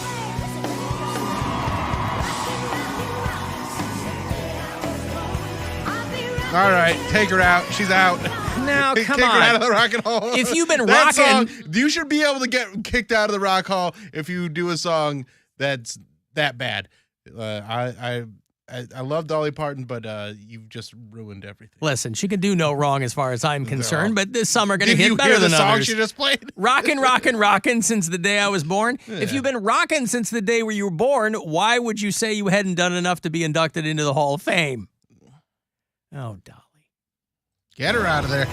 All right, take her out. She's out. Now, come Kick on. her out of the Rock and Roll Hall. If you've been That rocking, song, you should be able to get kicked out of the Rock Hall if you do a song that's that bad. I love Dolly Parton, but you've just ruined everything. listen, she can do no wrong as far as I'm concerned, but some are going to Did hit you better hear the than song others. she just played? Rockin' since the day I was born. If you've been rocking since the day where you were born, why would you say you hadn't done enough to be inducted into the Hall of Fame? Oh, Dolly. Get her out of there.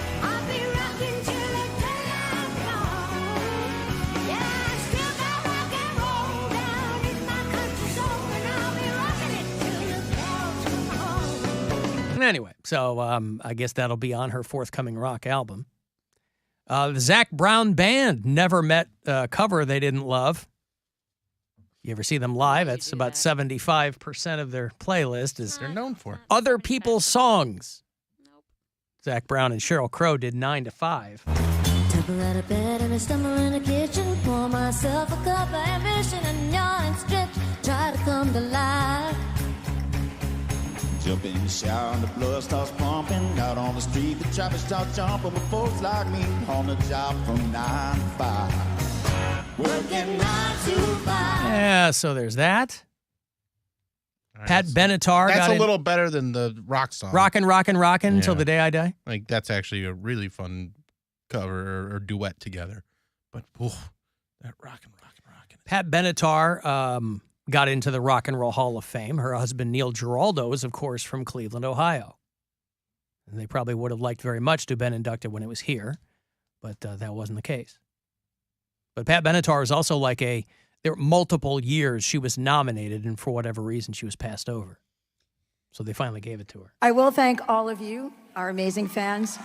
Anyway, so I guess that'll be on her forthcoming rock album. The Zac Brown Band never met a cover they didn't love. You ever see them live? That's about 75% of their playlist is they're known for. Other people's songs. Nope. Zac Brown and Sheryl Crow did 9 to 5. Tumble out of bed and I stumble in the kitchen. Pour myself a cup of ambition and yawn and stretch. Try to come to life. Jump in the shower and the blood starts pumping. Out on the street, the traffic starts jumping with folks like me on the job from 9 to 5. Working 9 to 5. Yeah, so there's that. Pat Benatar. That's got a in little better than the rock song. Rockin' Until the Day I Die. Like, that's actually a really fun cover or duet together. But, that rockin'. Pat Benatar got into the Rock and Roll Hall of Fame. Her husband, Neil Giraldo, is, of course, from Cleveland, Ohio. And they probably would have liked very much to have been inducted when it was here, but that wasn't the case. But Pat Benatar is also there were multiple years she was nominated, and for whatever reason, she was passed over. So they finally gave it to her. I will thank all of you, our amazing fans,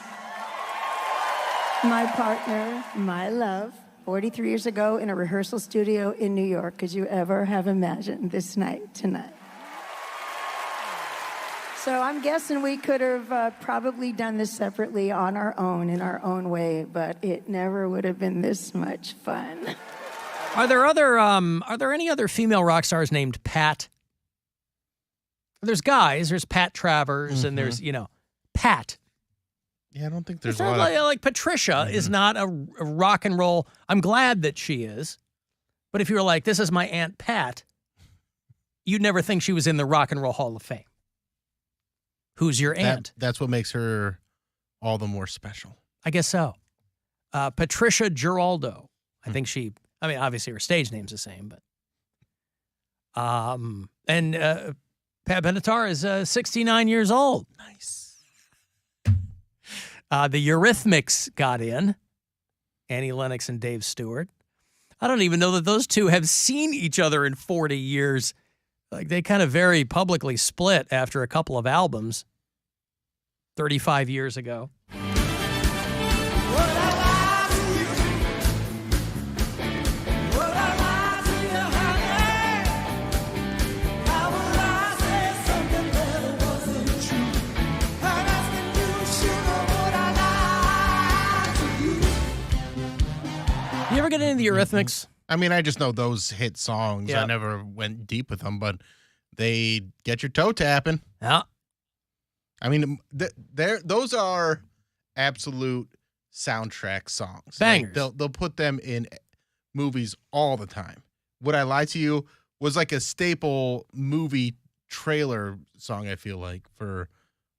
my partner, my love. 43 years ago in a rehearsal studio in New York. Could you ever have imagined this night tonight? So I'm guessing we could have probably done this separately on our own, in our own way, but it never would have been this much fun. Are there any other female rock stars named Pat? There's guys. There's Pat Travers, and there's, Pat. Yeah, I don't think there's It's a not lot of... like Patricia is not a rock and roll. I'm glad that she is. But if you were like, this is my Aunt Pat, you'd never think she was in the Rock and Roll Hall of Fame. Who's your aunt? That's what makes her all the more special. I guess so. Patricia Giraldo. I think obviously her stage name's the same, but. And Pat Benatar is 69 years old. Nice. The Eurythmics got in. Annie Lennox and Dave Stewart. I don't even know that those two have seen each other in 40 years. Like, they kind of very publicly split after a couple of albums 35 years ago. You ever get into the Eurythmics? I mean, I just know those hit songs. Yeah. I never went deep with them, but they get your toe tapping. Yeah. I mean, those are absolute soundtrack songs. Bangers. Like, they'll put them in movies all the time. Would I Lie to You was like a staple movie trailer song, I feel like, for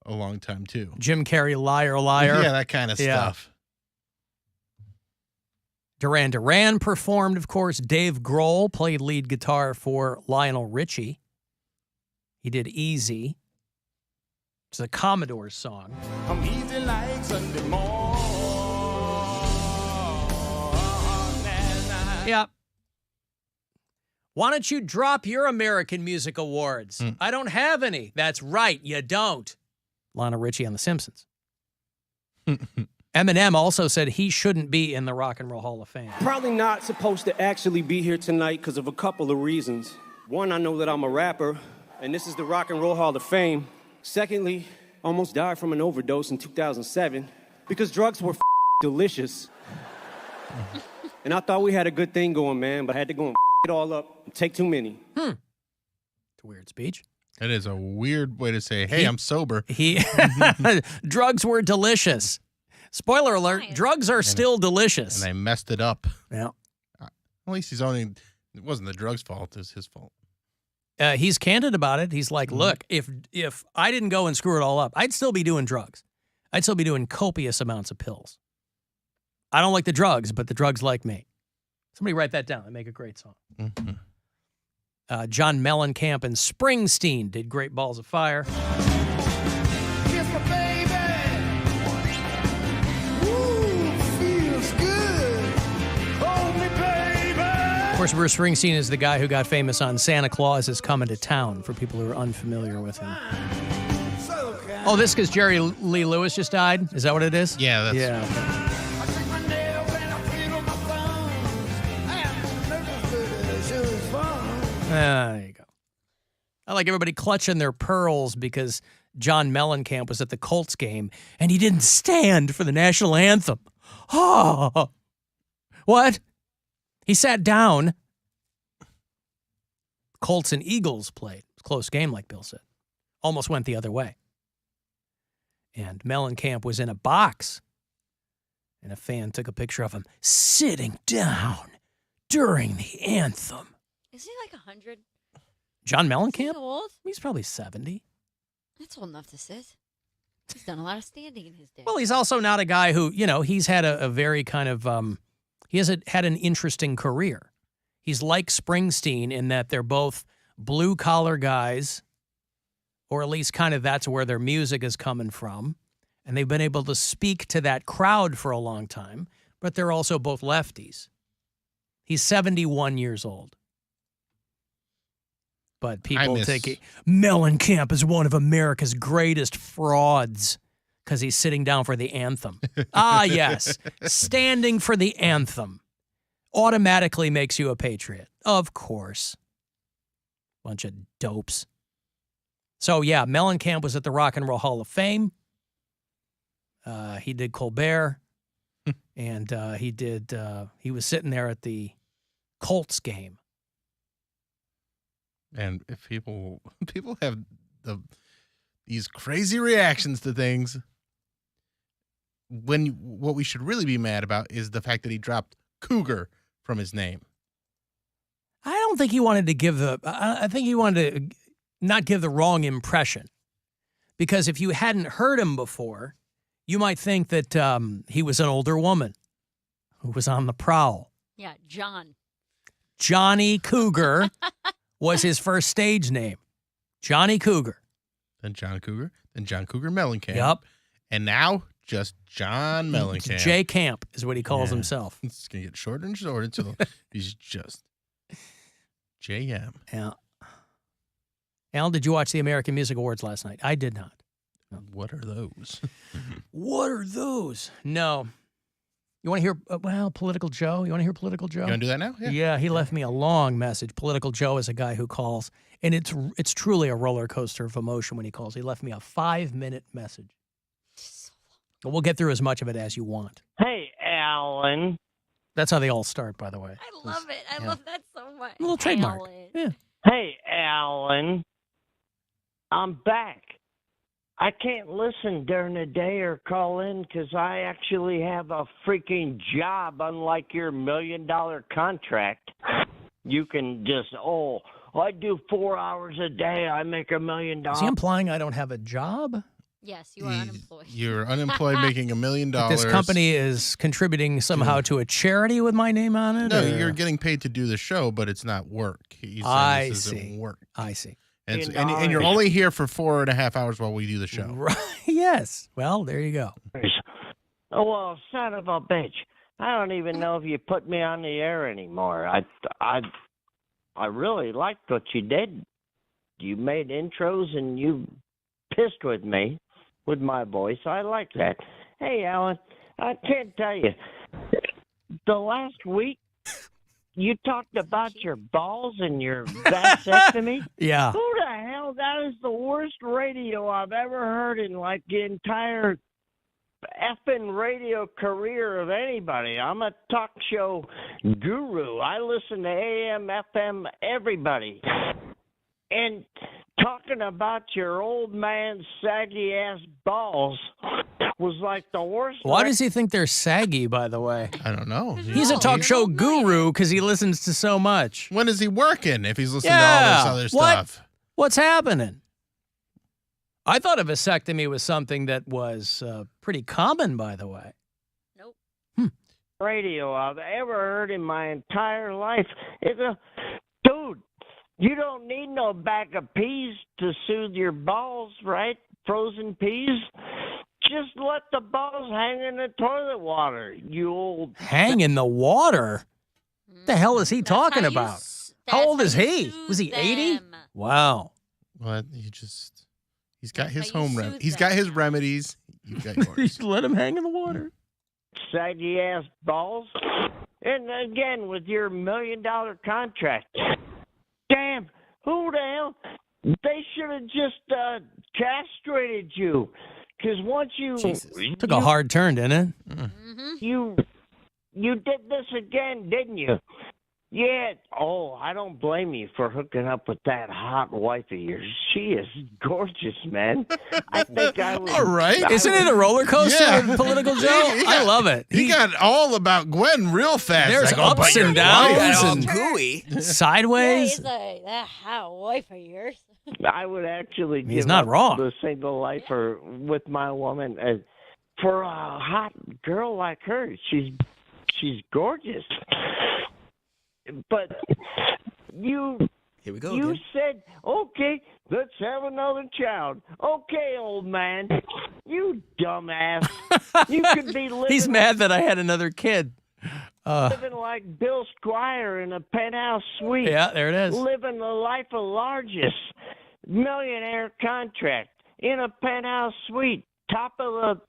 a long time, too. Jim Carrey, Liar, Liar. Yeah, that kind of stuff. Duran Duran performed, of course. Dave Grohl played lead guitar for Lionel Richie. He did Easy. It's a Commodores song. I'm easy like Sunday morning. Yeah. Why don't you drop your American Music Awards? I don't have any. That's right, you don't. Lionel Richie on The Simpsons. Eminem also said he shouldn't be in the Rock and Roll Hall of Fame. Probably not supposed to actually be here tonight because of a couple of reasons. One, I know that I'm a rapper, and this is the Rock and Roll Hall of Fame. Secondly, almost died from an overdose in 2007 because drugs were delicious. And I thought we had a good thing going, man, but I had to go and it all up and take too many. It's a weird speech. That is a weird way to say, hey, I'm sober. Drugs were delicious. Spoiler alert, drugs are still delicious. And I messed it up. Yeah. At least it wasn't the drugs' fault. It was his fault. He's candid about it. He's like, look, if I didn't go and screw it all up, I'd still be doing drugs. I'd still be doing copious amounts of pills. I don't like the drugs, but the drugs like me. Somebody write that down. They make a great song. Mm-hmm. John Mellencamp and Springsteen did Great Balls of Fire. Kiss my baby. Ooh, feels good. Hold me, baby. Of course, Bruce Springsteen is the guy who got famous on Santa Claus is Coming to Town, for people who are unfamiliar with him. Oh, this because Jerry Lee Lewis just died? Is that what it is? Yeah, that's... Yeah, okay. There you go. I like everybody clutching their pearls because John Mellencamp was at the Colts game and he didn't stand for the national anthem. Oh, what? He sat down. Colts and Eagles played. Close game, like Bill said. Almost went the other way. And Mellencamp was in a box. And a fan took a picture of him sitting down during the anthem. Is he like 100? John Mellencamp? Is he old? He's probably 70. That's old enough to sit. He's done a lot of standing in his day. Well, he's also not a guy who, he's had a very kind of, he has had an interesting career. He's like Springsteen in that they're both blue-collar guys, or at least kind of that's where their music is coming from. And they've been able to speak to that crowd for a long time, but they're also both lefties. He's 71 years old. But people think Mellencamp is one of America's greatest frauds because he's sitting down for the anthem. Ah, yes. Standing for the anthem automatically makes you a patriot. Of course. Bunch of dopes. So, yeah, Mellencamp was at the Rock and Roll Hall of Fame. He did Colbert. And he was sitting there at the Colts game. And if people have these crazy reactions to things, what we should really be mad about is the fact that he dropped Cougar from his name. I don't think he wanted to give I think he wanted to not give the wrong impression. Because if you hadn't heard him before, you might think that he was an older woman who was on the prowl. Yeah, John. Johnny Cougar was his first stage name. Johnny Cougar. Then John Cougar. Then John Cougar Mellencamp. Yep. And now just John Mellencamp. J Camp is what he calls himself. It's going to get shorter and shorter until he's just JM. Yeah. Alan, did you watch the American Music Awards last night? I did not. No. What are those? What are those? No. You want to hear, Political Joe? You want to hear Political Joe? You want to do that now? Yeah, he left me a long message. Political Joe is a guy who calls, and it's truly a roller coaster of emotion when he calls. He left me a 5-minute message. But we'll get through as much of it as you want. Hey, Alan. That's how they all start, by the way. I love it. I love that so much. A little trademark. Alan. Yeah. Hey, Alan. I'm back. I can't listen during the day or call in because I actually have a freaking job, unlike your $1 million contract. You can just, I do 4 hours a day. I make $1 million. Is he implying I don't have a job? Yes, you are unemployed. You're unemployed making $1 million. This company is contributing somehow to a charity with my name on it? No, you're getting paid to do the show, but it's not work. I see. Work. I see. And you're only here for 4.5 hours while we do the show. Right. Yes. Well, there you go. Oh, well, son of a bitch. I don't even know if you put me on the air anymore. I really liked what you did. You made intros and you pissed with me with my voice. I like that. Hey, Alan, I can't tell you. The last week, you talked about your balls and your vasectomy? Yeah. Who the hell? That is the worst radio I've ever heard in, like, the entire effing radio career of anybody. I'm a talk show guru. I listen to AM, FM, everybody. And talking about your old man's saggy-ass balls was like the worst. Why does he think they're saggy, by the way? I don't know. He's a talk show guru because he listens to so much. When is he working if he's listening to all this other stuff? What's happening? I thought a vasectomy was something that was pretty common, by the way. Radio I've ever heard in my entire life. Dude, you don't need no bag of peas to soothe your balls, right? Frozen peas. Just let the balls hang in the toilet water, you old... Hang in the water? What the hell is he talking about? How old is he? Was he 80? Wow. What? He's got his he's got his remedies. You got yours. Let him hang in the water. Saggy ass balls. And again, with your $1 million contract. Damn, who the hell? They should have just castrated you. Because once you... Took a hard turn, didn't it? Mm-hmm. You did this again, didn't you? Yeah. Oh, I don't blame you for hooking up with that hot wife of yours. She is gorgeous, man. I think I was... All right. Isn't it a roller coaster with Political Joe? I love it. He got all about Gwen real fast. There's ups and downs and gooey. Sideways. He's like, that hot wife of yours. I would actually He's give not up wrong. the single lifer with my woman. For a hot girl like her, she's gorgeous. But Here we go. You again. said, okay, let's have another child. Okay, old man. You dumbass. You could be living... He's mad that I had another kid. Living like Bill Squire in a penthouse suite. Yeah, there it is. Living the life of largest. Millionaire contract in a penthouse suite. Top of the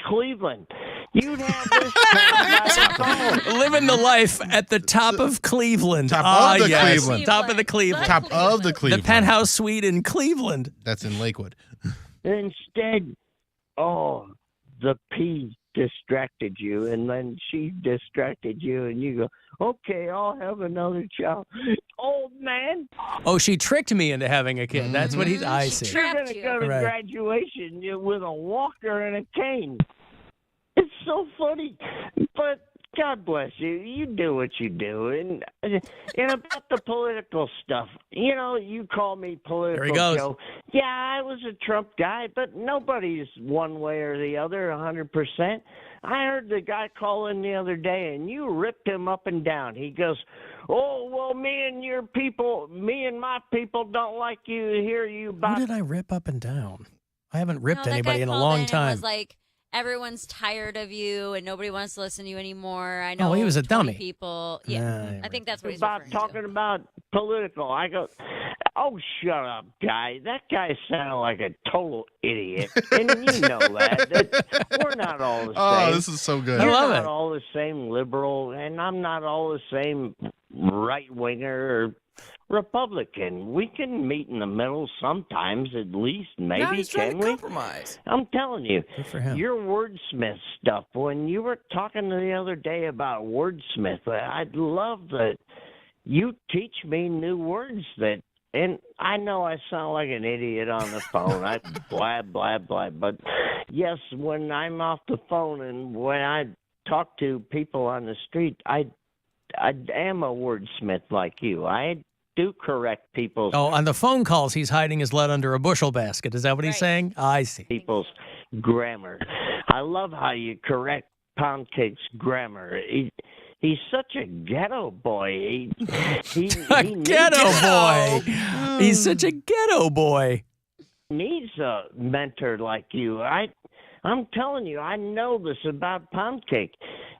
Cleveland. You'd have this living the life at the top of Cleveland. Top of the Cleveland. Top of the Cleveland. Top of the Cleveland. The penthouse suite in Cleveland. That's in Lakewood. Instead, the pea distracted you, and then she distracted you, and you go, okay, I'll have another child. Old man. Oh, she tricked me into having a kid. That's what I see. You're going to go to graduation with a walker and a cane. It's so funny, but God bless you. You do what you do. And about the political stuff, you call me political. There he goes. Joe. Yeah, I was a Trump guy, but nobody's one way or the other 100%. I heard the guy call in the other day, and you ripped him up and down. He goes, oh, well, me and my people don't like you to hear you about... Who did I rip up and down? I haven't ripped that anybody guy in a called long in time. And was like, everyone's tired of you and nobody wants to listen to you anymore. I know. Oh, he was a 20 dummy. People. Yeah, I think that's what he's about referring talking to. about political. I go, oh, shut up, guy. That guy sounded like a total idiot, and you know that we're not all the same. Oh, this is so good. I love You're it. not all the same liberal, and I'm not all the same right winger or Republican. We can meet in the middle sometimes, at least. Maybe Now he's trying can to we? compromise. I'm telling you, Good for him. your wordsmith stuff. When you were talking the other day about wordsmith, I'd love that you teach me new words that. And I know I sound like an idiot on the phone. I blab, blab, blab. But yes, when I'm off the phone and when I talk to people on the street, I am a wordsmith like you. I do correct people's Oh, on the phone calls, he's hiding his lead under a bushel basket. Is that what he's saying? I see. people's grammar. I love how you correct Poundcake's grammar. He's such a ghetto boy. He Ghetto boy. He's such a ghetto boy. needs a mentor like you. I'm telling you, I know this about Poundcake.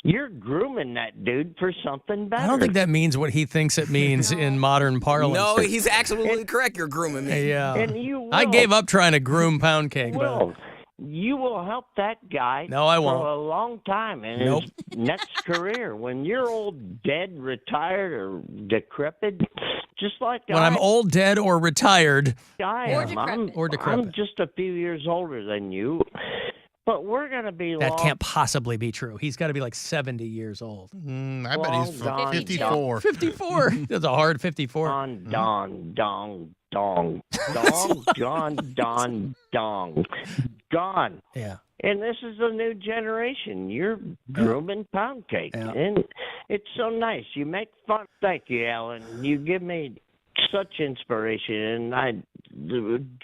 You're grooming that dude for something better. I don't think that means what he thinks it means in modern parlance. No, he's absolutely correct. You're grooming me. Yeah. And you will. I gave up trying to groom Poundcake. Will. You will help that guy No, I won't. for a long time in his next career. When you're old, dead, retired, or decrepit, just like When I'm old, dead, or retired. I am. Or decrepit. I'm just a few years older than you. But we're going to be That long. can't possibly be true. He's got to be like 70 years old. I bet he's 54. 54. That's a hard 54. Don, dong, dong, dong, John, don, dong. Gone. Yeah. And this is the new generation. You're grooming Poundcake. And it's so nice. You make fun. Thank you, Alan. You give me such inspiration. And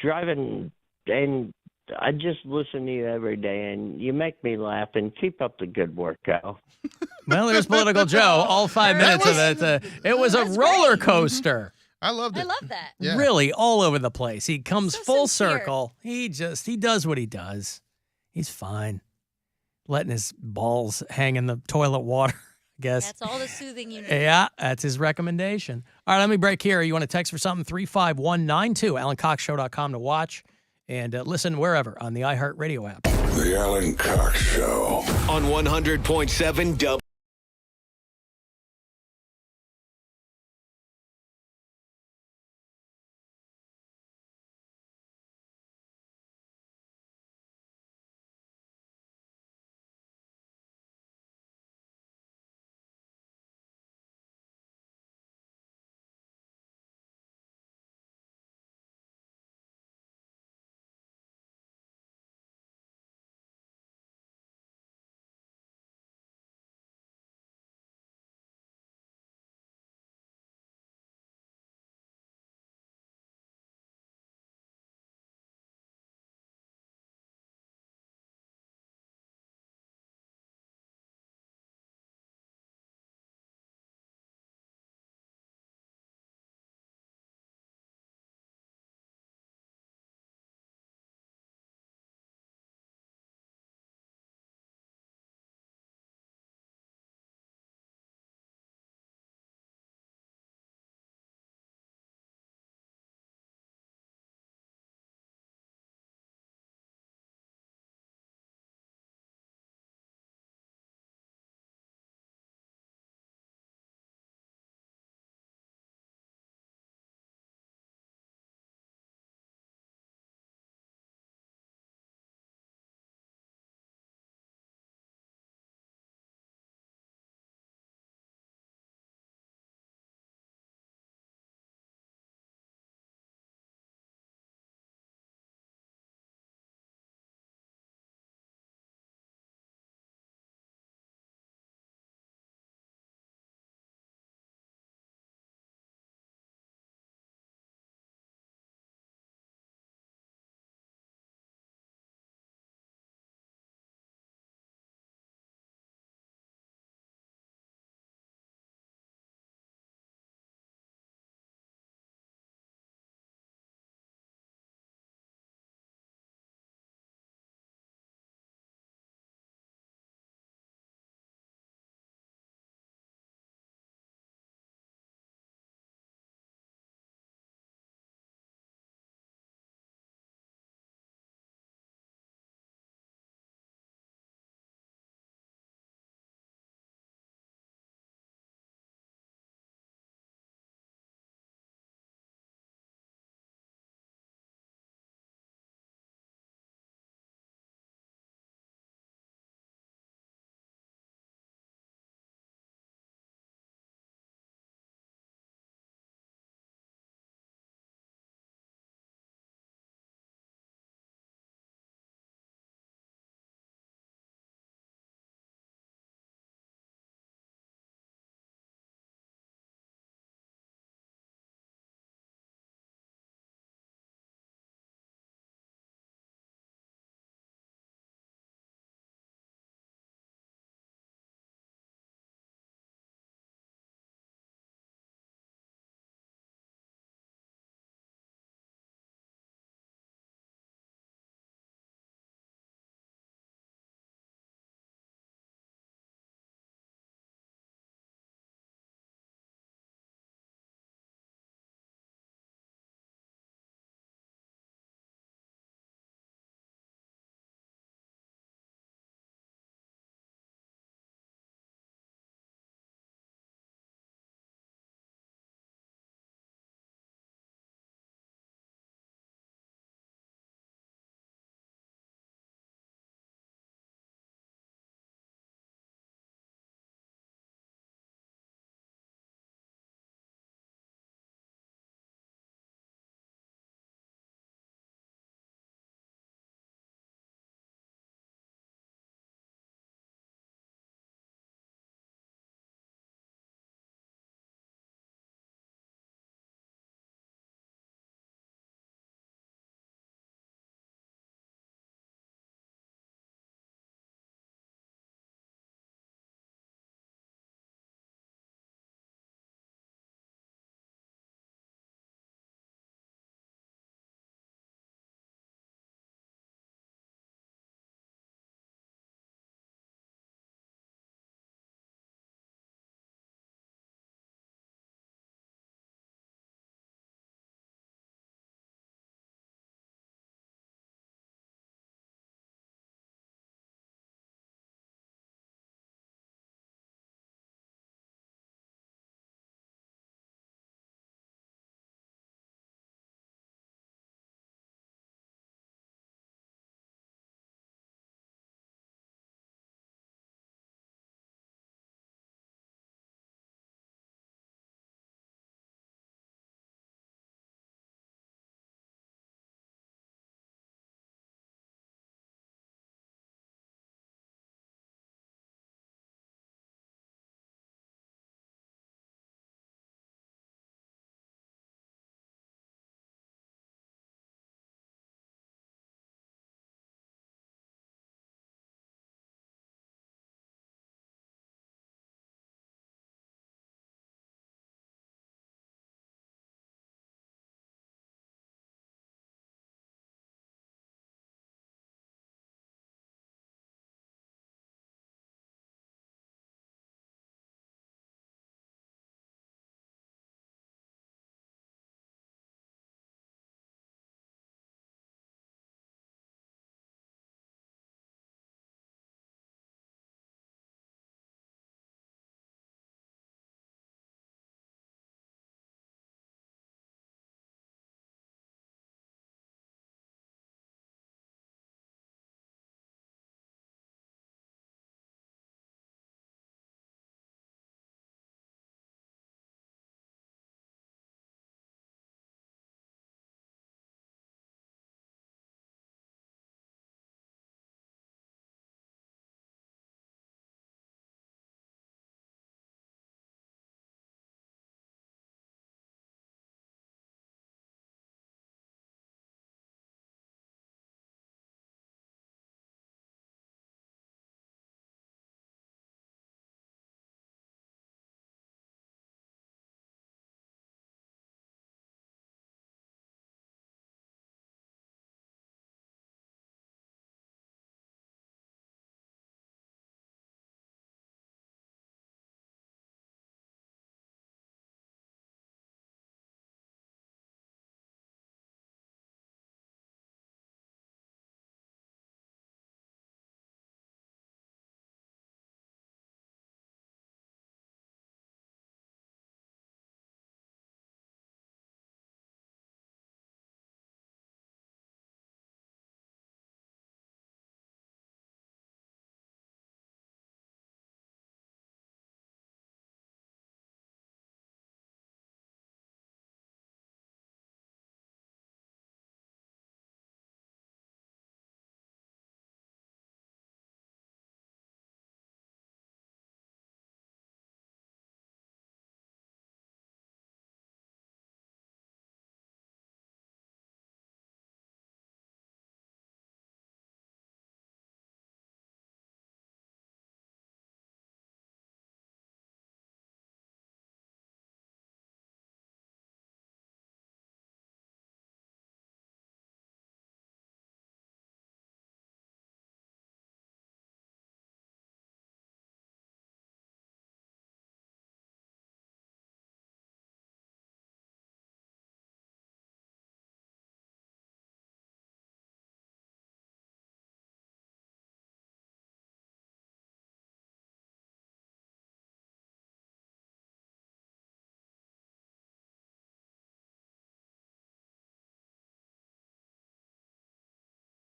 driving, and I just listen to you every day, and you make me laugh. And keep up the good work, Al. Well, there's Political Joe. All 5 minutes of it. It was a roller coaster. I loved it. I love that. Yeah. Really, all over the place. He comes full sincere. circle. He does what he does. He's fine. Letting his balls hang in the toilet water, I guess. That's all the soothing you need. Yeah, that's his recommendation. All right, let me break here. You want to text for something? 35192, AlanCoxShow.com to watch and listen wherever on the iHeartRadio app. The Alan Cox Show. On 100.7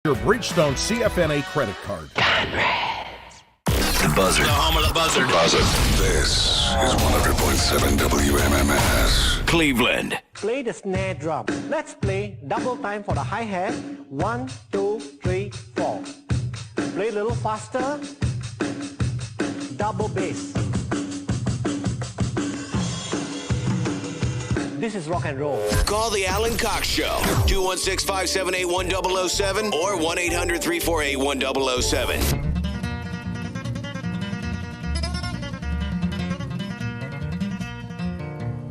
Your Bridgestone CFNA credit card. The Buzzard. The home of the Buzzard. This is 100.7 WMMS. Cleveland. Play the snare drum. Let's play double time for the hi-hat. 1, 2, 3, 4. Play a little faster. Double bass. This is rock and roll. Call the Alan Cox Show. 216-578-1007 or 1-800-348-1007.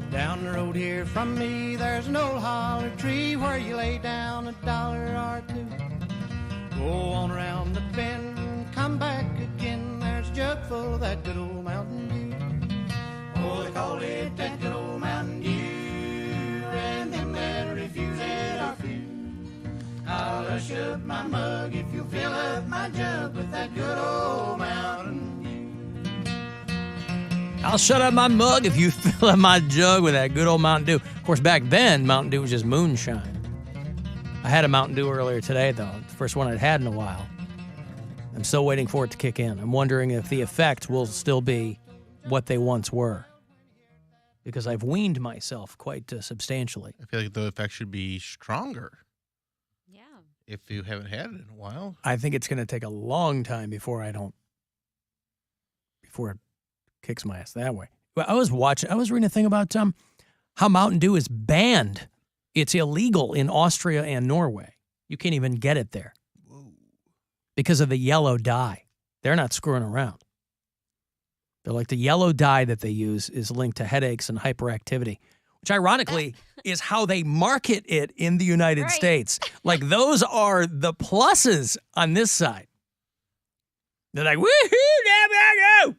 Down the road here from me, there's an old holler tree where you lay down $1 or two. Go on around the bend, come back again. There's a jug full of that good old Mountain Dew. Oh, they call it that good old Mountain Dew. And them that refuse it are few. I'll hush up my mug if you fill up my jug with that good old Mountain Dew. I'll shut up my mug if you fill up my jug with that good old Mountain Dew. Of course, back then, Mountain Dew was just moonshine. I had a Mountain Dew earlier today, though. The first one I'd had in a while. I'm still waiting for it to kick in. I'm wondering if the effects will still be what they once were. Because I've weaned myself quite substantially. I feel like the effect should be stronger. Yeah. If you haven't had it in a while. I think it's going to take a long time before it kicks my ass that way. I was reading a thing about how Mountain Dew is banned. It's illegal in Austria and Norway. You can't even get it there. Whoa. Because of the yellow dye. They're not screwing around. They're like the yellow dye that they use is linked to headaches and hyperactivity, which ironically is how they market it in the United States. Like those are the pluses on this side. They're like, woohoo,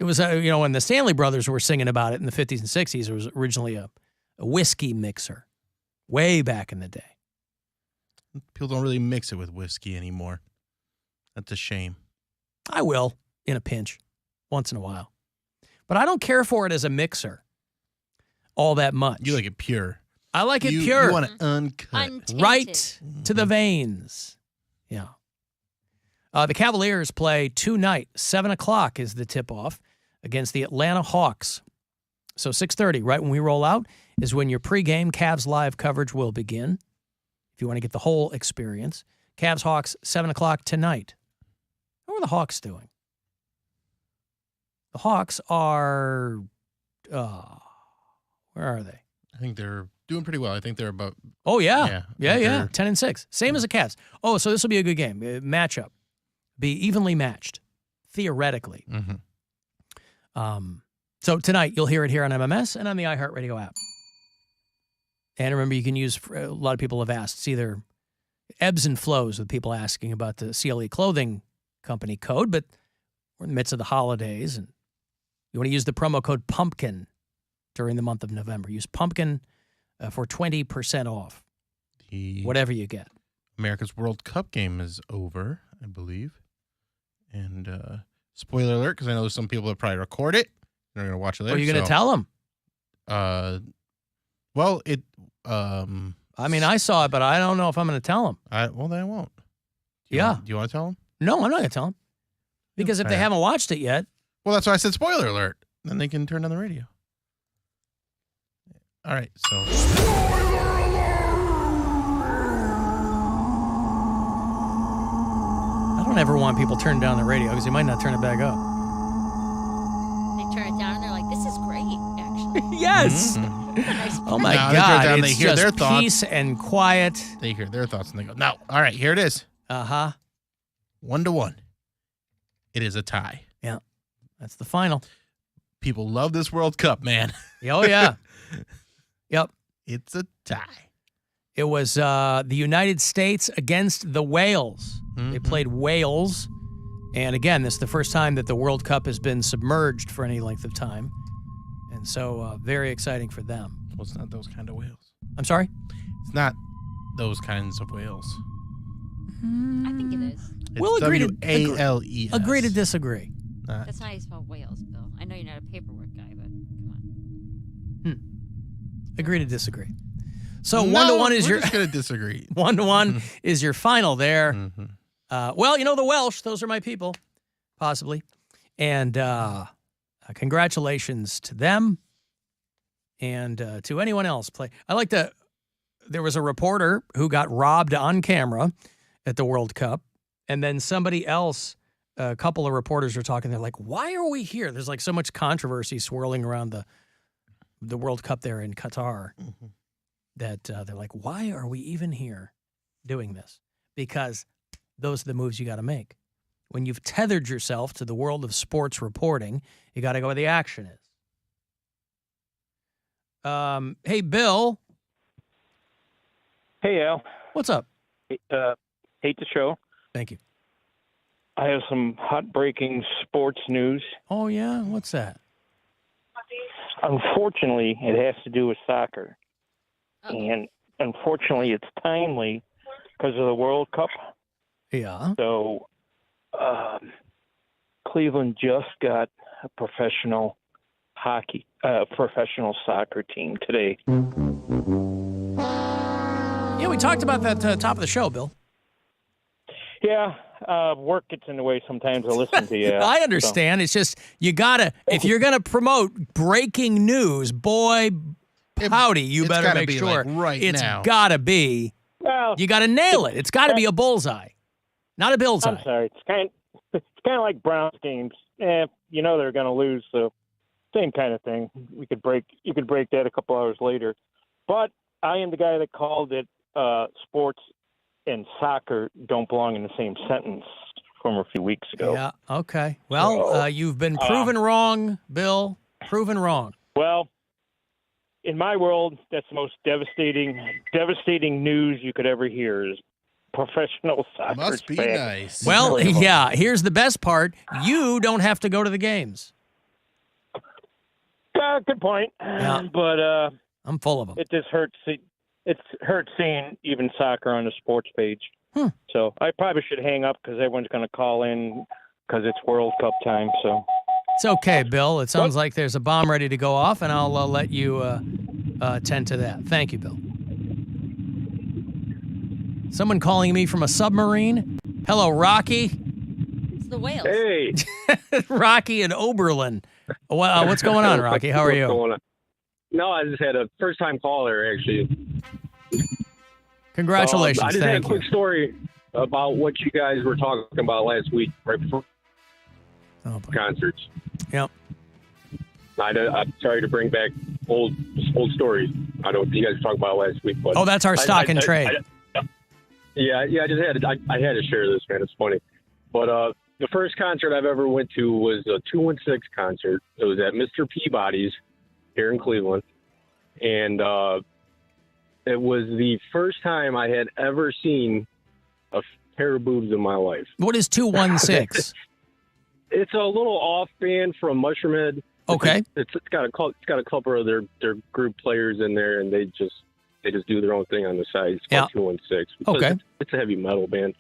it was, when the Stanley Brothers were singing about it in the 50s and 60s, it was originally a whiskey mixer way back in the day. People don't really mix it with whiskey anymore. That's a shame. I will, in a pinch. Once in a while. But I don't care for it as a mixer all that much. You like it pure. I like it pure. You want it uncut. Untainted. Right to the veins. Yeah. The Cavaliers play tonight. 7 o'clock is the tip-off against the Atlanta Hawks. So 6:30, right when we roll out, is when your pregame Cavs live coverage will begin. If you want to get the whole experience. Cavs-Hawks, 7 o'clock tonight. How are the Hawks doing? The Hawks are, where are they? I think they're doing pretty well. I think they're about. Oh, yeah. Yeah. 10-6. Same as the Cavs. Oh, so this will be a good game. Matchup. Be evenly matched, theoretically. Mm-hmm. So tonight, you'll hear it here on MMS and on the iHeartRadio app. And remember, you can use, a lot of people have asked, it's either ebbs and flows with people asking about the CLE clothing company code, but we're in the midst of the holidays, and you want to use the promo code PUMPKIN during the month of November. Use PUMPKIN for 20% off, whatever you get. America's World Cup game is over, I believe. And spoiler alert, because I know some people that probably record it. They're going to watch it later. Are you going to tell them? Well, it... I mean, I saw it, but I don't know if I'm going to tell them. Well, then I won't. Do you want to tell them? No, I'm not going to tell them. Because if they haven't watched it yet. Well, that's why I said spoiler alert. Then they can turn on the radio. All right, so. I don't ever want people turning down the radio because they might not turn it back up. They turn it down and they're like, this is great, actually. Yes. Mm-hmm. Oh, my God. They hear their thoughts. Peace and quiet. They hear their thoughts and they go, no. All right, here it is. 1-1. It is a tie. Yeah. That's the final. People love this World Cup, man. Oh, yeah. Yep. It's a tie. It was the United States against the Wales. Mm-hmm. They played Wales. And again, this is the first time that the World Cup has been submerged for any length of time. And so very exciting for them. Well, it's not those kind of whales. I'm sorry? It's not those kinds of whales. I think it is. We'll agree to W-A-L-E-S. Agree to disagree. That's not how you spell whales, Bill. I know you're not a paperwork guy, but come on. Agree to disagree. So No, 1-1 is we're your just gonna disagree. 1-1 is your final there. Well, you know the Welsh; those are my people, possibly. And congratulations to them and to anyone else. There was a reporter who got robbed on camera at the World Cup, and then somebody else. A couple of reporters are talking. They're like, "Why are we here?" There's like so much controversy swirling around the World Cup there in Qatar that they're like, "Why are we even here doing this?" Because those are the moves you got to make. When you've tethered yourself to the world of sports reporting, you got to go where the action is. Hey, Bill. Hey, Al. What's up? Hate the show. Thank you. I have some hot-breaking sports news. Oh, yeah? What's that? Unfortunately, it has to do with soccer. And unfortunately, it's timely because of the World Cup. Yeah. So Cleveland just got a professional soccer team today. Yeah, we talked about that top of the show, Bill. Yeah, work gets in the way sometimes. I listen to you. I understand. It's just you gotta if you're gonna promote breaking news, boy, howdy, you better make sure it's gotta be. Well, you gotta nail it. It's gotta be a bullseye, not a bullseye. I'm sorry. It's kind of like Browns games. You know they're gonna lose, so same kind of thing. You could break that a couple hours later, but I am the guy that called it sports and soccer don't belong in the same sentence from a few weeks ago. Yeah, okay. Well, you've been proven wrong, Bill. Proven wrong. Well, in my world, that's the most devastating news you could ever hear is professional soccer. Must be nice. Well, yeah, here's the best part. You don't have to go to the games. Good point. Yeah. But I'm full of them. It just hurts. It hurts seeing even soccer on the sports page. So I probably should hang up because everyone's going to call in because it's World Cup time. So it's okay, Bill. It sounds like there's a bomb ready to go off, and I'll let you attend to that. Thank you, Bill. Someone calling me from a submarine. Hello, Rocky. It's the whales. Hey. Rocky and Oberlin. What's going on, Rocky? How are you? What's going on? No, I just had a first-time caller, actually. Congratulations. I just Thank had a quick story about what you guys were talking about last week, right before concerts. Yep. I'm sorry to bring back old stories. I don't know what you guys were talking about last week. But that's our stock and trade. I had to share this, man. It's funny. But the first concert I've ever went to was a 216 concert. It was at Mr. Peabody's here in Cleveland. And it was the first time I had ever seen a pair of boobs in my life. What is 216? It's a little off band from Mushroomhead. Okay. It's got a couple of their group players in there, and they just do their own thing on the side. It's called 216. Okay. It's a heavy metal band.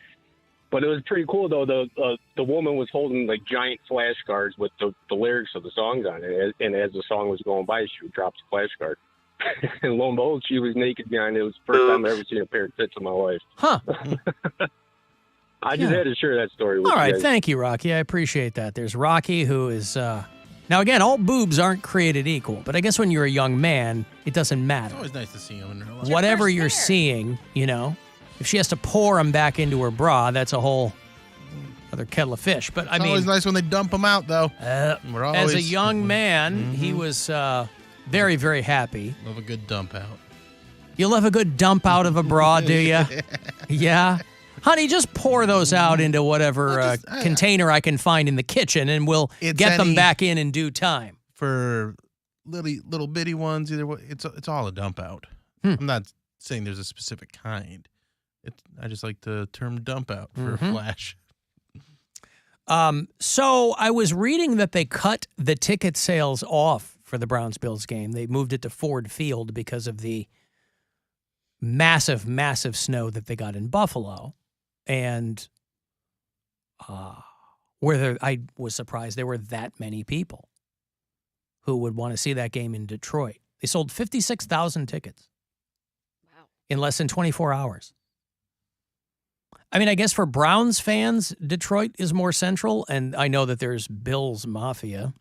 But it was pretty cool, though. The woman was holding like giant flashcards with the lyrics of the songs on it. And as the song was going by, she would drop the flashcard. And lo and behold, she was naked behind it. It was the first time I've ever seen a pair of tits in my life. Huh. I just had to share that story with you. All right. guys. Thank you, Rocky. I appreciate that. There's Rocky, who is... Now, again, all boobs aren't created equal. But I guess when you're a young man, it doesn't matter. It's always nice to see them in real life. Whatever you're seeing, if she has to pour them back into her bra, that's a whole other kettle of fish. But It's always nice when they dump them out, though. As a young man, he was very, very happy. Love a good dump out. You love a good dump out of a bra, do you? Yeah. Honey, just pour those out into whatever container I can find in the kitchen, and we'll get them back in due time. For little bitty ones, either way, it's all a dump out. I'm not saying there's a specific kind. I just like the term dump out for a flash. So I was reading that they cut the ticket sales off for the Browns-Bills game. They moved it to Ford Field because of the massive, massive snow that they got in Buffalo. And I was surprised there were that many people who would want to see that game in Detroit. They sold 56,000 tickets. Wow. in less than 24 hours. I mean, I guess for Browns fans, Detroit is more central, and I know that there's Bills Mafia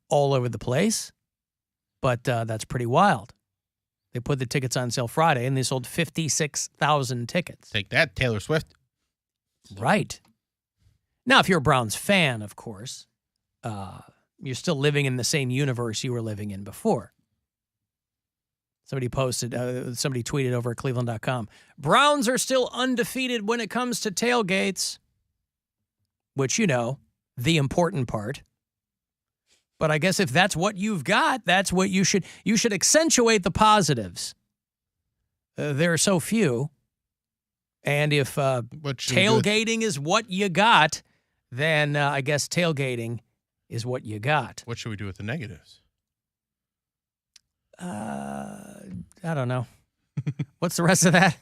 all over the place, but that's pretty wild. They put the tickets on sale Friday, and they sold 56,000 tickets. Take that, Taylor Swift. Right. Now, if you're a Browns fan, of course, you're still living in the same universe you were living in before. Somebody tweeted over at cleveland.com, Browns are still undefeated when it comes to tailgates, which, you know, the important part. But I guess if that's what you've got, that's what you should accentuate the positives. There are so few. And if tailgating is what you got, then I guess tailgating is what you got. What should we do with the negatives? I don't know. What's the rest of that?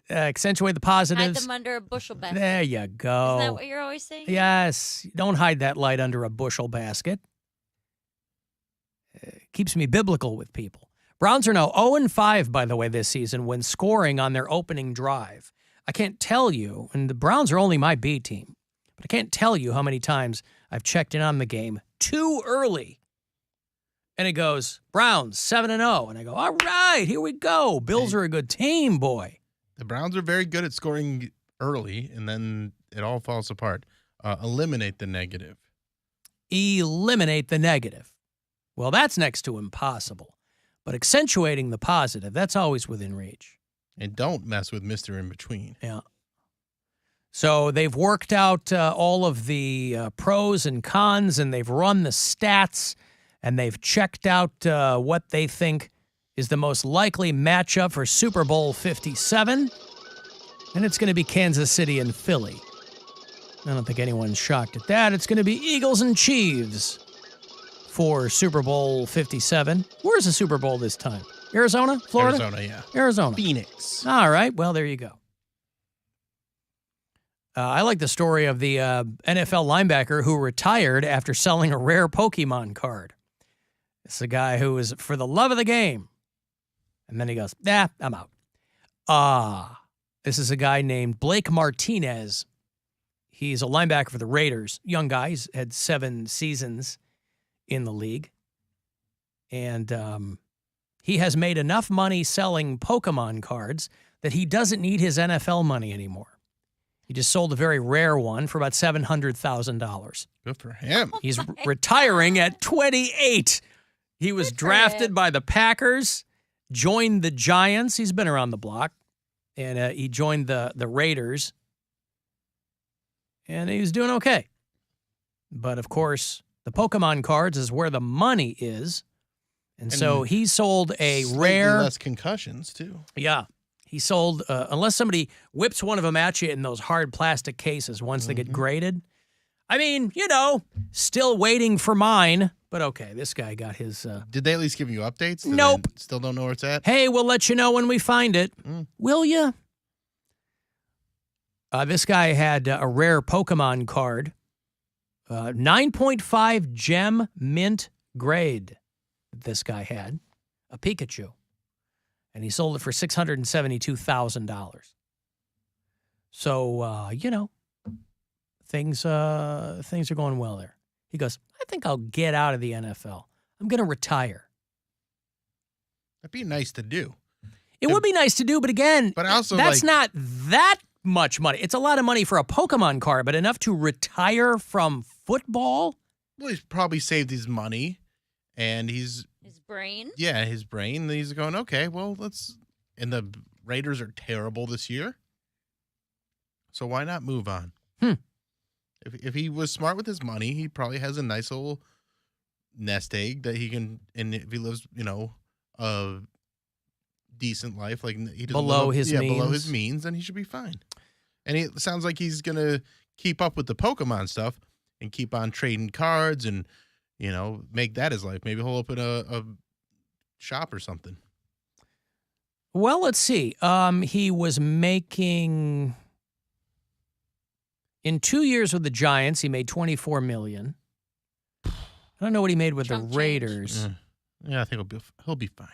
Accentuate the positives. Hide them under a bushel basket. There you go. Isn't that what you're always saying? Yes. Don't hide that light under a bushel basket. Keeps me biblical with people. Browns are now 0-5, by the way, this season when scoring on their opening drive. I can't tell you, and the Browns are only my B team, but I can't tell you how many times I've checked in on the game too early. And it goes, Browns 7-0. And I go, all right, here we go. Bills are a good team, boy. The Browns are very good at scoring early, and then it all falls apart. Eliminate the negative. Eliminate the negative. Well, that's next to impossible. But accentuating the positive, that's always within reach. And don't mess with Mr. In Between. Yeah. So they've worked out all of the pros and cons, and they've run the stats, and they've checked out what they think is the most likely matchup for Super Bowl 57. And it's going to be Kansas City and Philly. I don't think anyone's shocked at that. It's going to be Eagles and Chiefs for Super Bowl 57. Where's the Super Bowl this time? Arizona? Florida? Arizona, yeah. Arizona. Phoenix. All right. Well, there you go. I like the story of the NFL linebacker who retired after selling a rare Pokemon card. It's a guy who was for the love of the game. And then he goes, I'm out. This is a guy named Blake Martinez. He's a linebacker for the Raiders. Young guy. He's had 7 seasons in the league. And he has made enough money selling Pokemon cards that he doesn't need his NFL money anymore. He just sold a very rare one for about $700,000. Good for him. He's retiring at 28. He was drafted by the Packers, joined the Giants. He's been around the block. And he joined the Raiders. And he was doing okay. But, of course, the Pokemon cards is where the money is. And so he sold a rare... less concussions, too. Yeah. He sold, unless somebody whips one of them at you in those hard plastic cases once they get graded. I mean, you know, still waiting for mine. But okay, this guy got his... Did they at least give you updates? Nope. Still don't know where it's at? Hey, we'll let you know when we find it. Will you? This guy had a rare Pokemon card. 9.5 gem mint grade this guy had. A Pikachu. And he sold it for $672,000. So, you know, things are going well there. He goes, I think I'll get out of the NFL. I'm going to retire. That'd be nice to do. It would be nice to do, but again, that's not that much money. It's a lot of money for a Pokemon card, but enough to retire from football? Well, he's probably saved his money, and his brain? Yeah, his brain. He's going, okay, well, let's... And the Raiders are terrible this year, so why not move on? If he was smart with his money, he probably has a nice little nest egg that he can... And if he lives, you know, a decent life, like he doesn't below his means, then he should be fine. And it sounds like he's going to keep up with the Pokemon stuff and keep on trading cards and, you know, make that his life. Maybe he'll open a shop or something. Well, let's see. He was making... In 2 years with the Giants, he made $24 million. I don't know what he made with the Raiders. Yeah, I think he'll be fine.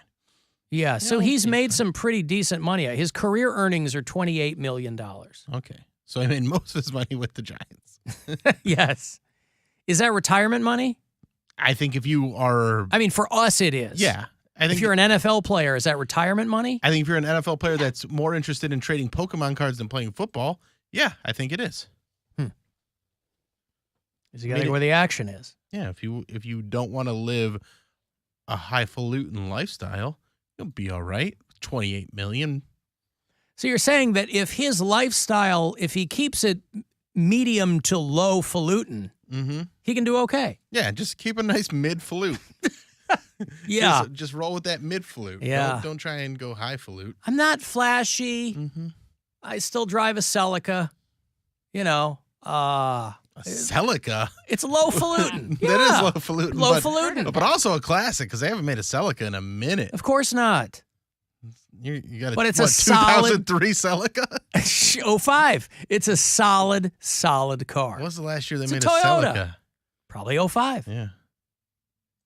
Yeah, so he's made some pretty decent money. His career earnings are $28 million. Okay. So he made most of his money with the Giants. Yes. Is that retirement money? I think if you are... I mean, for us, it is. Yeah. I think if you're an NFL player, is that retirement money? I think if you're an NFL player that's more interested in trading Pokemon cards than playing football, yeah, I think it is. Is you got to go where the action is. Yeah, if you don't want to live a highfalutin lifestyle, you'll be all right. $28 million. So you're saying that if his lifestyle, if he keeps it medium to low falutin, he can do okay. Yeah, just keep a nice mid-flute. Yeah. Just roll with that mid-flute. Yeah. Don't try and go high-flute. I'm not flashy. I still drive a Celica. A Celica? It's low falutin. That is low falutin. Low falutin. But also a classic because they haven't made a Celica in a minute. Of course not. You got a, but it's what, a solid 2003 Celica? 05. It's a solid car. When was the last year they It's made a Toyota. Celica? Probably 05. Yeah.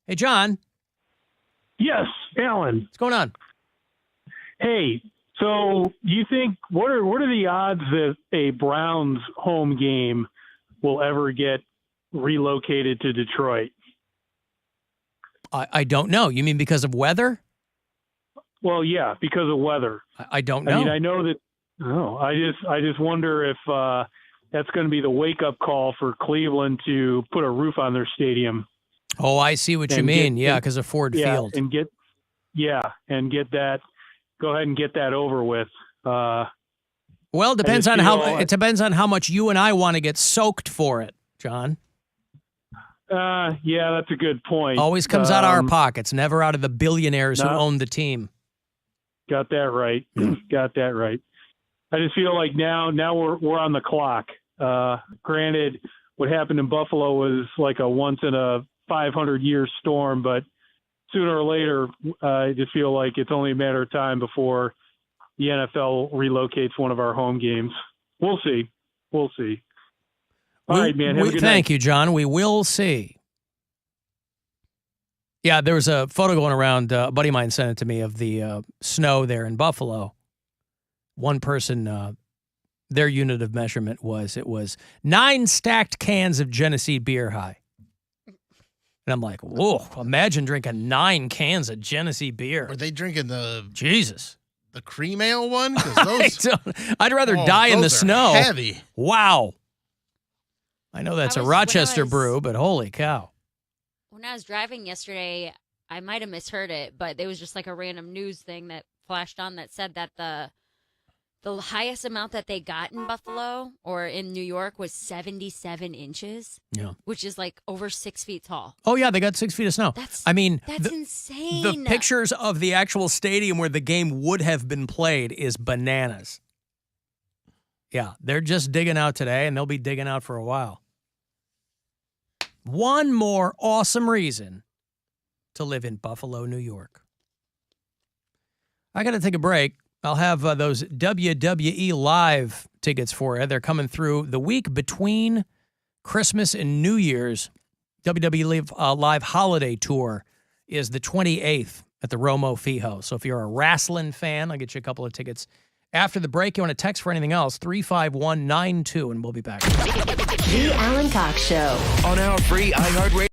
Hey, John. Yes, Alan. What's going on? Hey, so you think what are the odds that a Browns home game will ever get relocated to Detroit? I don't know. You mean because of weather? Well, yeah, because of weather. I don't know. I mean, I know that. No, I just wonder if that's going to be the wake up call for Cleveland to put a roof on their stadium. Oh, I see what you mean. Yeah, because of Ford Field. And get that. Go ahead and get that over with. Well, it depends on how much you and I want to get soaked for it, John. Yeah, that's a good point. Always comes out of our pockets, never out of the billionaires who own the team. Got that right. Got that right. I just feel like now we're on the clock. Granted, what happened in Buffalo was like a once in a 500-year storm, but sooner or later, I just feel like it's only a matter of time before the NFL relocates one of our home games. We'll see. All right, man. Have a good thank night. you, John. We will see. Yeah, there was a photo going around. A buddy of mine sent it to me of the snow there in Buffalo. One person, their unit of measurement was 9 stacked cans of Genesee beer high. And I'm like, whoa, imagine drinking 9 cans of Genesee beer. Were they drinking the cream ale one? 'Cause those, I'd rather die in the those are snow. heavy. Wow. I know that's a Rochester brew, but holy cow. When I was driving yesterday, I might have misheard it, but there was just like a random news thing that flashed on that said that the highest amount that they got in Buffalo or in New York was 77 inches. Yeah. Which is like over 6 feet tall. Oh, yeah, they got 6 feet of snow. That's insane. The pictures of the actual stadium where the game would have been played is bananas. Yeah, they're just digging out today, and they'll be digging out for a while. One more awesome reason to live in Buffalo, New York. I got to take a break. I'll have those WWE Live tickets for you. They're coming through the week between Christmas and New Year's. WWE Live Holiday Tour is the 28th at the Romo Fijo. So if you're a wrestling fan, I'll get you a couple of tickets. After the break, you want to text for anything else, 35192, and we'll be back. The Alan Cox Show. On our free iHeartRadio.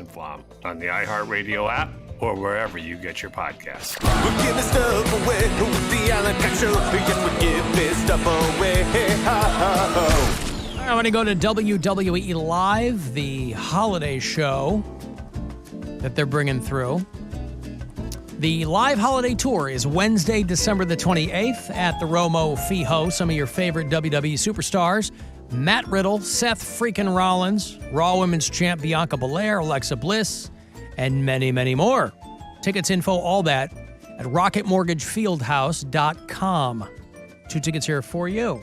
Flom on the iHeartRadio app or wherever you get your podcasts. We're giving stuff away with the Alan Cox Show. Yes, we're giving stuff away. I want to go to WWE Live, the holiday show that they're bringing through. The live holiday tour is Wednesday, December the 28th at the Romo Fijo. Some of your favorite WWE superstars: Matt Riddle, Seth freaking Rollins, Raw Women's Champ Bianca Belair, Alexa Bliss, and many, many more. Tickets info, all that, at rocketmortgagefieldhouse.com. 2 tickets here for you.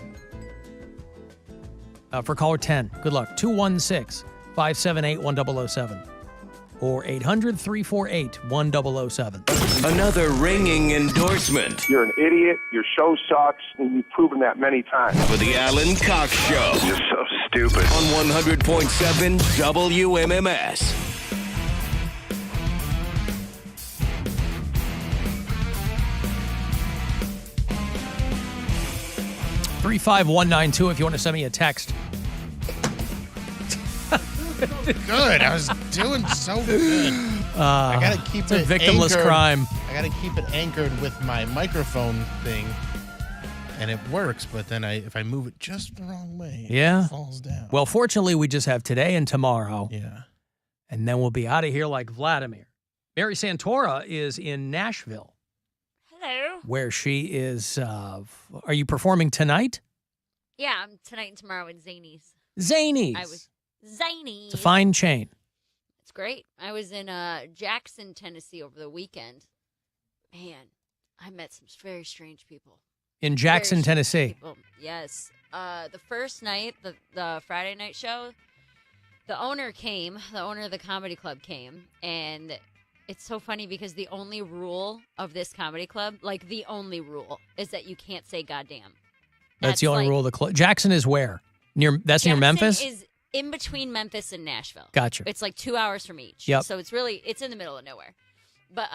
For caller 10, good luck. 216-578-1007 or 800-348-1007. Another ringing endorsement You're an idiot, your show sucks, and you've proven that many times. for the Alan Cox Show. You're so stupid. On 100.7 WMMS. $35192 if you want to send me a text. Good. I was doing so good. I gotta keep it's a it victimless anchored. crime. I gotta keep it anchored with my microphone thing, and it works. But then if I move it just the wrong way, Yeah. it falls down. Well, fortunately, we just have today and tomorrow. Yeah. And then we'll be out of here like Vladimir. Mary Santora is in Nashville, Hello. where she is. Are you performing tonight? Yeah, I'm tonight and tomorrow at Zany's. Zany's. I was Zany's. It's a fine chain. It's great. I was in Jackson, Tennessee over the weekend. Man, I met some very strange people. In Jackson, Very strange Tennessee. people. Yes. The first night, the Friday night show, the owner of the comedy club came, and it's so funny because the only rule of this comedy club, like the only rule, is that you can't say goddamn. That's the only rule of the club. Jackson is where? Near Jackson Memphis? is in between Memphis and Nashville. Gotcha. It's like 2 hours from each. Yep. So it's in the middle of nowhere. But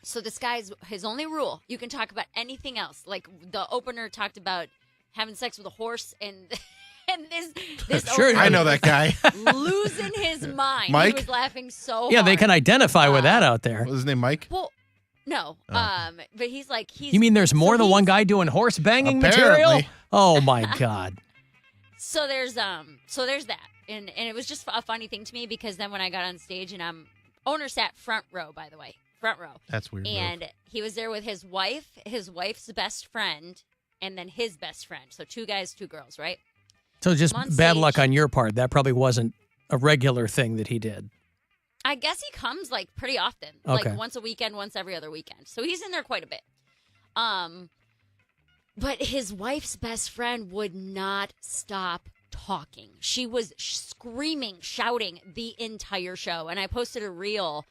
so this guy's his only rule, you can talk about anything else. Like the opener talked about having sex with a horse and this Sure, opener I know that guy. losing his mind. Mike? He was laughing so Yeah, hard. they can identify with that out there. What's his name, Mike? Well, no. But he's like You mean there's more than one guy doing horse banging material? Apparently. Oh my God. So there's that, and it was just a funny thing to me because then when I got on stage and owner sat front row, by the way, front row. That's weird. And he was there with his wife, his wife's best friend, and then his best friend. So 2 guys, 2 girls, right? So just On bad stage. luck on your part. That probably wasn't a regular thing that he did. I guess he comes like pretty often, Okay. like once a weekend, once every other weekend. So he's in there quite a bit. But his wife's best friend would not stop talking. She was screaming, shouting the entire show. And I posted a reel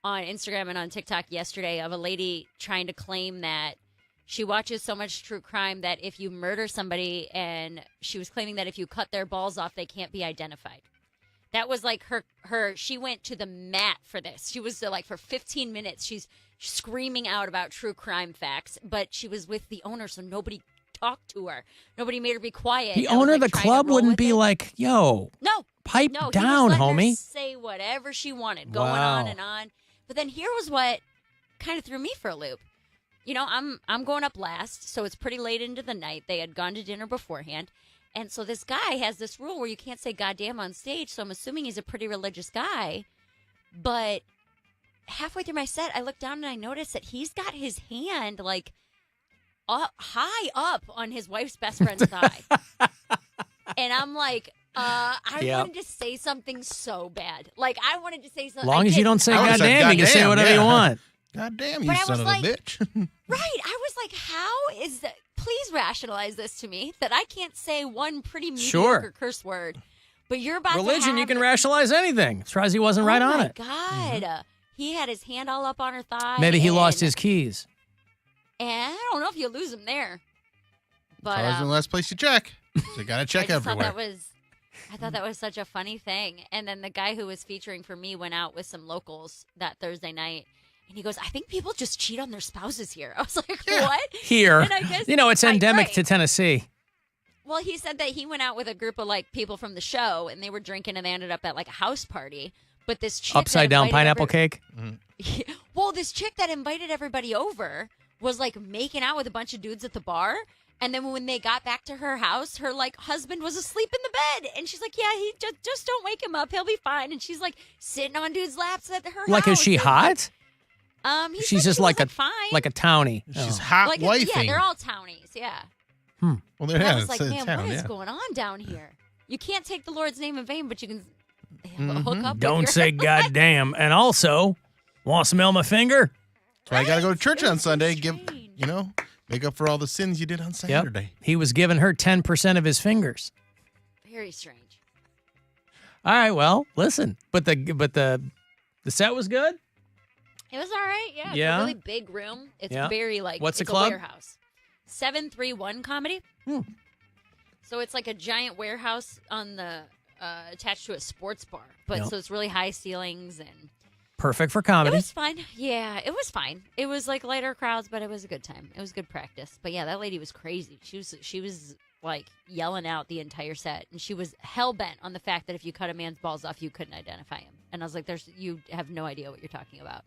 on Instagram and on TikTok yesterday of a lady trying to claim that she watches so much true crime that if you murder somebody, and she was claiming that if you cut their balls off, they can't be identified. That was like her she went to the mat for this. She was there like for 15 minutes. She's screaming out about true crime facts, but she was with the owner, so nobody talked to her. Nobody made her be quiet. The I was, owner of like, the trying to club roll wouldn't with be it. like, yo, No. pipe No, down, he was letting her homie. say whatever she wanted, going Wow. on and on. But then here was what kind of threw me for a loop. You know, I'm going up last, so it's pretty late into the night. They had gone to dinner beforehand. And so this guy has this rule where you can't say goddamn on stage, so I'm assuming he's a pretty religious guy. But halfway through my set, I looked down and I noticed that he's got his hand like up, high up on his wife's best friend's thigh. And I'm like, I Yep. wanted to say something so bad. Like, I wanted to say something. As long as you don't say I would've said goddamn, you can say goddamn, whatever you yeah. want. God damn, you But I son was of like- a bitch. Right. I was like, how is that? Please rationalize this to me that I can't say one pretty mediocre Sure. curse word. But you're about to Religion, have you can rationalize anything. Surprised he wasn't right on it. Oh, my God. He had his hand all up on her thigh. Maybe he lost and- his keys. And I don't know if you lose them there. But Always in the last place you check. So you gotta check I just everywhere. I thought that was such a funny thing. And then the guy who was featuring for me went out with some locals that Thursday night. And he goes, I think people just cheat on their spouses here. I was like, what? Here. And I guess, You know, it's endemic right. to Tennessee. Well, he said that he went out with a group of like people from the show and they were drinking and they ended up at like a house party. But this chick Upside down pineapple cake? Well, this chick that invited everybody over was like making out with a bunch of dudes at the bar. And then when they got back to her house, her like husband was asleep in the bed. And she's like, yeah, he just don't wake him up. He'll be fine. And she's like sitting on dudes' laps at her house. Like, is she hot? She's just like a fine. like a townie. She's hot Like wifing. yeah, they're all townies. Yeah. Well, there And I is. was like, man, what is going on down here? You can't take the Lord's name in vain, but you can hook up. Don't with your say goddamn. And also, want to smell my finger? That's why I got to go to church on Sunday. Make up for all the sins you did on Saturday. Yep. He was giving her 10% of his fingers. Very strange. All right, well, listen, but the set was good. It was all right. Yeah. It's Yeah? a really big room. It's very like What's the it's club? a warehouse. 731 Comedy. So it's like a giant warehouse on the attached to a sports bar, but Yep. so it's really high ceilings and Perfect for comedy. it was fine. Yeah, it was fine. It was like lighter crowds, but it was a good time. It was good practice. But yeah, that lady was crazy. She was like yelling out the entire set, and she was hell bent on the fact that if you cut a man's balls off, you couldn't identify him. And I was like, you have no idea what you're talking about.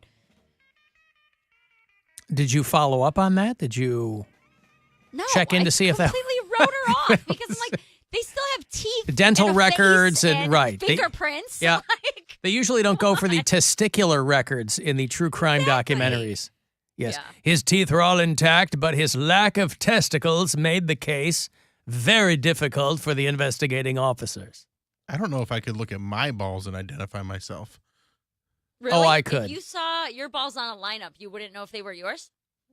Did you follow up on that? Did you check in to see if that completely wrote her off because I'm like, they still have teeth, dental and a records face and right fingerprints. Yeah, they usually don't go for the testicular records in the true crime documentaries. Yes, his teeth were all intact, but his lack of testicles made the case very difficult for the investigating officers. I don't know if I could look at my balls and identify myself. Really? Oh, I could. If you saw your balls on a lineup, you wouldn't know if they were yours?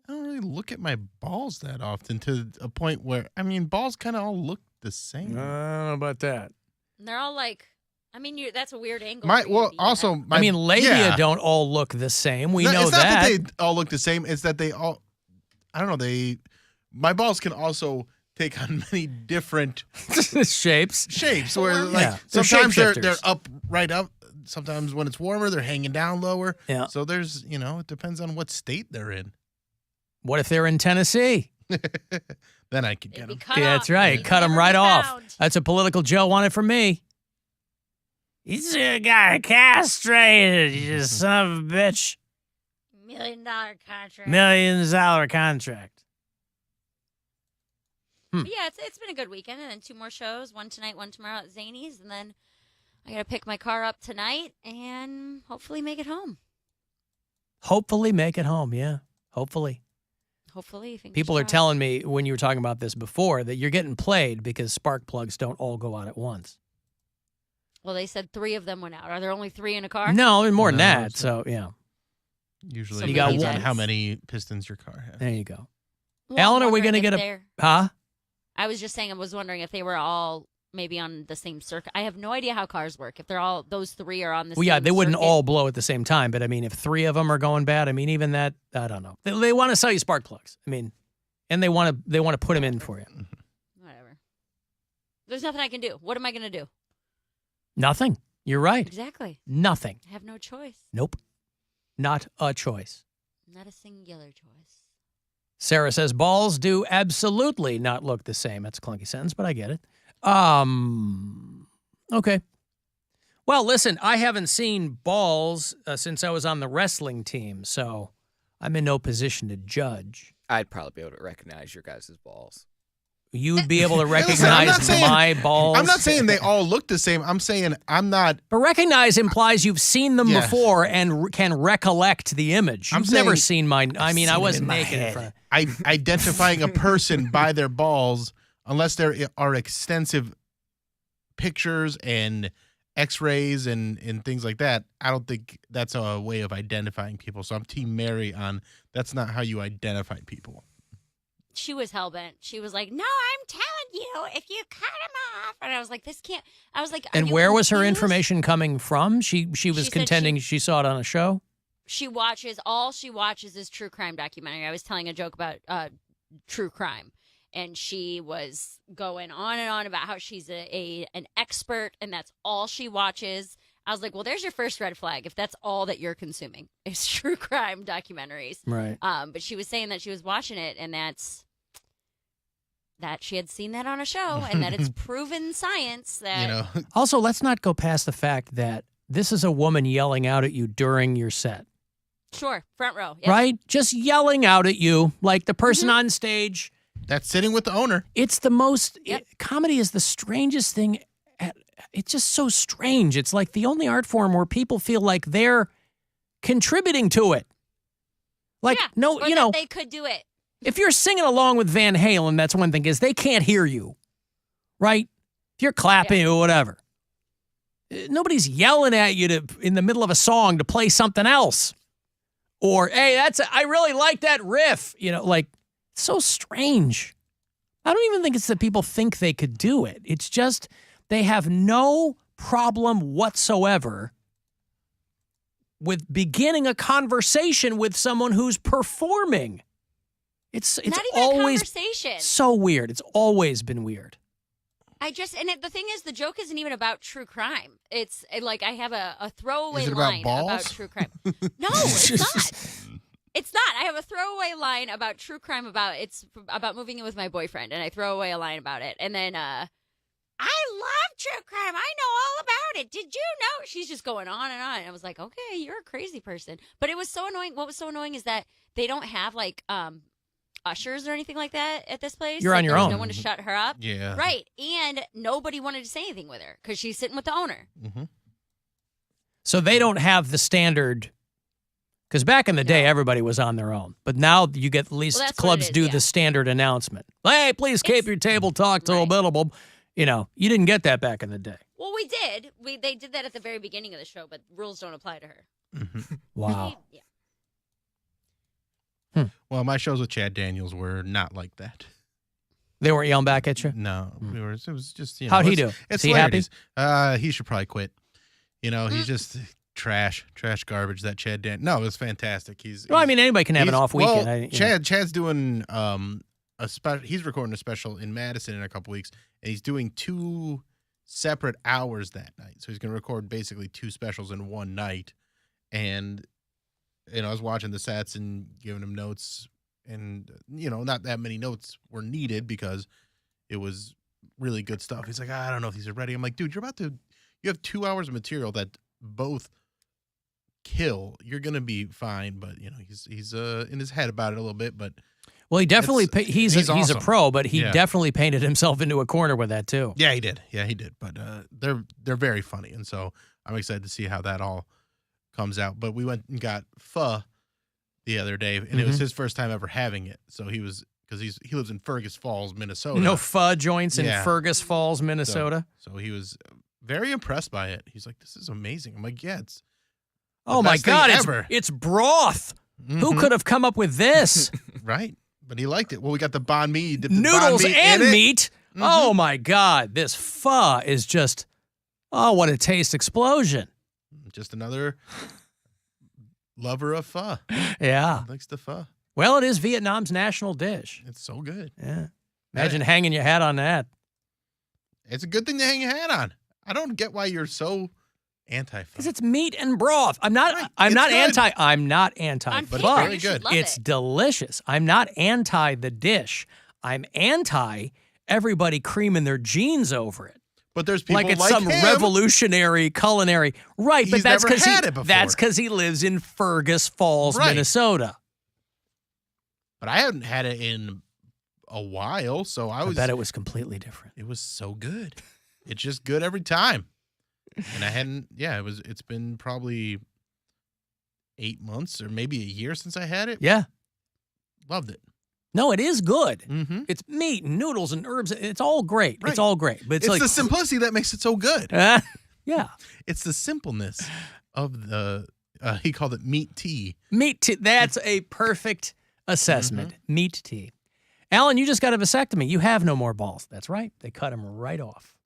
I don't really look at my balls that often to a point where, I mean, balls kind of all look the same. I don't know about that. And they're all like, I mean, that's a weird angle. Labia don't all look the same. We know it's not that. they all look the same. It's that they all, I don't know, my balls can also take on many different shapes. Where sometimes they're up, right up. Sometimes when it's warmer, they're hanging down lower. Yeah. So there's, it depends on what state they're in. What if they're in Tennessee? Then I could get them. Yeah, that's right. Cut them right off. That's a political Joe wanted from me. He's got castrated, you son of a bitch. $1 million contract. $1 million contract. But yeah, it's been a good weekend, and then 2 more shows, one tonight, one tomorrow at Zany's, and then I gotta pick my car up tonight and hopefully make it home. Hopefully make it home, yeah. Hopefully. Fingers People are crossed. telling me when you were talking about this before that you're getting played because spark plugs don't all go out at once. Well, they said 3 of them went out. Are there only 3 in a car? No, there's more than that. So yeah. Usually you it got depends one. on how many pistons your car has. There you go. Well, Alan, I'm are we going to wondering get if a... Huh? I was just saying, I was wondering if they were all maybe on the same circuit. I have no idea how cars work. If they're all, those 3 are on the Well, same yeah, they wouldn't circuit. all blow at the same time. But I mean, if 3 of them are going bad, I mean, even that, I don't know. They want to sell you spark plugs. I mean, and they want to put them in for you. Whatever. There's nothing I can do. What am I going to do? Nothing. You're right. Exactly. Nothing. I have no choice. Nope. Not a choice. Not a singular choice. Sarah says balls do absolutely not look the same. That's a clunky sentence, but I get it. Okay. Well, listen, I haven't seen balls since I was on the wrestling team, so I'm in no position to judge. I'd probably be able to recognize your guys' balls. You'd be able to recognize my balls. I'm not saying they all look the same. I'm saying I'm not. But recognize implies you've seen them before and can recollect the image. You've never seen mine. I mean, I wasn't naked in front of. Identifying a person by their balls, unless there are extensive pictures and x-rays and things like that, I don't think that's a way of identifying people. So I'm Team Mary on that's not how you identify people. She was hellbent. She was like, no, I'm telling you, if you cut them off. And I was like, this can't. I was like, And where was her information coming from? She was contending she saw it on a show? All she watches is true crime documentary. I was telling a joke about true crime. And she was going on and on about how she's an expert and that's all she watches. I was like, well, there's your first red flag. If that's all that you're consuming is true crime documentaries. Right. But she was saying that she was watching it and that she had seen that on a show and that it's proven science that. Also, let's not go past the fact that this is a woman yelling out at you during your set. Sure, front row. Yep. Right? Just yelling out at you like the person on stage. That's sitting with the owner. It's the most, comedy is the strangest thing. It's just so strange. It's like the only art form where people feel like they're contributing to it. Like, or that they could do it. If you're singing along with Van Halen, that's one thing, is they can't hear you, right? If you're clapping or whatever. Nobody's yelling at you in the middle of a song to play something else. Or, hey, I really like that riff. Like, it's so strange. I don't even think it's that people think they could do it. It's just they have no problem whatsoever with beginning a conversation with someone who's performing. It's not even always a conversation. So weird. It's always been weird. The thing is, the joke isn't even about true crime. It's like I have a throwaway Is it about line balls? about true crime. No, it's not. It's not. I have a throwaway line about true crime it's about moving in with my boyfriend, and I throw away a line about it. And then I love true crime. I know all about it. Did you know? She's just going on and on. And I was like, okay, you're a crazy person. But it was so annoying. What was so annoying is that they don't have like ushers or anything like that at this place. You're on your own. No one to shut her up. Yeah. Right. And nobody wanted to say anything with her because she's sitting with the owner. Mm-hmm. So they don't have the standard, because back in the day, everybody was on their own. But now you get at least clubs do the standard announcement. Hey, please keep your table talk till available. You didn't get that back in the day. Well, we did. They did that at the very beginning of the show, but rules don't apply to her. Mm-hmm. Wow. Yeah. Well, my shows with Chad Daniels were not like that. They weren't yelling back at you? No. It was just, How'd he do? It's Is he happy? He should probably quit. He's just trash garbage, that Chad Daniels. No, it was fantastic. Anybody can have an off weekend. Well, Chad's doing he's recording a special in Madison in a couple weeks, and he's doing 2 separate hours that night. So he's going to record basically 2 specials in one night. And I was watching the sets and giving him notes, and not that many notes were needed because it was really good stuff. He's like, I don't know if these are ready. I'm like, dude, you have 2 hours of material that both kill. You're gonna be fine, but he's in his head about it a little bit. But he definitely he's awesome. a pro, but he definitely painted himself into a corner with that too. Yeah, he did. But they're very funny, and so I'm excited to see how that all comes out. But we went and got pho the other day, and it was his first time ever having it. So because he lives in Fergus Falls, Minnesota. No pho joints in Fergus Falls, Minnesota. So he was very impressed by it. He's like, "This is amazing." I'm like, "Yeah, it's oh my god, it's broth. Who could have come up with this?" Right, but he liked it. Well, we got the banh mi, noodles and meat. Mm-hmm. Oh my god, this pho is just what a taste explosion. Just another lover of pho. Yeah. Likes the pho. Well, it is Vietnam's national dish. It's so good. Yeah. Imagine hanging your hat on that. It's a good thing to hang your hat on. I don't get why you're so anti-pho. Because it's meat and broth. I'm not anti, but it's very good. It's delicious. I'm not anti the dish. I'm anti everybody creaming their jeans over it. But there's people like it's like some him. Revolutionary culinary, right? He's but that's never because he lives in Fergus Falls, Minnesota. But I hadn't had it in a while, so I bet it was completely different. It was so good. It's just good every time. And I hadn't. Yeah, it's been probably 8 months or maybe a year since I had it. Yeah, loved it. No, it is good. Mm-hmm. It's meat and noodles and herbs. It's all great. Right. It's all great. But it's the simplicity that makes it so good. Yeah. It's the simpleness of the, he called it meat tea. Meat tea. That's a perfect assessment. Meat tea. Alan, you just got a vasectomy. You have no more balls. That's right. They cut them right off.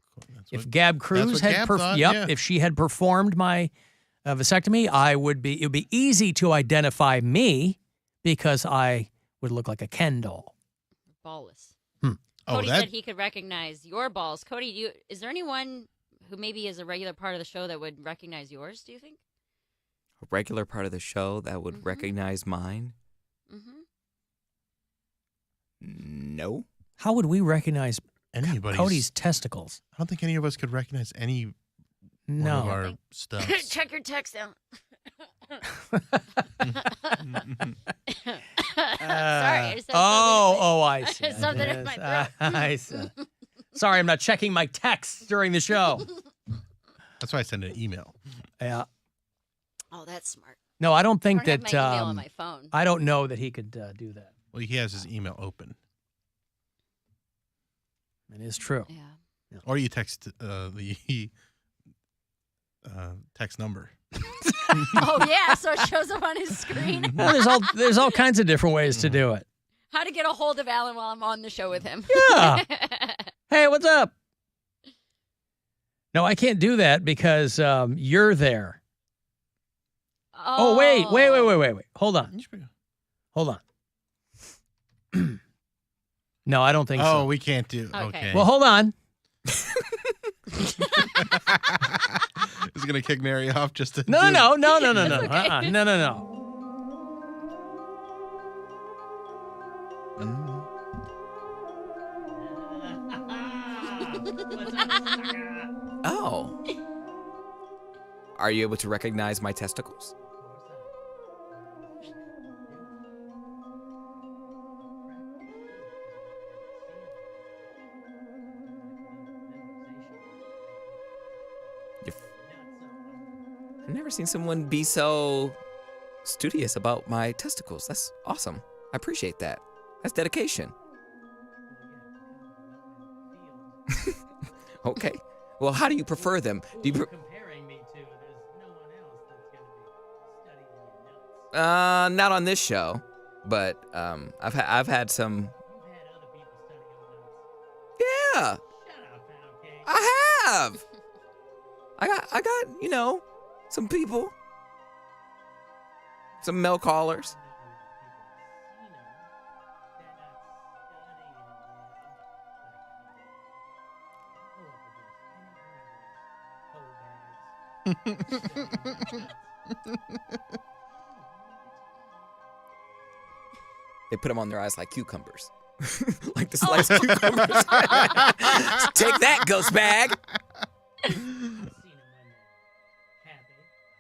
If Gab Cruz had if she had performed my vasectomy, it would be easy to identify me because I would look like a Ken doll. Ballless. Cody said he could recognize your balls. Cody, is there anyone who maybe is a regular part of the show that would recognize yours, do you think? A regular part of the show that would recognize mine? No. How would we recognize anybody's Cody's testicles? I don't think any of us could recognize any No. One of our stumps. Check your text out. Sorry. I said I see. something in my throat. I see. Sorry, I'm not checking my texts during the show. That's why I send an email. Yeah. Oh, that's smart. No, I don't think I don't that. have my email on my phone. I don't know that he could do that. Well, he has his email open. It is true. Yeah. Or you text the text number. Oh yeah, so it shows up on his screen. Well, there's all kinds of different ways to do it. How to get a hold of Alan while I'm on the show with him. Yeah. Hey, what's up? No, I can't do that because you're there. Oh, wait. Hold on. No, I don't think so. Oh, we can't do. Okay. Well, hold on. Is he gonna kick Mary off just to? No. Okay. No. Oh. Are you able to recognize my testicles? I've never seen someone be so studious about my testicles. That's awesome. I appreciate that. That's dedication. Okay. Well, how do you prefer them? Do you comparing me to? There's no one else that's going to be studying your nuts. not on this show, but I've had some. You've had other people study your nuts. Yeah. Shut up, Poundcake. I have. I got, some people. Some mail callers. They put them on their eyes like cucumbers. Like the sliced cucumbers. Take that, ghost bag.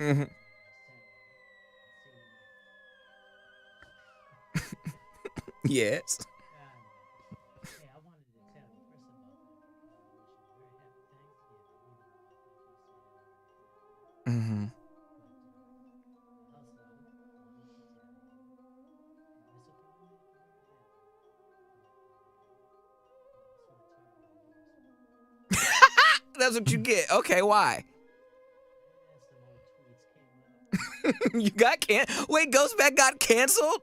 Mm-hmm. Yes. Mm-hmm. That's what you get. Okay, why? You got Wait, Ghostback got canceled?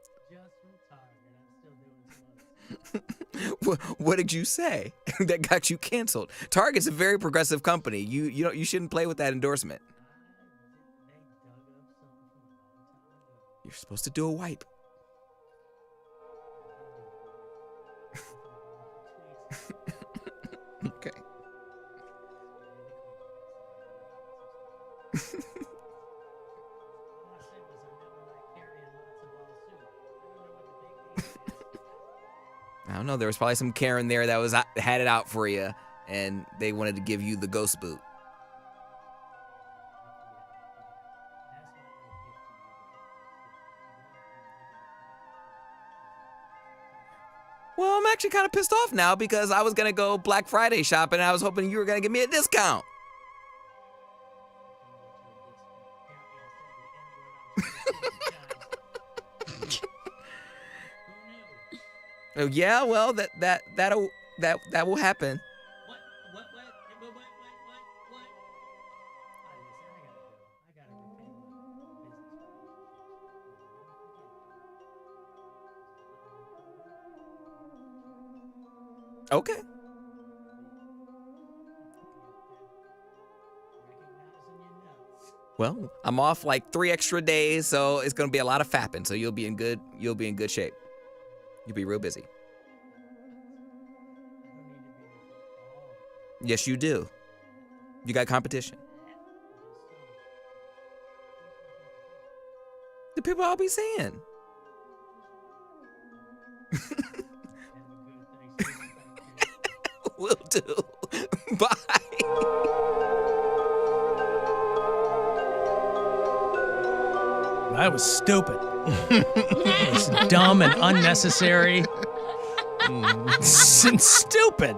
What did you say that got you canceled? Target's a very progressive company. You shouldn't play with that endorsement. You're supposed to do a wipe. Okay. I don't know. There was probably some Karen there that had it out for you, and they wanted to give you the ghost boot. Well, I'm actually kind of pissed off now because I was gonna go Black Friday shopping, and I was hoping you were gonna give me a discount. Oh yeah, well that will happen. What? Okay. Well, I'm off like 3 extra days, so it's gonna be a lot of fapping. So you'll be in good shape. You'll be real busy. Yes, you do. You got competition. The people I'll be seeing. Will do. Bye. That was stupid. It was dumb and unnecessary. And stupid.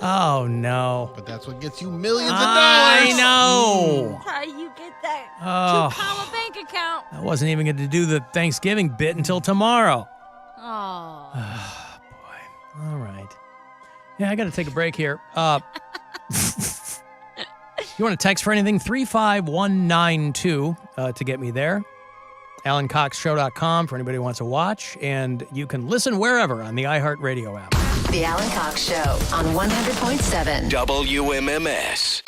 Oh, no. But that's what gets you millions of dollars. I know. How you get that Oh. $2 bank account? I wasn't even going to do the Thanksgiving bit until tomorrow. Oh. All right. Yeah, I got to take a break here. You want to text for anything? 35192 to get me there. AlanCoxShow.com for anybody who wants to watch. And you can listen wherever on the iHeartRadio app. The Alan Cox Show on 100.7 WMMS.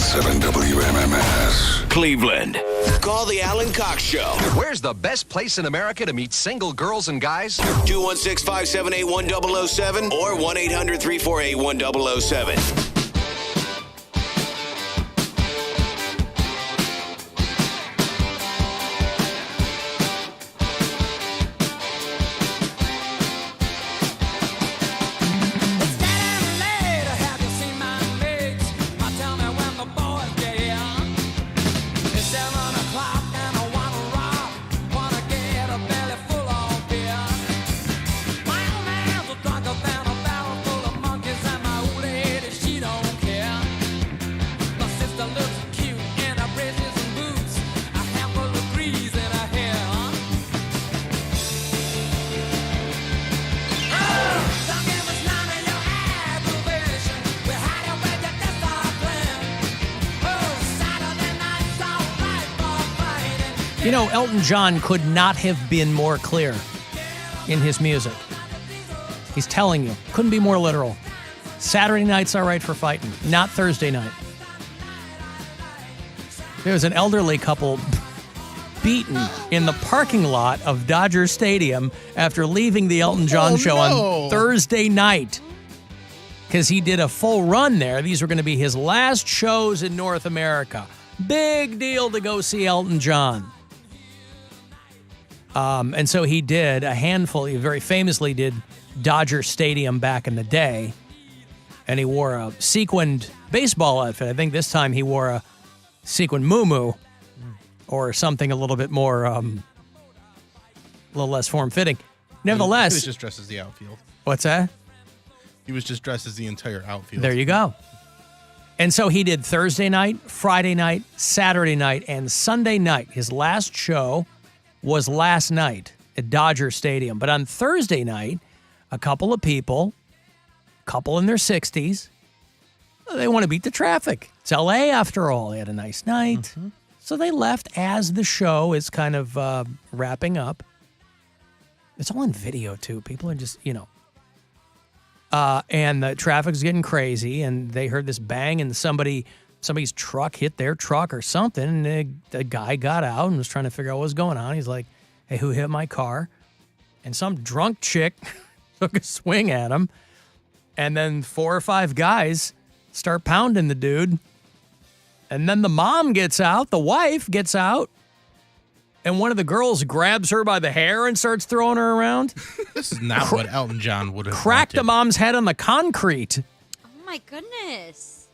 100.7 WMMS. Cleveland. Call the Alan Cox Show. Where's the best place in America to meet single girls and guys? 216-578-1007 or 1-800-348-1007. You know, Elton John could not have been more clear in his music. He's telling you, couldn't be more literal. Saturday night's all right for fighting, not Thursday night. There was an elderly couple beaten in the parking lot of Dodger Stadium after leaving the Elton John show on Thursday night because he did a full run there. These were going to be his last shows in North America. Big deal to go see Elton John. And so he did a handful. He very famously did Dodger Stadium back in the day. And he wore a sequined baseball outfit. I think this time he wore a sequined muumuu or something a little bit more, a little less form-fitting. Nevertheless. He was just dressed as the outfield. What's that? He was just dressed as the entire outfield. There you go. And so he did Thursday night, Friday night, Saturday night, and Sunday night. His last show was last night at Dodger Stadium. But on Thursday night, a couple of people, couple in their 60s, they want to beat the traffic. It's L.A. after all. They had a nice night. Mm-hmm. So they left as the show is kind of wrapping up. It's all on video, too. People are just, and the traffic's getting crazy, and they heard this bang, and somebody's truck hit their truck or something, and the guy got out and was trying to figure out what was going on. He's like, hey, who hit my car? And some drunk chick took a swing at him, and then 4 or 5 guys start pounding the dude, and then the mom gets out, the wife gets out, and one of the girls grabs her by the hair and starts throwing her around. This is not what Elton John would have cracked wanted. the mom's head on the concrete. Oh, my goodness.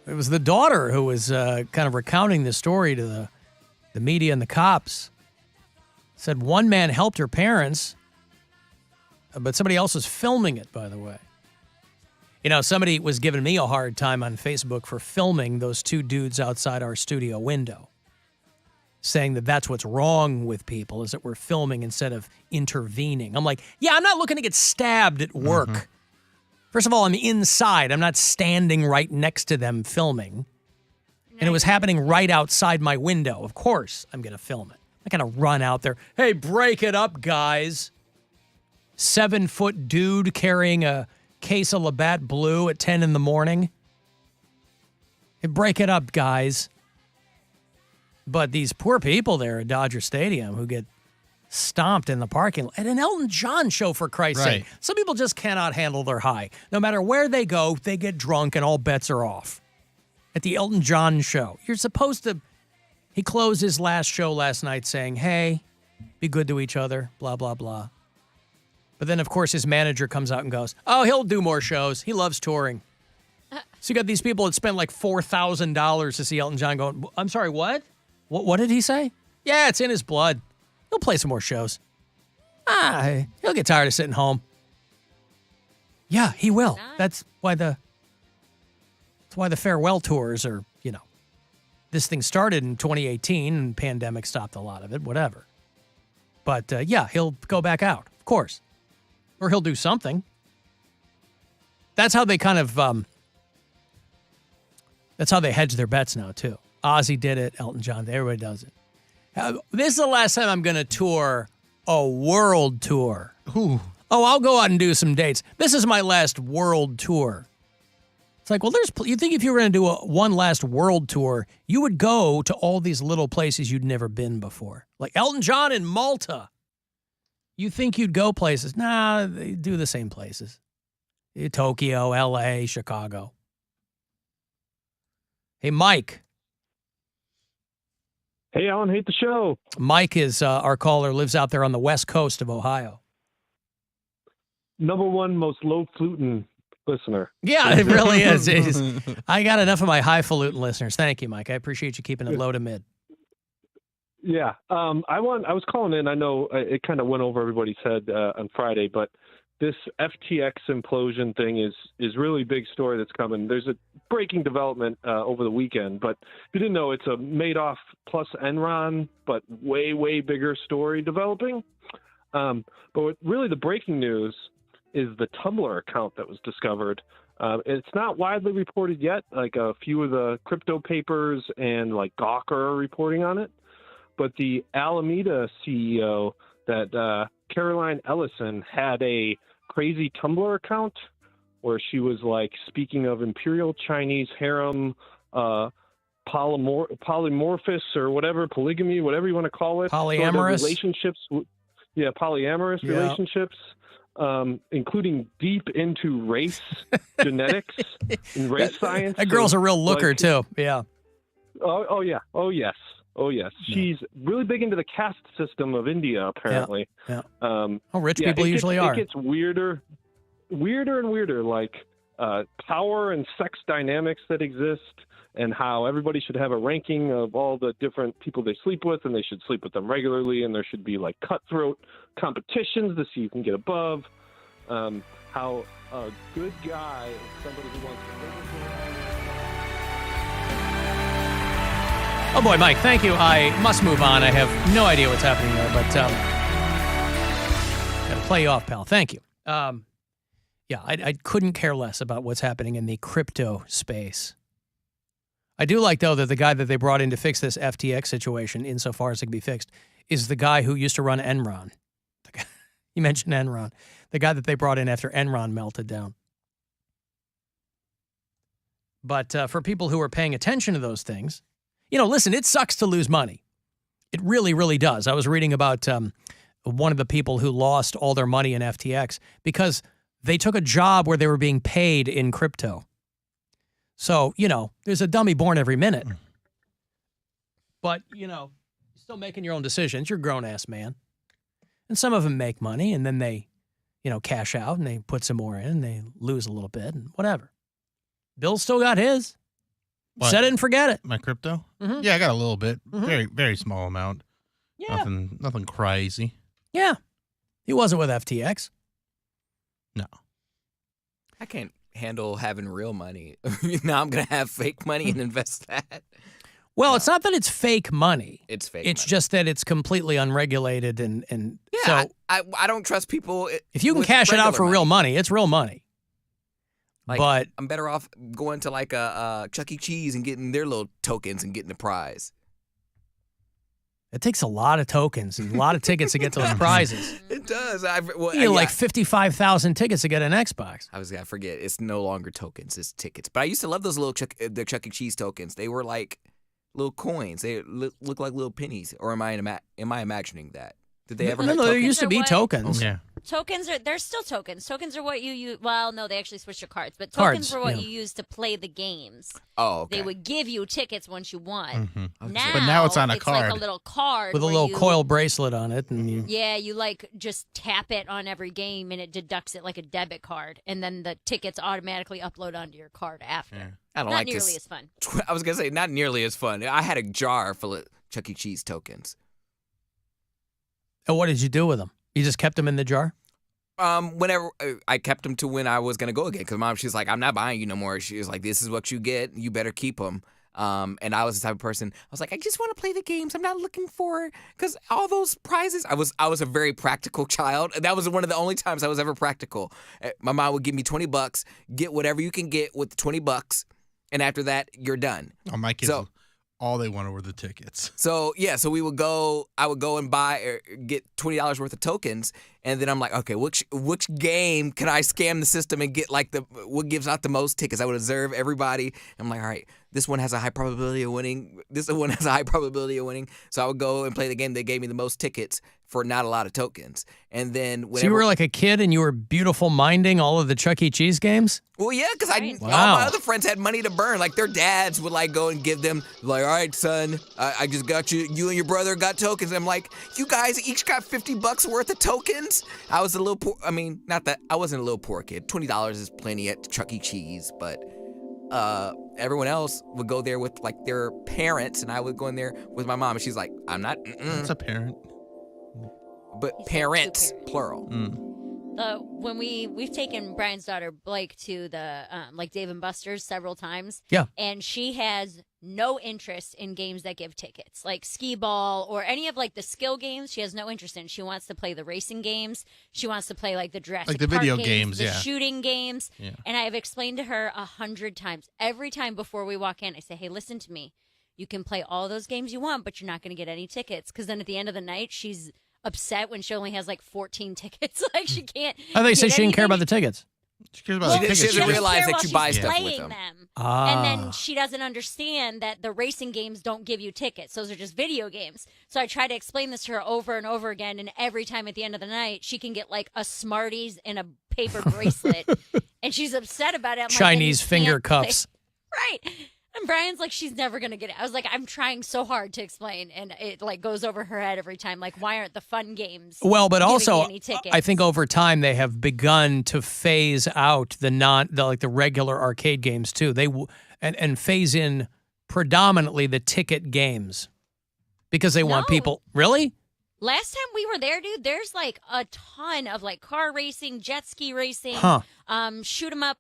It was the daughter who was kind of recounting the story to the media and the cops. Said one man helped her parents, but somebody else was filming it, by the way. Somebody was giving me a hard time on Facebook for filming those 2 dudes outside our studio window, saying that that's what's wrong with people, is that we're filming instead of intervening. I'm like, yeah, I'm not looking to get stabbed at work. Mm-hmm. First of all, I'm inside. I'm not standing right next to them filming. And it was happening right outside my window. Of course, I'm going to film it. I'm not going to run out there. Hey, break it up, guys. 7-foot dude carrying a case of Labatt Blue at 10 in the morning. Hey, break it up, guys. But these poor people there at Dodger Stadium who get stomped in the parking lot at an Elton John show, for Christ's sake. Some people just cannot handle their high. No matter where they go, they get drunk and all bets are off. At the Elton John show, you're supposed to... He closed his last show last night saying, hey, be good to each other, blah, blah, blah. But then, of course, his manager comes out and goes, oh, he'll do more shows. He loves touring. So you got these people that spent like $4,000 to see Elton John going, I'm sorry, what? What did he say? Yeah, it's in his blood. He'll play some more shows. He'll get tired of sitting home. Yeah, he will. That's why the farewell tours are, this thing started in 2018 and pandemic stopped a lot of it, whatever. But yeah, he'll go back out, of course. Or he'll do something. That's how they kind of, that's how they hedge their bets now, too. Ozzy did it. Elton John, everybody does it. This is the last time I'm going to tour a world tour. Ooh. Oh, I'll go out and do some dates. This is my last world tour. It's like, well, you think if you were going to do one last world tour, you would go to all these little places you'd never been before. Like Elton John in Malta. You think you'd go places. Nah, they do the same places. Tokyo, L.A., Chicago. Hey, Mike. Hey, Alan, hate the show. Mike is our caller, lives out there on the west coast of Ohio. Number one most low-fluting listener. Yeah, it really is. I got enough of my highfalutin listeners. Thank you, Mike. I appreciate you keeping it low to mid. Yeah, I was calling in. I know it kind of went over everybody's head on Friday, but this FTX implosion thing is really big story that's coming. There's a breaking development over the weekend, but if you didn't know, it's a Madoff plus Enron, but way, way bigger story developing. But really the breaking news is the Tumblr account that was discovered. It's not widely reported yet. Like a few of the crypto papers and like Gawker are reporting on it. But the Alameda CEO, that Caroline Ellison, had a crazy Tumblr account where she was like speaking of imperial Chinese harem, polymorphous or whatever, polygamy, whatever you want to call it. Polyamorous? Relationships. Yeah, polyamorous relationships. Including deep into race genetics and race science. That girl's a real looker, too. Yeah. Oh, yeah. Oh, yes. Oh, yes. She's really big into the caste system of India, apparently. Yeah. Rich people usually are. It gets weirder and weirder, like power and sex dynamics that exist, and how everybody should have a ranking of all the different people they sleep with, and they should sleep with them regularly, and there should be like cutthroat competitions to see who can get above. How a good guy is somebody who wants to Oh boy, Mike, thank you. I must move on. I have no idea what's happening there, but gotta play you off, pal. Thank you. Yeah, I couldn't care less about what's happening in the crypto space. I do like, though, that the guy that they brought in to fix this FTX situation, insofar as it can be fixed, is the guy who used to run Enron. You mentioned Enron. The guy that they brought in after Enron melted down. But for people who are paying attention to those things, listen, it sucks to lose money. It really, really does. I was reading about one of the people who lost all their money in FTX because they took a job where they were being paid in crypto. So, there's a dummy born every minute. But, you're still making your own decisions. You're a grown-ass man. And some of them make money, and then they, cash out, and they put some more in, and they lose a little bit, and whatever. Bill still got his. What? Set it and forget it. My crypto? Mm-hmm. Yeah, I got a little bit. Mm-hmm. Very, very small amount. Yeah. Nothing crazy. Yeah. He wasn't with FTX. No. I can't handle having real money. Now I'm going to have fake money and invest that. Well, it's not that it's fake money. It's fake It's money. just that it's completely unregulated and Yeah, so I don't trust people. If you can cash it out for real money, it's real money. Like, but I'm better off going to like a Chuck E. Cheese and getting their little tokens and getting the prize. It takes a lot of tokens and a lot of tickets to get those prizes. It does. You need like 55,000 tickets to get an Xbox. I forget. It's no longer tokens. It's tickets. But I used to love those little the Chuck E. Cheese tokens. They were like little coins. They look like little pennies. Or am I imagining that? Did they ever? No, there used to be tokens. Yeah. Tokens they're still tokens. Tokens are what you use. Well, no, they actually switched your cards. But tokens were what you use to play the games. Oh, okay. They would give you tickets once you won. Mm-hmm. Now, but now it's on a card. Like a little card with a little coil bracelet on it, and you like just tap it on every game, and it deducts it like a debit card, and then the tickets automatically upload onto your card after. Yeah. I don't Not like nearly this. as fun. I was gonna say not nearly as fun. I had a jar full of Chuck E. Cheese tokens. And what did you do with them? You just kept them in the jar? Whenever I kept them to when I was gonna go again, because Mom, she's like, "I'm not buying you no more." She was like, "This is what you get. You better keep them." And I was the type of person. I was like, "I just want to play the games. I'm not looking for because all those prizes." I was a very practical child. That was one of the only times I was ever practical. My mom would give me $20, get whatever you can get with $20, and after that, you're done. Oh, my kids all they wanted were the tickets. So so we would go. I would go and buy or get $20 worth of tokens, and then I'm like, okay, which game can I scam the system and get like what gives out the most tickets? I would observe everybody. I'm like, all right, this one has a high probability of winning. This one has a high probability of winning. So I would go and play the game that gave me the most tickets for not a lot of tokens. And then whenever, So you were like a kid and you were beautiful minding all of the Chuck E. Cheese games? well, yeah, because all Wow. my other friends had money to burn. Like their dads would like go and give them like, all right, son, I just got you. You and your brother got tokens. I'm like, you guys each got $50 worth of tokens. I was a little poor. I mean, not that I wasn't a little poor kid. $20 is plenty at Chuck E. Cheese, but everyone else would go there with like their parents, and I would go in there with my mom, and she's like, I'm not. That's a parent. But parents, plural. When we've taken Brian's daughter Blake to the like Dave and Buster's several times. Yeah. And she has no interest in games that give tickets, like skee ball or any of like the skill games. She has no interest in. She wants to play the racing games. She wants to play like the Jurassic Like the Park video games, games, the yeah. shooting games. Yeah. And I have explained to her 100 times. Every time before we walk in, I say, hey, listen to me. You can play all those games you want, but you're not going to get any tickets. Because then at the end of the night, she's upset when she only has like 14 tickets. Like she can't. I thought you said get she didn't care anything. about the tickets. She cares about the tickets. She doesn't She realize care that while you buy she's stuff with playing them. And then she doesn't understand that the racing games don't give you tickets. Those are just video games. So I try to explain this to her over and over again. And every time at the end of the night, she can get like a Smarties and a paper bracelet. And she's upset about it. I'm Chinese like, then you finger can't play- cuffs. Right. And Brian's like, she's never going to get it. I was like, I'm trying so hard to explain. And it like goes over her head every time. Like, why aren't the fun games Well, but giving also, me any tickets? I think over time they have begun to phase out the regular arcade games too. And phase in predominantly the ticket games because they want people. Really? Last time we were there, dude, there's like a ton of like car racing, jet ski racing, shoot 'em up,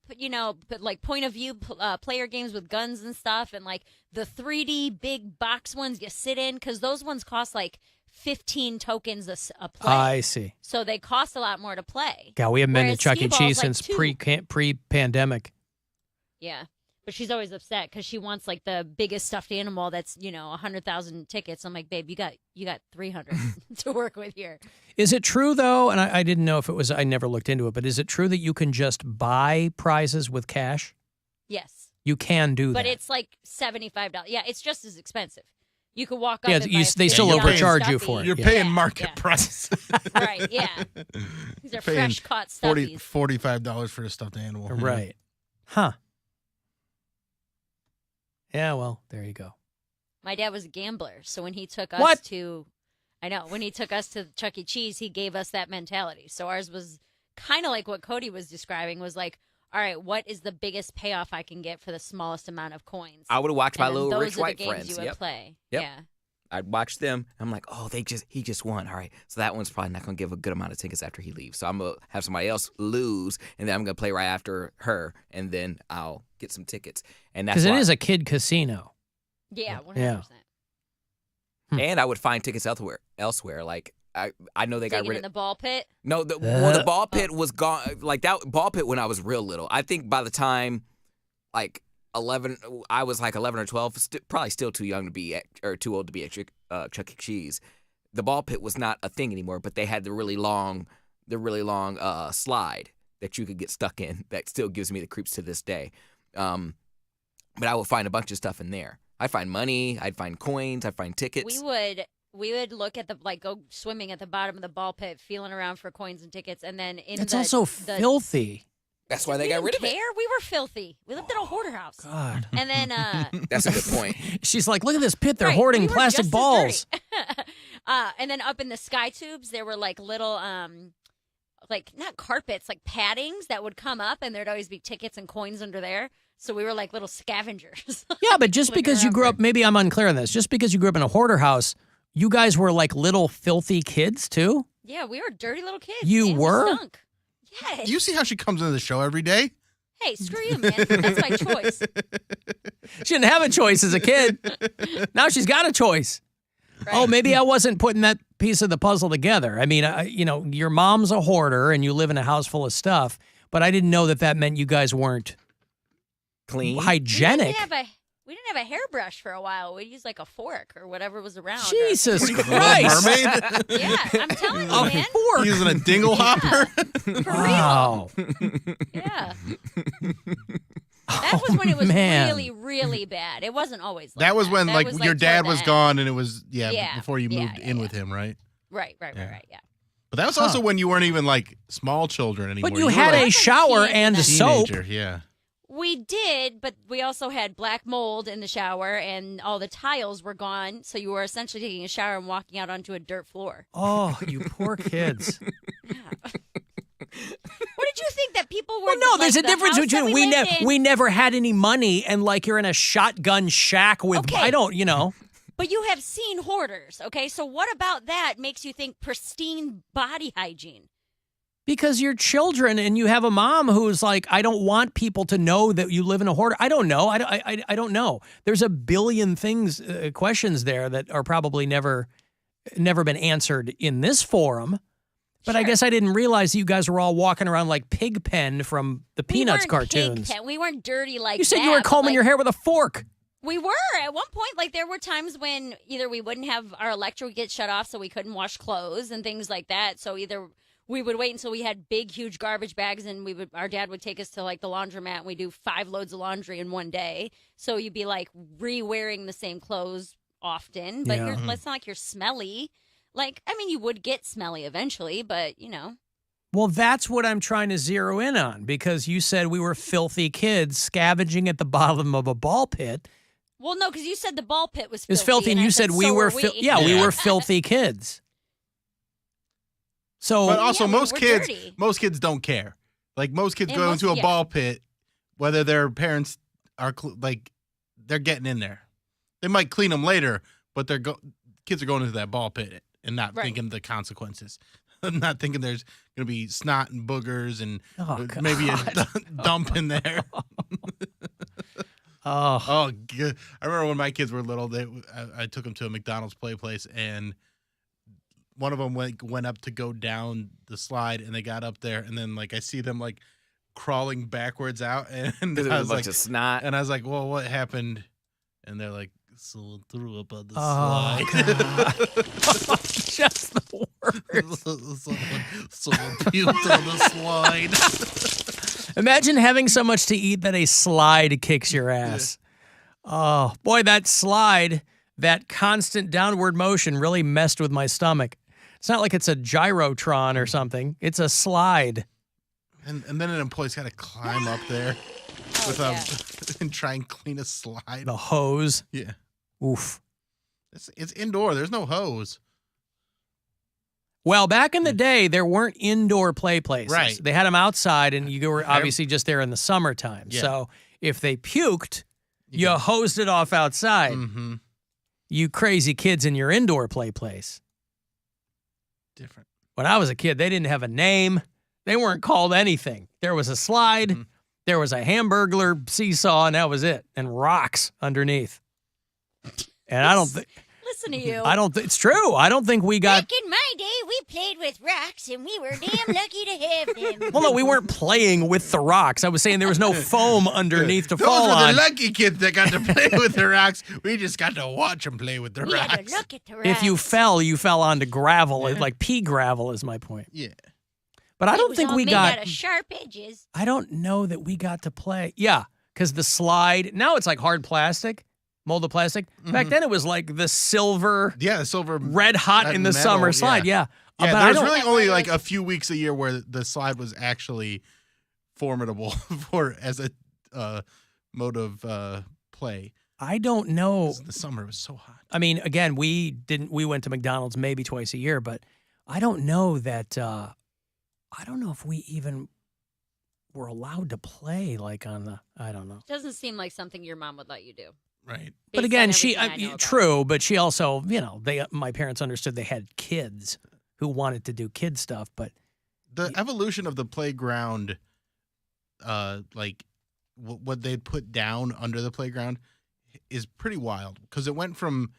but like point of view player games with guns and stuff, and like the 3D big box ones you sit in, because those ones cost like 15 tokens a play. I see. So they cost a lot more to play. God, we haven't been to Whereas Chuck E. skee-ball's Cheese like since two. pre-pandemic. Yeah. But she's always upset because she wants like the biggest stuffed animal that's 100,000 tickets. I'm like, babe, you got 300 to work with here. Is it true though? And I didn't know if it was. I never looked into it. But is it true that you can just buy prizes with cash? Yes. You can do But that. it's like $75. Yeah, it's just as expensive. You could walk up. Yeah, and buy a they still $50 overcharge you stuffy. for it. You're Yeah. paying market price. Right, yeah. These are Paying fresh caught stuffies. $45 for a stuffed animal. Right. Huh. Yeah, well, there you go. My dad was a gambler, so when he took us What? when he took us to Chuck E. Cheese, he gave us that mentality. So ours was kind of like what Cody was describing, was like, all right, what is the biggest payoff I can get for the smallest amount of coins? I would watch my And then little those rich are white the games friends. you would play. Yep. Yeah. I'd watch them. I'm like, oh, he just won. All right, so that one's probably not gonna give a good amount of tickets after he leaves. So I'm gonna have somebody else lose, and then I'm gonna play right after her, and then I'll get some tickets. And that's Because it why- is a kid casino. Yeah, 100%. Yeah. And I would find tickets elsewhere. Like I know they got Digging rid in of the ball pit. No, the ball pit was gone. Like that ball pit when I was real little. I think by the time like 11, I was like 11 or 12, probably still too young to be or too old to be at Chuck E. Cheese. The ball pit was not a thing anymore, but they had the really long slide that you could get stuck in. That still gives me the creeps to this day. But I would find a bunch of stuff in there. I'd find money. I'd find coins. I'd find tickets. We would look at go swimming at the bottom of the ball pit, feeling around for coins and tickets, and then It's also filthy. That's why they got rid of it. We were filthy. We lived in a hoarder house. God. And then That's a good point. She's like, look at this pit. They're Right, hoarding we were plastic just as balls. dirty. And then up in the sky tubes, there were like little, like not carpets, like paddings that would come up, and there'd always be tickets and coins under there. So we were like little scavengers. Yeah, but just Looking because you around grew for- up, maybe I'm unclear on this. Just because you grew up in a hoarder house, you guys were like little filthy kids too? Yeah, we were dirty little kids. You and we were? stunk. Yes. You see how she comes into the show every day? Hey, screw you, man. That's my choice. She didn't have a choice as a kid. Now she's got a choice. Oh, maybe I wasn't putting that piece of the puzzle together. I mean, your mom's a hoarder and you live in a house full of stuff, but I didn't know that meant you guys weren't clean, hygienic. We We didn't have a hairbrush for a while. We'd use like a fork or whatever was around. Jesus Christ. Mermaid? Yeah, I'm telling you, A man. fork. Using a dingle hopper? For Wow. real. Yeah. That was when it was man. really, really bad. It wasn't always like That was when, That like, was, your toward dad the was end. gone, and it was, Yeah, before you yeah, moved yeah, in yeah. with him, right? Right, yeah. But that was also when you weren't even, like, small children anymore. But you were, had like, a shower and a soap. teenager, yeah. We did, but we also had black mold in the shower, and all the tiles were gone. So you were essentially taking a shower and walking out onto a dirt floor. Oh, you poor kids. What did you think that people were? Well, no, like, there's a the difference house between that we never had any money and like you're in a shotgun shack with Okay. I don't, you know. But you have seen hoarders, okay? So what about that makes you think pristine body hygiene? Because you're children and you have a mom who's like, I don't want people to know that you live in a hoarder. I don't know. I don't know. There's a billion things, questions there that are probably never been answered in this forum. But I guess I didn't realize that you guys were all walking around like Pigpen from the Peanuts cartoons. We weren't dirty like You said that, you were but, combing like, your hair with a fork. We were at one point. Like there were times when either we wouldn't have our electric get shut off, so we couldn't wash clothes and things like that. So either we would wait until we had big, huge garbage bags, and our dad would take us to like the laundromat, and we do 5 loads of laundry in one day. So you'd be like re-wearing the same clothes often, but Yeah. it's not like you're smelly. Like, I mean, you would get smelly eventually, but you know. Well, that's what I'm trying to zero in on because you said we were filthy kids scavenging at the bottom of a ball pit. Well, no, because you said the ball pit was filthy. It's filthy, and I you said we so were we. we were filthy kids. So, But also, Yeah, most we're kids, dirty. most kids don't care. Like most kids And go most- into a yeah. ball pit, whether their parents are like, they're getting in there. They might clean them later, but kids are going into that ball pit and not Right. thinking the consequences. Not thinking there's going to be snot and boogers and Oh, maybe a God. dump in there. oh, good. I remember when my kids were little, I took them to a McDonald's play place, and one of them went up to go down the slide, and they got up there, and then like I see them like crawling backwards out, and There's I a was bunch like, of snot. and I was like, well, what happened? And they're like, someone threw up on the Oh, slide. just the worst. someone puked on the slide. Imagine having so much to eat that a slide kicks your ass. Oh, boy, that slide, that constant downward motion really messed with my stomach. It's not like it's a gyrotron or something. It's a slide. And then an employee's got to climb up there and try and clean a slide. The hose. Yeah. Oof. It's indoor. There's no hose. Well, back in the day, there weren't indoor play places. Right. They had them outside, and you were obviously just there in the summertime. Yeah. So if they puked, you hosed it off outside. Mm-hmm. You crazy kids in your indoor play place. Different. When I was a kid, they didn't have a name. They weren't called anything. There was a slide, there was a Hamburglar seesaw, and that was it. And rocks underneath. And I don't think... Listen to you. It's true. I don't think we got... Back in my day, we played with rocks, and we were damn lucky to have them. Well, no, we weren't playing with the rocks. I was saying there was no foam underneath to Those fall were on. the lucky kids that got to play with the rocks. We just got to watch them play with the We rocks. had to look at the rocks. If you fell onto gravel, like pea gravel is my point. Yeah. But I It don't was think all we made got... out of sharp edges. I don't know that we got to play. Yeah, because the slide, now it's like hard plastic, molded plastic. Back then it was like the silver, silver red hot in the metal, summer slide. Yeah. Yeah, but there was I don't, really only like a few weeks a year where the slide was actually formidable as a mode of play. I don't know. The summer was so hot. I mean, again, we went to McDonald's maybe twice a year, but I don't know that, I don't know if we even were allowed to play like on the, I don't know. Doesn't seem like something your mom would let you do. Right. But Based again, on she, everything I know about true, but she also, my parents understood they had kids who wanted to do kid stuff, but. The evolution of the playground, like what they put down under the playground is pretty wild because it went from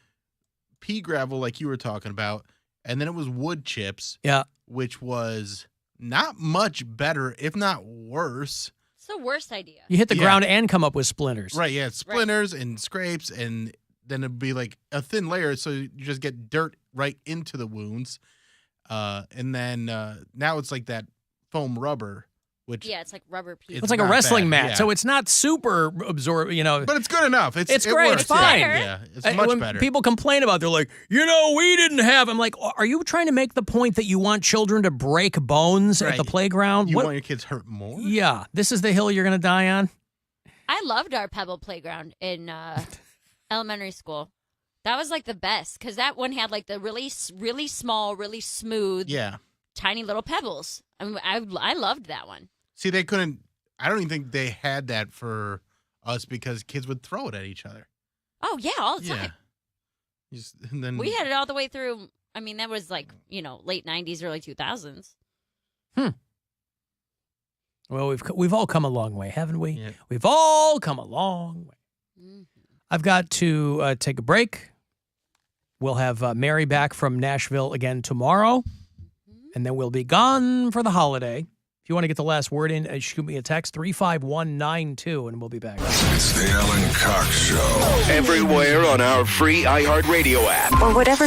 pea gravel like you were talking about, and then it was wood chips. Yeah. Which was not much better, if not worse. It's the worst idea. You hit the ground and come up with splinters. Right, yeah, splinters and scrapes, and then it'd be like a thin layer, so you just get dirt right into the wounds. And then now it's like that foam rubber, which it's like rubber pieces. It's like a wrestling mat, yeah. so it's not super absorb. But it's good enough. It's great. Works. It's fine. Yeah, it's much when better. People complain about, they're like, we didn't have. I'm like, are you trying to make the point that you want children to break bones at the playground? You want your kids hurt more? Yeah, this is the hill you're going to die on. I loved our Pebble playground in elementary school. That was like the best because that one had like the really, really small, really smooth, tiny little pebbles. I mean, I loved that one. See, they couldn't. I don't even think they had that for us because kids would throw it at each other. Oh yeah, all the time. And then We had it all the way through. I mean, that was like late '90s, early 2000s. Well, we've all come a long way, haven't we? Yeah. We've all come a long way. Mm-hmm. I've got to take a break. We'll have Mary back from Nashville again tomorrow, and then we'll be gone for the holiday. If you want to get the last word in, shoot me a text, 35192, and we'll be back. It's the Alan Cox Show. Everywhere on our free iHeartRadio app. Or whatever.